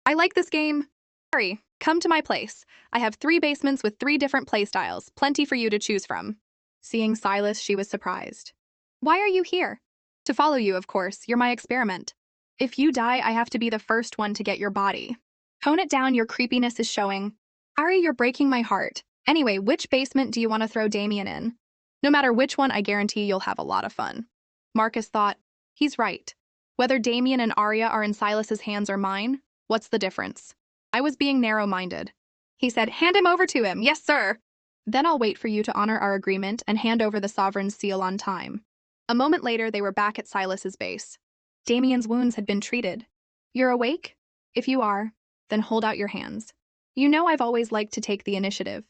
I like this game. Sorry, come to my place. I have 3 basements with 3 different playstyles, plenty for you to choose from. Seeing Silas, she was surprised. Why are you here? To follow you, of course. You're my experiment. If you die, I have to be the first one to get your body. Tone it down, your creepiness is showing. Ari, you're breaking my heart. Anyway, which basement do you want to throw Damien in? No matter which one, I guarantee you'll have a lot of fun. Marcus thought, he's right. Whether Damien and Arya are in Silas's hands or mine, what's the difference? I was being narrow-minded. He said, hand him over to him. Yes, sir. Then I'll wait for you to honor our agreement and hand over the sovereign's seal on time. A moment later, they were back at Silas's base. Damien's wounds had been treated. You're awake? If you are, then hold out your hands. You know I've always liked to take the initiative.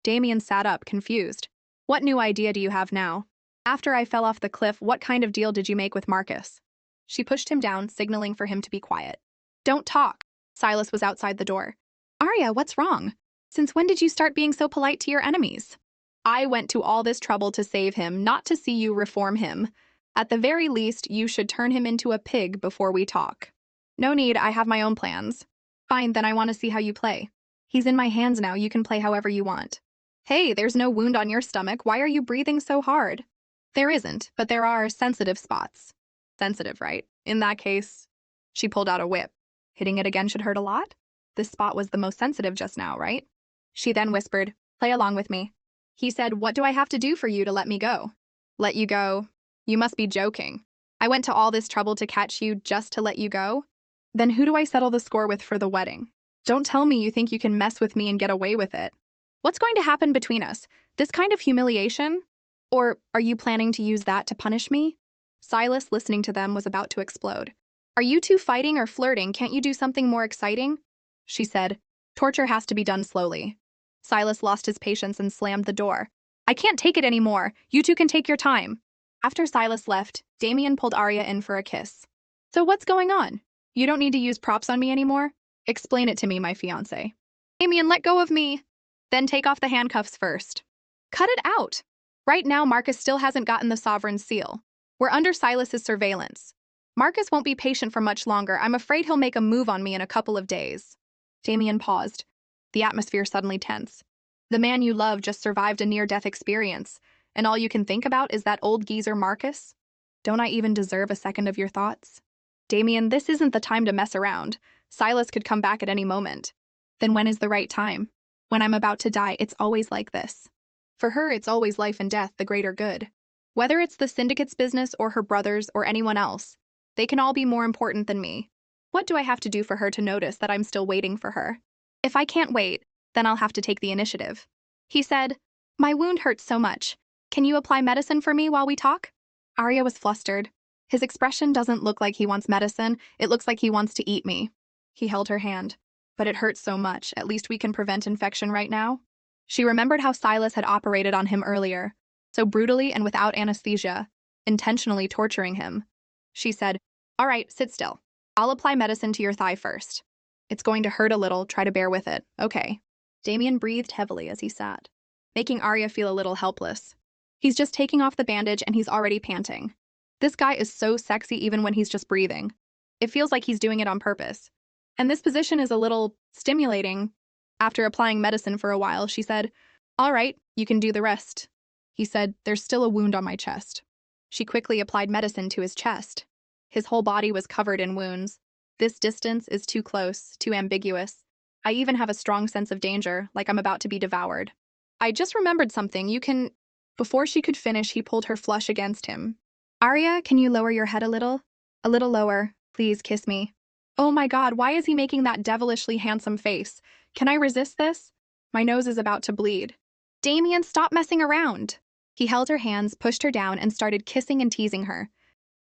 Damien sat up, confused. What new idea do you have now? After I fell off the cliff, what kind of deal did you make with Marcus? She pushed him down, signaling for him to be quiet. Don't talk. Silas was outside the door. Arya, what's wrong? Since when did you start being so polite to your enemies? I went to all this trouble to save him, not to see you reform him. At the very least, you should turn him into a pig before we talk. No need, I have my own plans. Fine, then I want to see how you play. He's in my hands now, you can play however you want. Hey, there's no wound on your stomach, why are you breathing so hard? There isn't, but there are sensitive spots. Sensitive, right? In that case, she pulled out a whip. Hitting it again should hurt a lot? This spot was the most sensitive just now, right? She then whispered, play along with me. He said, what do I have to do for you to let me go? Let you go? You must be joking. I went to all this trouble to catch you just to let you go? Then who do I settle the score with for the wedding? Don't tell me you think you can mess with me and get away with it. What's going to happen between us? This kind of humiliation? Or are you planning to use that to punish me? Silas, listening to them, was about to explode. Are you two fighting or flirting? Can't you do something more exciting? She said, torture has to be done slowly. Silas lost his patience and slammed the door. I can't take it anymore. You two can take your time. After Silas left, Damien pulled Arya in for a kiss. So what's going on? You don't need to use props on me anymore? Explain it to me, my fiancé. Damien, let go of me. Then take off the handcuffs first. Cut it out. Right now, Marcus still hasn't gotten the sovereign's seal. We're under Silas's surveillance. Marcus won't be patient for much longer. I'm afraid he'll make a move on me in a couple of days. Damien paused. The atmosphere suddenly tense. The man you love just survived a near-death experience, and all you can think about is that old geezer Marcus? Don't I even deserve a second of your thoughts? Damien, this isn't the time to mess around. Silas could come back at any moment. Then when is the right time? When I'm about to die, it's always like this. For her, it's always life and death, the greater good. Whether it's the Syndicate's business or her brother's or anyone else, they can all be more important than me. What do I have to do for her to notice that I'm still waiting for her? If I can't wait, then I'll have to take the initiative. He said, "My wound hurts so much. Can you apply medicine for me while we talk?" Arya was flustered. His expression doesn't look like he wants medicine, it looks like he wants to eat me. He held her hand. "But it hurts so much, at least we can prevent infection right now." She remembered how Silas had operated on him earlier, so brutally and without anesthesia, intentionally torturing him. She said, "All right, sit still. I'll apply medicine to your thigh first. It's going to hurt a little, try to bear with it, okay." Damien breathed heavily as he sat, making Arya feel a little helpless. He's just taking off the bandage and he's already panting. This guy is so sexy even when he's just breathing. It feels like he's doing it on purpose. And this position is a little stimulating. After applying medicine for a while, she said, "All right, you can do the rest." He said, "There's still a wound on my chest." She quickly applied medicine to his chest. His whole body was covered in wounds. This distance is too close, too ambiguous. I even have a strong sense of danger, like I'm about to be devoured. "I just remembered something, you can—" Before she could finish, he pulled her flush against him. "Arya, can you lower your head a little? A little lower. Please kiss me." Oh my God, why is he making that devilishly handsome face? Can I resist this? My nose is about to bleed. "Damien, stop messing around." He held her hands, pushed her down, and started kissing and teasing her.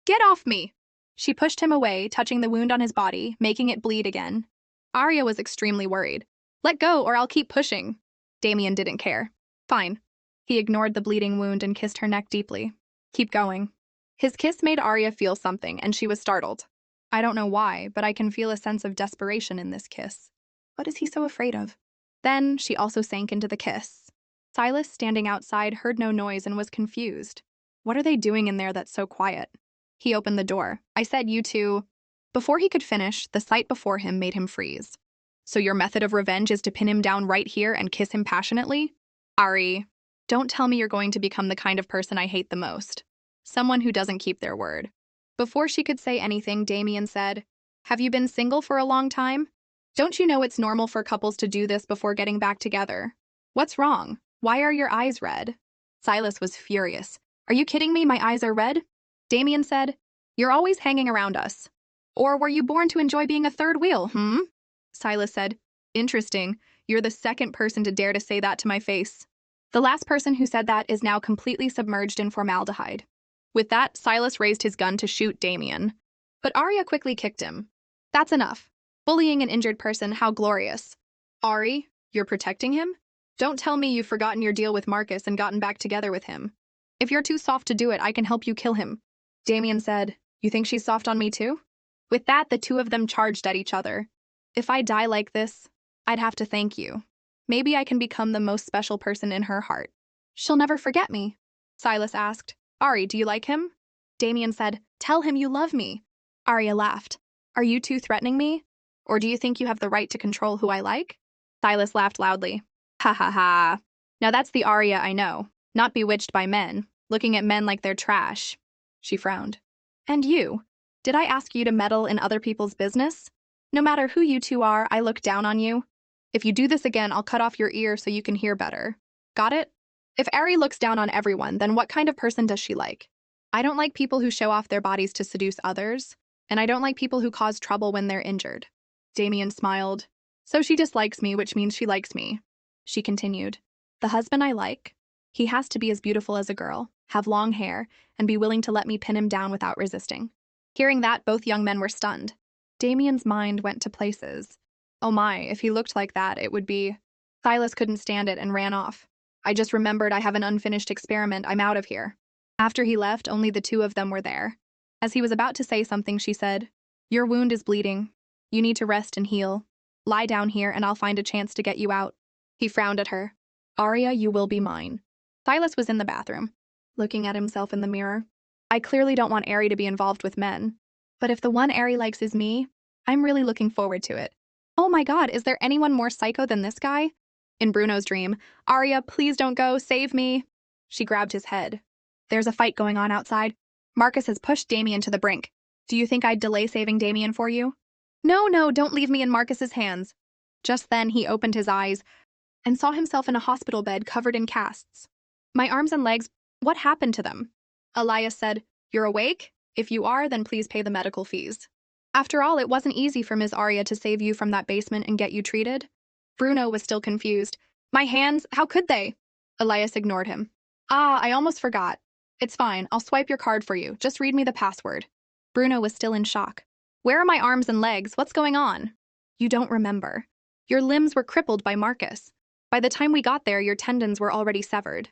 "Get off me!" She pushed him away, touching the wound on his body, making it bleed again. Arya was extremely worried. "Let go or I'll keep pushing." Damien didn't care. "Fine." He ignored the bleeding wound and kissed her neck deeply. "Keep going." His kiss made Arya feel something, and she was startled. I don't know why, but I can feel a sense of desperation in this kiss. What is he so afraid of? Then she also sank into the kiss. Silas, standing outside, heard no noise and was confused. What are they doing in there that's so quiet? He opened the door. "I said you two—" Before he could finish, the sight before him made him freeze. "So your method of revenge is to pin him down right here and kiss him passionately? Ari, don't tell me you're going to become the kind of person I hate the most. Someone who doesn't keep their word." Before she could say anything, Damien said, "Have you been single for a long time? Don't you know it's normal for couples to do this before getting back together? What's wrong? Why are your eyes red?" Silas was furious. "Are you kidding me? My eyes are red?" Damien said, "You're always hanging around us. Or were you born to enjoy being a third wheel, Silas said, "Interesting. You're the second person to dare to say that to my face." The last person who said that is now completely submerged in formaldehyde. With that, Silas raised his gun to shoot Damien. But Arya quickly kicked him. "That's enough. Bullying an injured person, how glorious." "Ari, you're protecting him? Don't tell me you've forgotten your deal with Marcus and gotten back together with him. If you're too soft to do it, I can help you kill him." Damien said, "You think she's soft on me too?" With that, the two of them charged at each other. "If I die like this, I'd have to thank you. Maybe I can become the most special person in her heart." "She'll never forget me?" Silas asked. "Ari, do you like him?" Damien said, "Tell him you love me." Arya laughed. "Are you two threatening me? Or do you think you have the right to control who I like?" Silas laughed loudly. "Ha ha ha. Now that's the Arya I know, not bewitched by men, looking at men like they're trash." She frowned. "And you? Did I ask you to meddle in other people's business? No matter who you two are, I look down on you. If you do this again, I'll cut off your ear so you can hear better. Got it? If Ari looks down on everyone, then what kind of person does she like? I don't like people who show off their bodies to seduce others, and I don't like people who cause trouble when they're injured." Damien smiled. "So she dislikes me, which means she likes me." She continued, "The husband I like? He has to be as beautiful as a girl, have long hair, and be willing to let me pin him down without resisting." Hearing that, both young men were stunned. Damien's mind went to places. Oh my, if he looked like that, it would be... Silas couldn't stand it and ran off. "I just remembered I have an unfinished experiment. I'm out of here." After he left, only the two of them were there. As he was about to say something, she said, "Your wound is bleeding. You need to rest and heal. Lie down here and I'll find a chance to get you out." He frowned at her. "Arya, you will be mine." Silas was in the bathroom, looking at himself in the mirror. "I clearly don't want Ari to be involved with men. But if the one Ari likes is me, I'm really looking forward to it. Oh my God, is there anyone more psycho than this guy?" In Bruno's dream, "Arya, please don't go, save me." She grabbed his head. "There's a fight going on outside. Marcus has pushed Damien to the brink. Do you think I'd delay saving Damien for you?" "No, no, don't leave me in Marcus's hands." Just then, he opened his eyes and saw himself in a hospital bed covered in casts. "My arms and legs, what happened to them?" Elias said, "You're awake? If you are, then please pay the medical fees." After all, it wasn't easy for Ms. Arya to save you from that basement and get you treated. Bruno was still confused. My hands, how could they? Elias ignored him. Ah, I almost forgot. It's fine, I'll swipe your card for you. Just read me the password. Bruno was still in shock. Where are my arms and legs? What's going on? You don't remember. Your limbs were crippled by Marcus. By the time we got there, your tendons were already severed.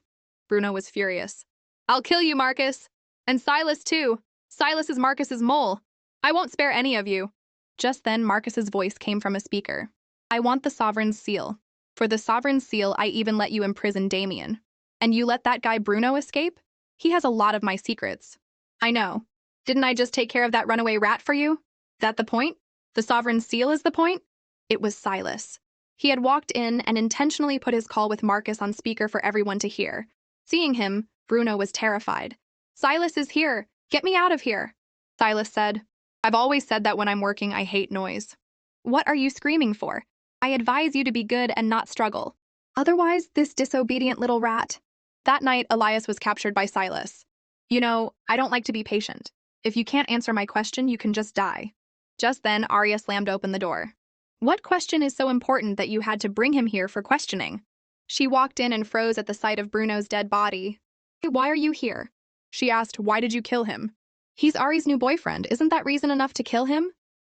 Bruno was furious. I'll kill you, Marcus. And Silas, too. Silas is Marcus's mole. I won't spare any of you. Just then, Marcus's voice came from a speaker. I want the Sovereign's seal. For the Sovereign's seal, I even let you imprison Damien. And you let that guy Bruno escape? He has a lot of my secrets. I know. Didn't I just take care of that runaway rat for you? That the point? The Sovereign's seal is the point? It was Silas. He had walked in and intentionally put his call with Marcus on speaker for everyone to hear. Seeing him, Bruno was terrified. Silas is here. Get me out of here. Silas said, I've always said that when I'm working, I hate noise. What are you screaming for? I advise you to be good and not struggle. Otherwise, this disobedient little rat. That night, Elias was captured by Silas. You know, I don't like to be patient. If you can't answer my question, you can just die. Just then, Arya slammed open the door. What question is so important that you had to bring him here for questioning? She walked in and froze at the sight of Bruno's dead body. Why are you here? She asked, why did you kill him? He's Ari's new boyfriend. Isn't that reason enough to kill him?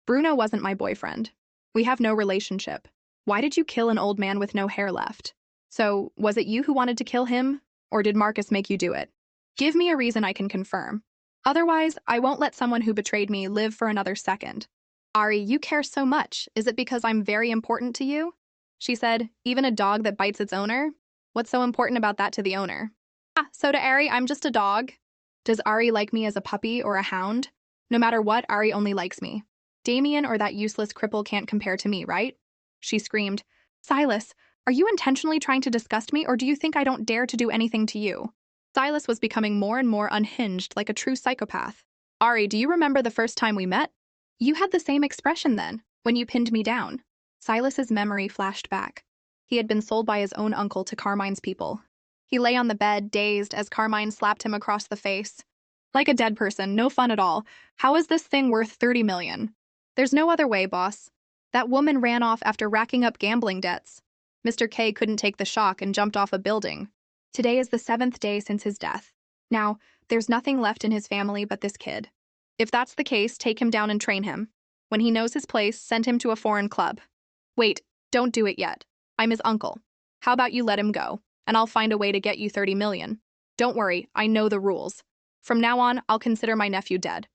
Bruno wasn't my boyfriend. We have no relationship. Why did you kill an old man with no hair left? So, was it you who wanted to kill him? Or did Marcus make you do it? Give me a reason I can confirm. Otherwise, I won't let someone who betrayed me live for another second. Ari, you care so much. Is it because I'm very important to you? She said, even a dog that bites its owner? What's so important about that to the owner? Ah, so to Ari, I'm just a dog. Does Ari like me as a puppy or a hound? No matter what, Ari only likes me. Damien or that useless cripple can't compare to me, right? She screamed, Silas, are you intentionally trying to disgust me, or do you think I don't dare to do anything to you? Silas was becoming more and more unhinged, like a true psychopath. Ari, do you remember the first time we met? You had the same expression then, when you pinned me down. Silas's memory flashed back. He had been sold by his own uncle to Carmine's people. He lay on the bed, dazed, as Carmine slapped him across the face. Like a dead person, no fun at all. How is this thing worth 30 million? There's no other way, boss. That woman ran off after racking up gambling debts. Mr. K couldn't take the shock and jumped off a building. Today is the 7th day since his death. Now, there's nothing left in his family but this kid. If that's the case, take him down and train him. When he knows his place, send him to a foreign club. Wait, don't do it yet. I'm his uncle. How about you let him go, and I'll find a way to get you 30 million. Don't worry, I know the rules. From now on, I'll consider my nephew dead.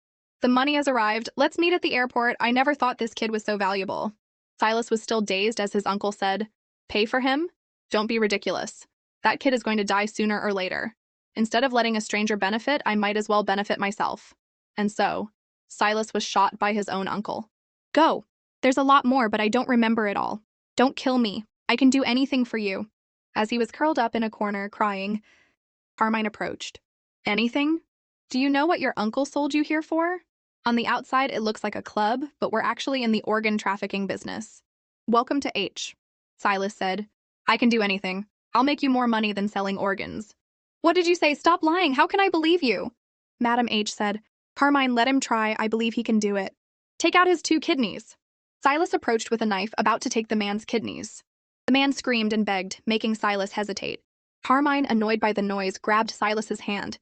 The money has arrived. Let's meet at the airport. I never thought this kid was so valuable. Silas was still dazed as his uncle said, Pay for him? Don't be ridiculous. That kid is going to die sooner or later. Instead of letting a stranger benefit, I might as well benefit myself. And so, Silas was shot by his own uncle. Go. There's a lot more, but I don't remember it all. Don't kill me. I can do anything for you. As he was curled up in a corner, crying, Carmine approached. Anything? Do you know what your uncle sold you here for? On the outside, it looks like a club, but we're actually in the organ trafficking business. Welcome to H. Silas said, I can do anything. I'll make you more money than selling organs. What did you say? Stop lying. How can I believe you? Madam H said, Carmine, let him try. I believe he can do it. Take out his 2 kidneys. Silas approached with a knife, about to take the man's kidneys. The man screamed and begged, making Silas hesitate. Carmine, annoyed by the noise, grabbed Silas's hand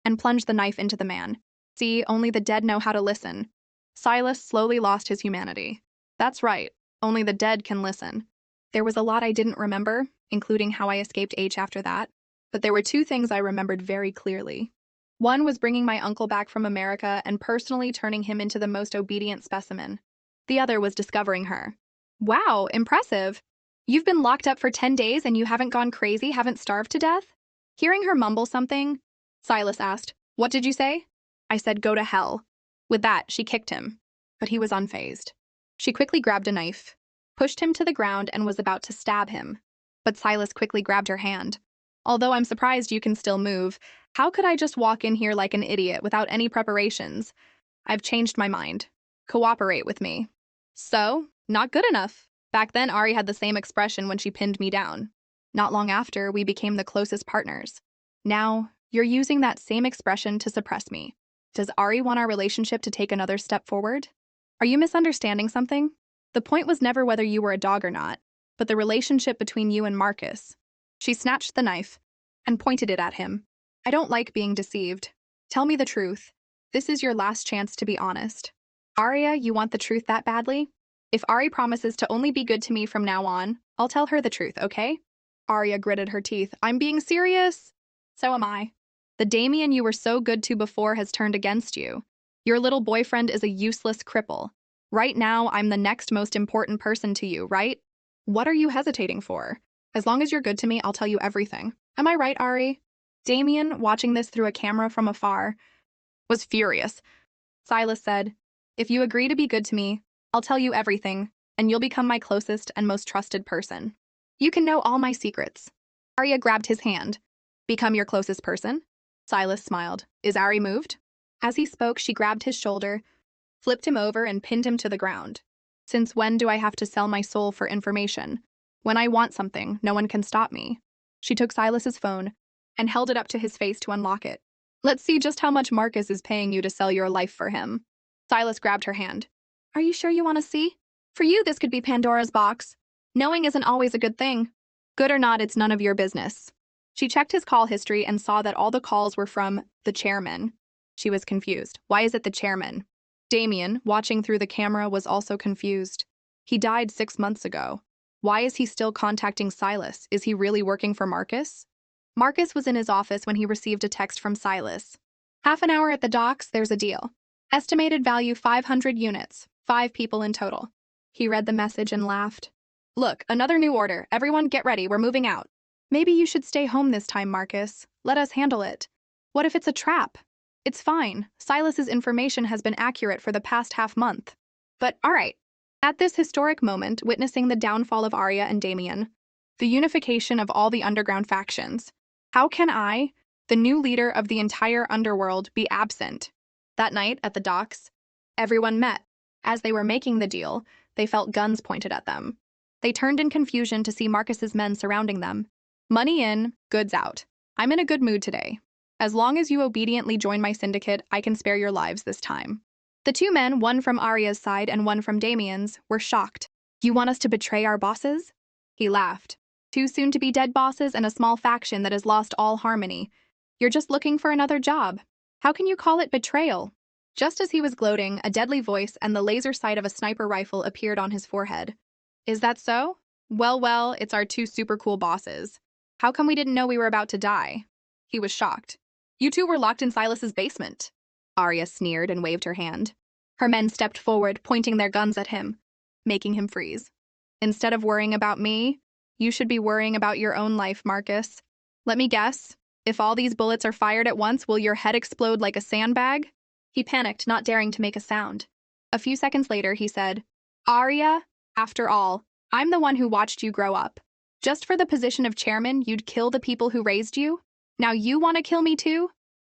and plunged the knife into the man. See, only the dead know how to listen. Silas slowly lost his humanity. That's right, only the dead can listen. There was a lot I didn't remember, including how I escaped H after that, but there were 2 things I remembered very clearly. One was bringing my uncle back from America and personally turning him into the most obedient specimen. The other was discovering her. Wow, impressive. You've been locked up for 10 days and you haven't gone crazy, haven't starved to death? Hearing her mumble something, Silas asked, What did you say? I said, go to hell. With that, she kicked him, but he was unfazed. She quickly grabbed a knife, pushed him to the ground, and was about to stab him. But Silas quickly grabbed her hand. Although I'm surprised you can still move, how could I just walk in here like an idiot without any preparations? I've changed my mind. Cooperate with me. So, not good enough. Back then, Ari had the same expression when she pinned me down. Not long after, we became the closest partners. Now, you're using that same expression to suppress me. Does Ari want our relationship to take another step forward? Are you misunderstanding something? The point was never whether you were a dog or not, but the relationship between you and Marcus. She snatched the knife and pointed it at him. I don't like being deceived. Tell me the truth. This is your last chance to be honest. Arya, you want the truth that badly? If Ari promises to only be good to me from now on, I'll tell her the truth, okay? Arya gritted her teeth. I'm being serious. So am I. The Damien you were so good to before has turned against you. Your little boyfriend is a useless cripple. Right now, I'm the next most important person to you, right? What are you hesitating for? As long as you're good to me, I'll tell you everything. Am I right, Ari? Damien, watching this through a camera from afar, was furious. Silas said, if you agree to be good to me, I'll tell you everything, and you'll become my closest and most trusted person. You can know all my secrets. Arya grabbed his hand. Become your closest person? Silas smiled. Is Ari moved? As he spoke, she grabbed his shoulder, flipped him over, and pinned him to the ground. Since when do I have to sell my soul for information? When I want something, no one can stop me. She took Silas's phone and held it up to his face to unlock it. Let's see just how much Marcus is paying you to sell your life for him. Silas grabbed her hand. Are you sure you want to see? For you, this could be Pandora's box. Knowing isn't always a good thing. Good or not, it's none of your business. She checked his call history and saw that all the calls were from the chairman. She was confused. Why is it the chairman? Damien, watching through the camera, was also confused. He died 6 months ago. Why is he still contacting Silas? Is he really working for Marcus? Marcus was in his office when he received a text from Silas. Half an hour at the docks, there's a deal. Estimated value 500 units, 5 people in total. He read the message and laughed. Look, another new order. Everyone get ready, we're moving out. Maybe you should stay home this time, Marcus. Let us handle it. What if it's a trap? It's fine. Silas's information has been accurate for the past half-month. But, all right. At this historic moment, witnessing the downfall of Arya and Damien, the unification of all the underground factions, how can I, the new leader of the entire underworld, be absent? That night, at the docks, everyone met. As they were making the deal, they felt guns pointed at them. They turned in confusion to see Marcus's men surrounding them. Money in, goods out. I'm in a good mood today. As long as you obediently join my syndicate, I can spare your lives this time. The 2 men, one from Arya's side and one from Damien's, were shocked. You want us to betray our bosses? He laughed. 2 soon-to-be-dead bosses and a small faction that has lost all harmony. You're just looking for another job. How can you call it betrayal? Just as he was gloating, a deadly voice and the laser sight of a sniper rifle appeared on his forehead. Is that so? Well, it's our 2 super cool bosses. How come we didn't know we were about to die? He was shocked. You 2 were locked in Silas's basement. Arya sneered and waved her hand. Her men stepped forward, pointing their guns at him, making him freeze. Instead of worrying about me, you should be worrying about your own life, Marcus. Let me guess. If all these bullets are fired at once, will your head explode like a sandbag? He panicked, not daring to make a sound. A few seconds later, he said, Arya, after all, I'm the one who watched you grow up. Just for the position of chairman, you'd kill the people who raised you? Now you want to kill me too?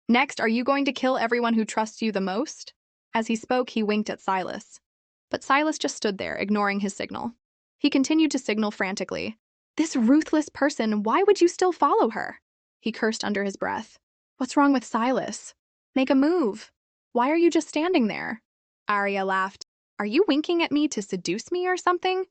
Next, are you going to kill everyone who trusts you the most? As he spoke, he winked at Silas. But Silas just stood there, ignoring his signal. He continued to signal frantically. This ruthless person, why would you still follow her? He cursed under his breath. What's wrong with Silas? Make a move. Why are you just standing there? Arya laughed. Are you winking at me to seduce me or something?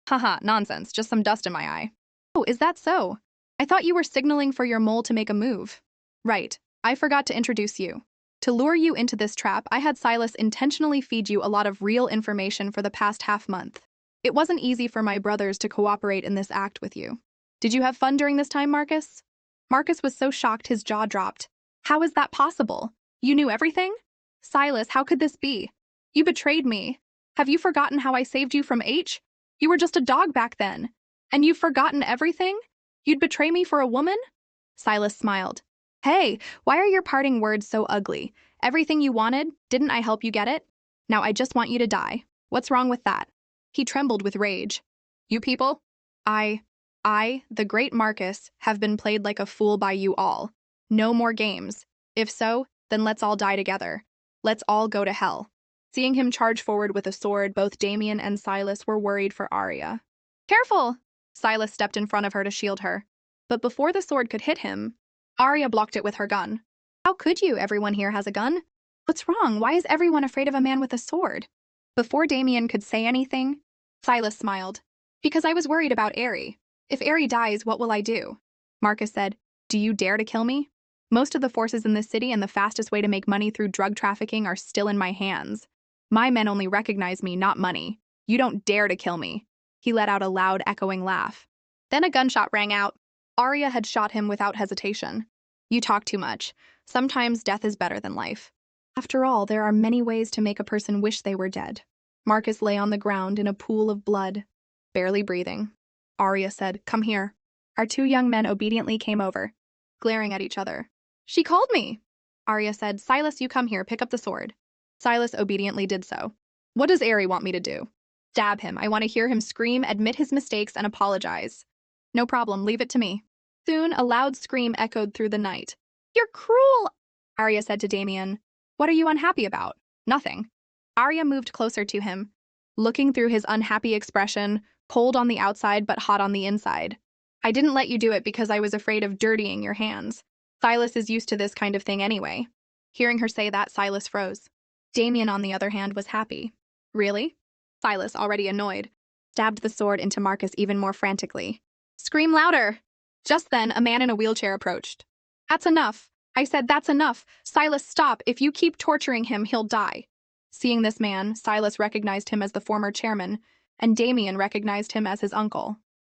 Haha, nonsense, just some dust in my eye. Oh, is that so? I thought you were signaling for your mole to make a move. Right, I forgot to introduce you. To lure you into this trap, I had Silas intentionally feed you a lot of real information for the past half-month. It wasn't easy for my brothers to cooperate in this act with you. Did you have fun during this time, Marcus? Marcus was so shocked his jaw dropped. How is that possible? You knew everything? Silas, how could this be? You betrayed me. Have you forgotten how I saved you from H? You were just a dog back then. And you've forgotten everything? You'd betray me for a woman? Silas smiled. Hey, why are your parting words so ugly? Everything you wanted, didn't I help you get it? Now I just want you to die. What's wrong with that? He trembled with rage. You people? I, the great Marcus, have been played like a fool by you all. No more games. If so, then let's all die together. Let's all go to hell. Seeing him charge forward with a sword, both Damien and Silas were worried for Arya. Careful! Silas stepped in front of her to shield her. But before the sword could hit him, Arya blocked it with her gun. How could you? Everyone here has a gun. What's wrong? Why is everyone afraid of a man with a sword? Before Damien could say anything, Silas smiled. Because I was worried about Ari. If Ari dies, what will I do? Marcus said, do you dare to kill me? Most of the forces in this city and the fastest way to make money through drug trafficking are still in my hands. My men only recognize me, not money. You don't dare to kill me. He let out a loud, echoing laugh. Then a gunshot rang out. Arya had shot him without hesitation. You talk too much. Sometimes death is better than life. After all, there are many ways to make a person wish they were dead. Marcus lay on the ground in a pool of blood, barely breathing. Arya said, come here. Our two young men obediently came over, glaring at each other. She called me. Arya said, Silas, you come here, pick up the sword. Silas obediently did so. What does Ari want me to do? Stab him. I want to hear him scream, admit his mistakes, and apologize. No problem, leave it to me. Soon, a loud scream echoed through the night. You're cruel, Arya said to Damien. What are you unhappy about? Nothing. Arya moved closer to him, looking through his unhappy expression, cold on the outside but hot on the inside. I didn't let you do it because I was afraid of dirtying your hands. Silas is used to this kind of thing anyway. Hearing her say that, Silas froze. Damien, on the other hand, was happy. Really? Silas, already annoyed, stabbed the sword into Marcus even more frantically. Scream louder! Just then, a man in a wheelchair approached. That's enough. I said that's enough. Silas, stop. If you keep torturing him, he'll die. Seeing this man, Silas recognized him as the former chairman, and Damien recognized him as his uncle.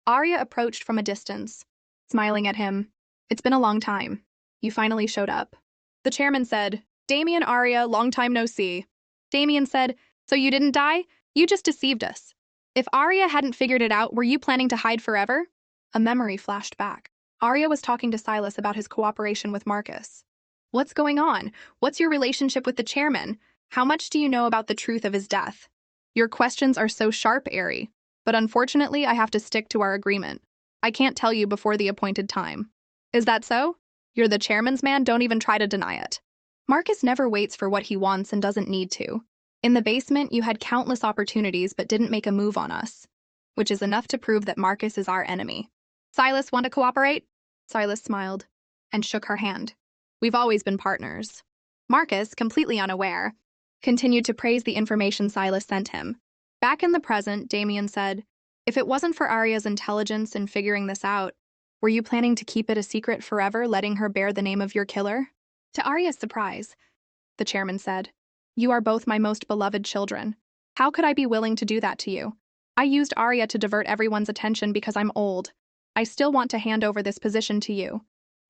Arya approached from a distance, smiling at him. It's been a long time. You finally showed up. The chairman said, Damien, Arya, long time no see. Damien said, so you didn't die? You just deceived us. If Arya hadn't figured it out, were you planning to hide forever? A memory flashed back. Arya was talking to Silas about his cooperation with Marcus. What's going on? What's your relationship with the chairman? How much do you know about the truth of his death? Your questions are so sharp, Ari. But unfortunately, I have to stick to our agreement. I can't tell you before the appointed time. Is that so? You're the chairman's man, don't even try to deny it. Marcus never waits for what he wants and doesn't need to. In the basement, you had countless opportunities but didn't make a move on us, which is enough to prove that Marcus is our enemy. Silas, want to cooperate? Silas smiled and shook her hand. We've always been partners. Marcus, completely unaware, continued to praise the information Silas sent him. Back in the present, Damien said, if it wasn't for Arya's intelligence in figuring this out, were you planning to keep it a secret forever, letting her bear the name of your killer? To Arya's surprise, the chairman said, you are both my most beloved children. How could I be willing to do that to you? I used Arya to divert everyone's attention because I'm old. I still want to hand over this position to you.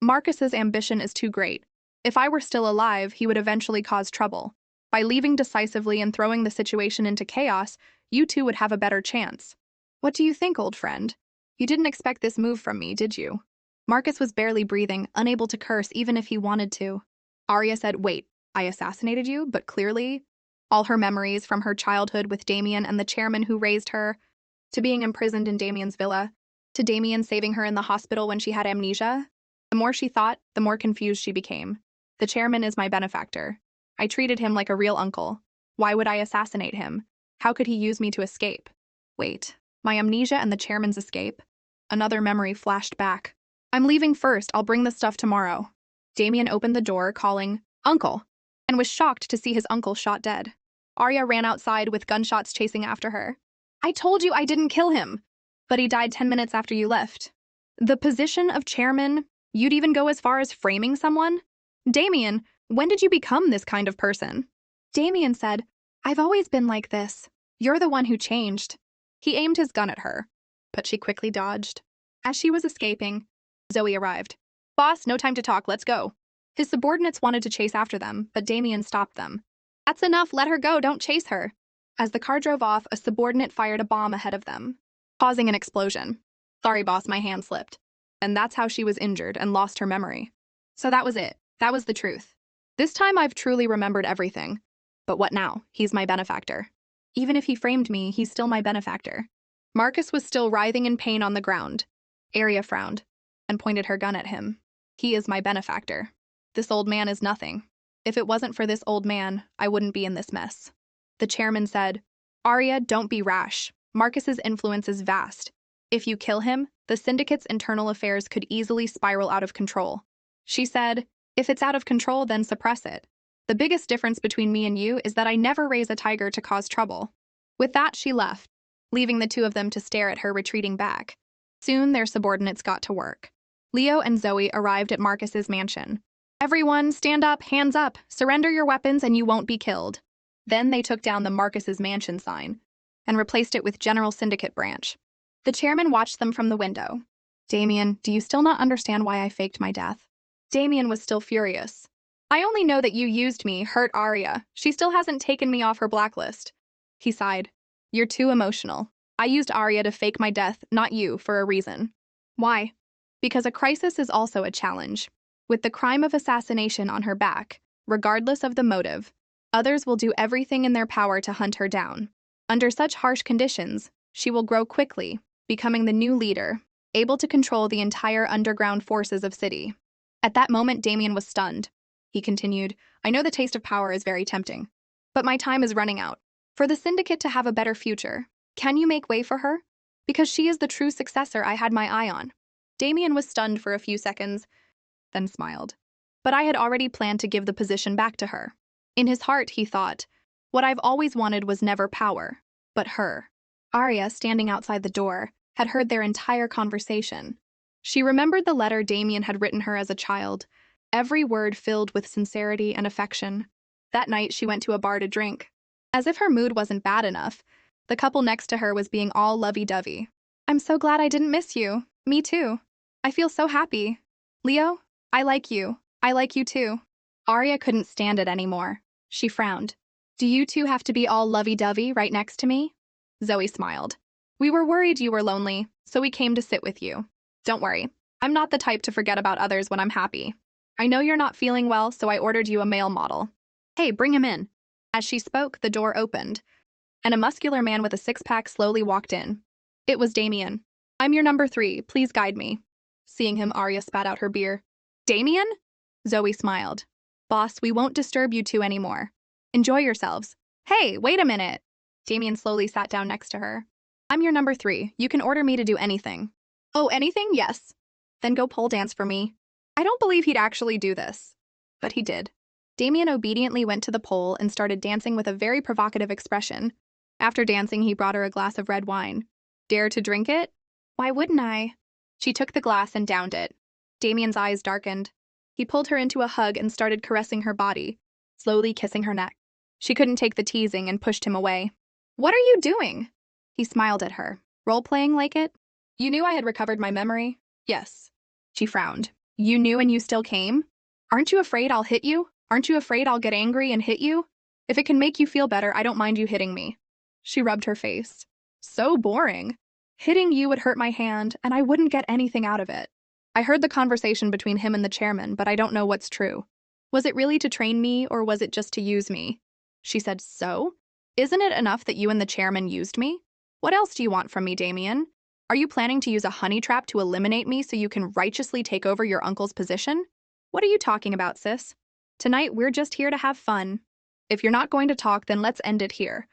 Marcus's ambition is too great. If I were still alive, he would eventually cause trouble. By leaving decisively and throwing the situation into chaos, you two would have a better chance. What do you think, old friend? You didn't expect this move from me, did you? Marcus was barely breathing, unable to curse even if he wanted to. Arya said, wait, I assassinated you, but clearly, all her memories from her childhood with Damien and the chairman who raised her, to being imprisoned in Damien's villa, to Damien saving her in the hospital when she had amnesia. The more she thought, the more confused she became. The chairman is my benefactor. I treated him like a real uncle. Why would I assassinate him? How could he use me to escape? Wait, my amnesia and the chairman's escape? Another memory flashed back. I'm leaving first, I'll bring the stuff tomorrow. Damien opened the door, calling, Uncle, and was shocked to see his uncle shot dead. Arya ran outside with gunshots chasing after her. I told you I didn't kill him, but he died 10 minutes after you left. The position of chairman, you'd even go as far as framing someone? Damien, when did you become this kind of person? Damien said, I've always been like this. You're the one who changed. He aimed his gun at her, but she quickly dodged. As she was escaping, Zoe arrived. Boss, no time to talk, let's go. His subordinates wanted to chase after them, but Damien stopped them. That's enough, let her go, don't chase her. As the car drove off, a subordinate fired a bomb ahead of them, causing an explosion. Sorry, boss, my hand slipped. And that's how she was injured and lost her memory. So that was it. That was the truth. This time I've truly remembered everything. But what now? He's my benefactor. Even if he framed me, he's still my benefactor. Marcus was still writhing in pain on the ground. Arya frowned and pointed her gun at him. He is my benefactor. This old man is nothing. If it wasn't for this old man, I wouldn't be in this mess. The chairman said, Arya, don't be rash. Marcus's influence is vast. If you kill him, the Syndicate's internal affairs could easily spiral out of control. She said, if it's out of control, then suppress it. The biggest difference between me and you is that I never raise a tiger to cause trouble." With that, she left, leaving the two of them to stare at her retreating back. Soon, their subordinates got to work. Leo and Zoe arrived at Marcus's mansion. "Everyone, stand up, hands up, surrender your weapons and you won't be killed." Then they took down the Marcus's mansion sign and replaced it with General Syndicate branch. The chairman watched them from the window. "Damien, do you still not understand why I faked my death?" Damien was still furious. "I only know that you used me, hurt Arya. She still hasn't taken me off her blacklist." He sighed. "You're too emotional. I used Arya to fake my death, not you, for a reason." "Why?" "Because a crisis is also a challenge. With the crime of assassination on her back, regardless of the motive, others will do everything in their power to hunt her down. Under such harsh conditions, she will grow quickly, becoming the new leader, able to control the entire underground forces of city." At that moment, Damien was stunned. He continued, "I know the taste of power is very tempting, but my time is running out. For the Syndicate to have a better future, can you make way for her? Because she is the true successor I had my eye on." Damien was stunned for a few seconds, then smiled. "But I had already planned to give the position back to her." In his heart, he thought, "What I've always wanted was never power, but her." Arya, standing outside the door, had heard their entire conversation. She remembered the letter Damien had written her as a child, every word filled with sincerity and affection. That night, she went to a bar to drink. As if her mood wasn't bad enough, the couple next to her was being all lovey-dovey. "I'm so glad I didn't miss you. Me too. I feel so happy. Leo, I like you. I like you too." Arya couldn't stand it anymore. She frowned. "Do you two have to be all lovey-dovey right next to me?" Zoe smiled. "We were worried you were lonely, so we came to sit with you. Don't worry, I'm not the type to forget about others when I'm happy. I know you're not feeling well, so I ordered you a male model. Hey, bring him in." As she spoke, the door opened, and a muscular man with a six-pack slowly walked in. It was Damien. "I'm your number 3, please guide me." Seeing him, Arya spat out her beer. "Damien?" Zoe smiled. "Boss, we won't disturb you two anymore. Enjoy yourselves." "Hey, wait a minute." Damien slowly sat down next to her. "I'm your number 3. You can order me to do anything." "Oh, anything? Yes." "Then go pole dance for me." I don't believe he'd actually do this, but he did. Damien obediently went to the pole and started dancing with a very provocative expression. After dancing, he brought her a glass of red wine. "Dare to drink it?" "Why wouldn't I?" She took the glass and downed it. Damien's eyes darkened. He pulled her into a hug and started caressing her body, slowly kissing her neck. She couldn't take the teasing and pushed him away. "What are you doing?" He smiled at her. "Role-playing like it?" "You knew I had recovered my memory?" "Yes." She frowned. "You knew and you still came? Aren't you afraid I'll hit you? Aren't you afraid I'll get angry and hit you? If it can make you feel better, I don't mind you hitting me." She rubbed her face. "So boring. Hitting you would hurt my hand, and I wouldn't get anything out of it. I heard the conversation between him and the chairman, but I don't know what's true. Was it really to train me, or was it just to use me?" She said, "So? Isn't it enough that you and the chairman used me? What else do you want from me, Damien? Are you planning to use a honey trap to eliminate me so you can righteously take over your uncle's position? What are you talking about, sis? Tonight, we're just here to have fun. If you're not going to talk, then let's end it here.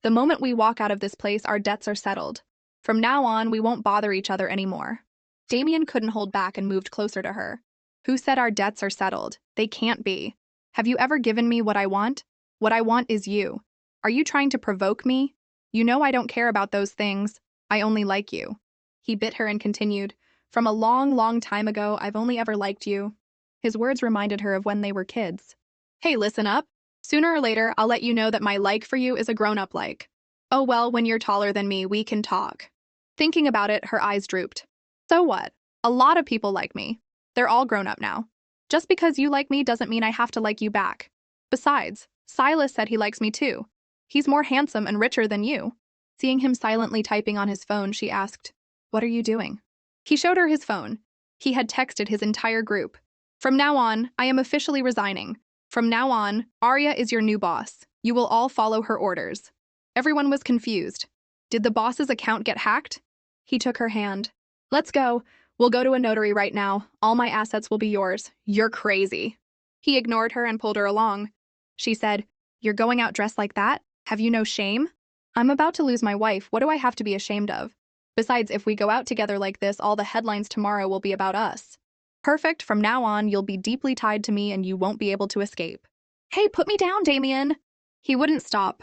The moment we walk out of this place, our debts are settled. From now on, we won't bother each other anymore." Damien couldn't hold back and moved closer to her. "Who said our debts are settled? They can't be. Have you ever given me what I want? What I want is you. Are you trying to provoke me? You know I don't care about those things. I only like you." He bit her and continued, "From a long, long time ago, I've only ever liked you." His words reminded her of when they were kids. "Hey, listen up. Sooner or later, I'll let you know that my like for you is a grown-up like. Oh well, when you're taller than me, we can talk." Thinking about it, her eyes drooped. "So what? A lot of people like me. They're all grown up now. Just because you like me doesn't mean I have to like you back. Besides, Silas said he likes me too. He's more handsome and richer than you." Seeing him silently typing on his phone, she asked, "What are you doing?" He showed her his phone. He had texted his entire group. "From now on, I am officially resigning. From now on, Arya is your new boss. You will all follow her orders." Everyone was confused. Did the boss's account get hacked? He took her hand. "Let's go. We'll go to a notary right now. All my assets will be yours. You're crazy." He ignored her and pulled her along. She said, "You're going out dressed like that? Have you no shame?" "I'm about to lose my wife. What do I have to be ashamed of? Besides, if we go out together like this, all the headlines tomorrow will be about us. Perfect. From now on, you'll be deeply tied to me and you won't be able to escape." Hey, put me down, Damien. He wouldn't stop,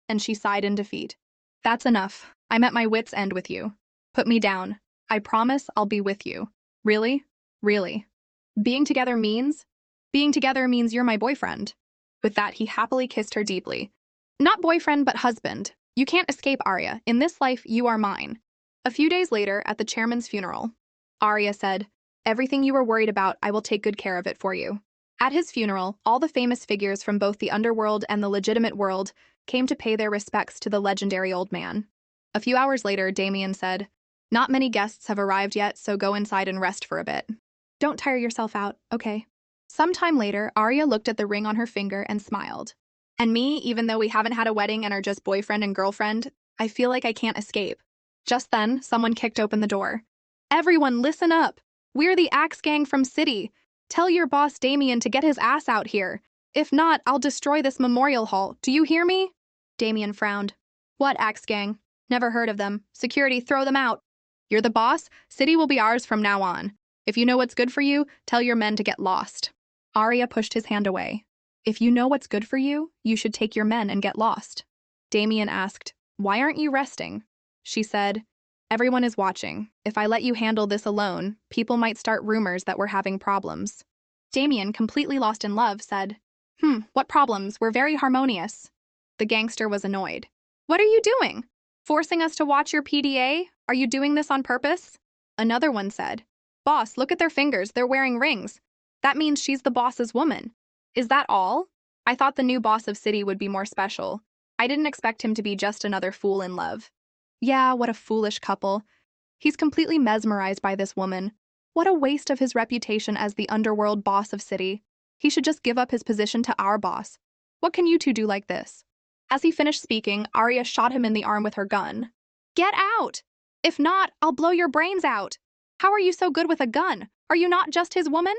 and she sighed in defeat. That's enough. I'm at my wit's end with you. Put me down. I promise I'll be with you. Really? Really. Being together means? Being together means you're my boyfriend. With that, he happily kissed her deeply. Not boyfriend, but husband. You can't escape, Arya. In this life, you are mine. A few days later, at the chairman's funeral, Arya said, Everything you were worried about, I will take good care of it for you. At his funeral, all the famous figures from both the underworld and the legitimate world came to pay their respects to the legendary old man. A few hours later, Damien said, Not many guests have arrived yet, so go inside and rest for a bit. Don't tire yourself out, okay? Sometime later, Arya looked at the ring on her finger and smiled. And me, even though we haven't had a wedding and are just boyfriend and girlfriend, I feel like I can't escape. Just then, someone kicked open the door. Everyone, listen up! We're the Axe Gang from City. Tell your boss Damien to get his ass out here. If not, I'll destroy this memorial hall. Do you hear me? Damien frowned. What Axe Gang? Never heard of them. Security, throw them out. You're the boss? City will be ours from now on. If you know what's good for you, tell your men to get lost. Arya pushed his hand away. If you know what's good for you, you should take your men and get lost. Damien asked, Why aren't you resting? She said, Everyone is watching. If I let you handle this alone, people might start rumors that we're having problems. Damien, completely lost in love, said, What problems? We're very harmonious. The gangster was annoyed. What are you doing? Forcing us to watch your PDA? Are you doing this on purpose? Another one said, Boss, look at their fingers. They're wearing rings. That means she's the boss's woman. Is that all? I thought the new boss of City would be more special. I didn't expect him to be just another fool in love. Yeah, what a foolish couple. He's completely mesmerized by this woman. What a waste of his reputation as the underworld boss of City. He should just give up his position to our boss. What can you two do like this? As he finished speaking, Arya shot him in the arm with her gun. Get out! If not, I'll blow your brains out. How are you so good with a gun? Are you not just his woman?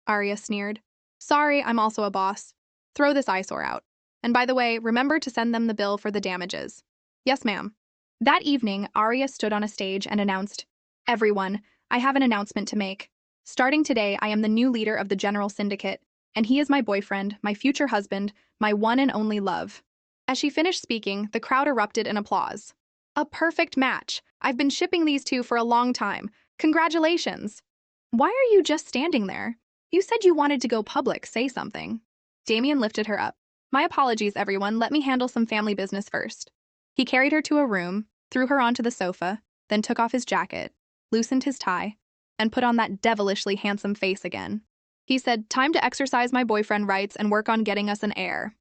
Arya sneered. Sorry, I'm also a boss. Throw this eyesore out. And by the way, remember to send them the bill for the damages. Yes, ma'am. That evening, Arya stood on a stage and announced, Everyone, I have an announcement to make. Starting today, I am the new leader of the General Syndicate, and he is my boyfriend, my future husband, my one and only love. As she finished speaking, the crowd erupted in applause. A perfect match. I've been shipping these two for a long time. Congratulations. Why are you just standing there? You said you wanted to go public, say something. Damien lifted her up. My apologies, everyone. Let me handle some family business first. He carried her to a room, threw her onto the sofa, then took off his jacket, loosened his tie, and put on that devilishly handsome face again. He said, Time to exercise my boyfriend rights and work on getting us an heir.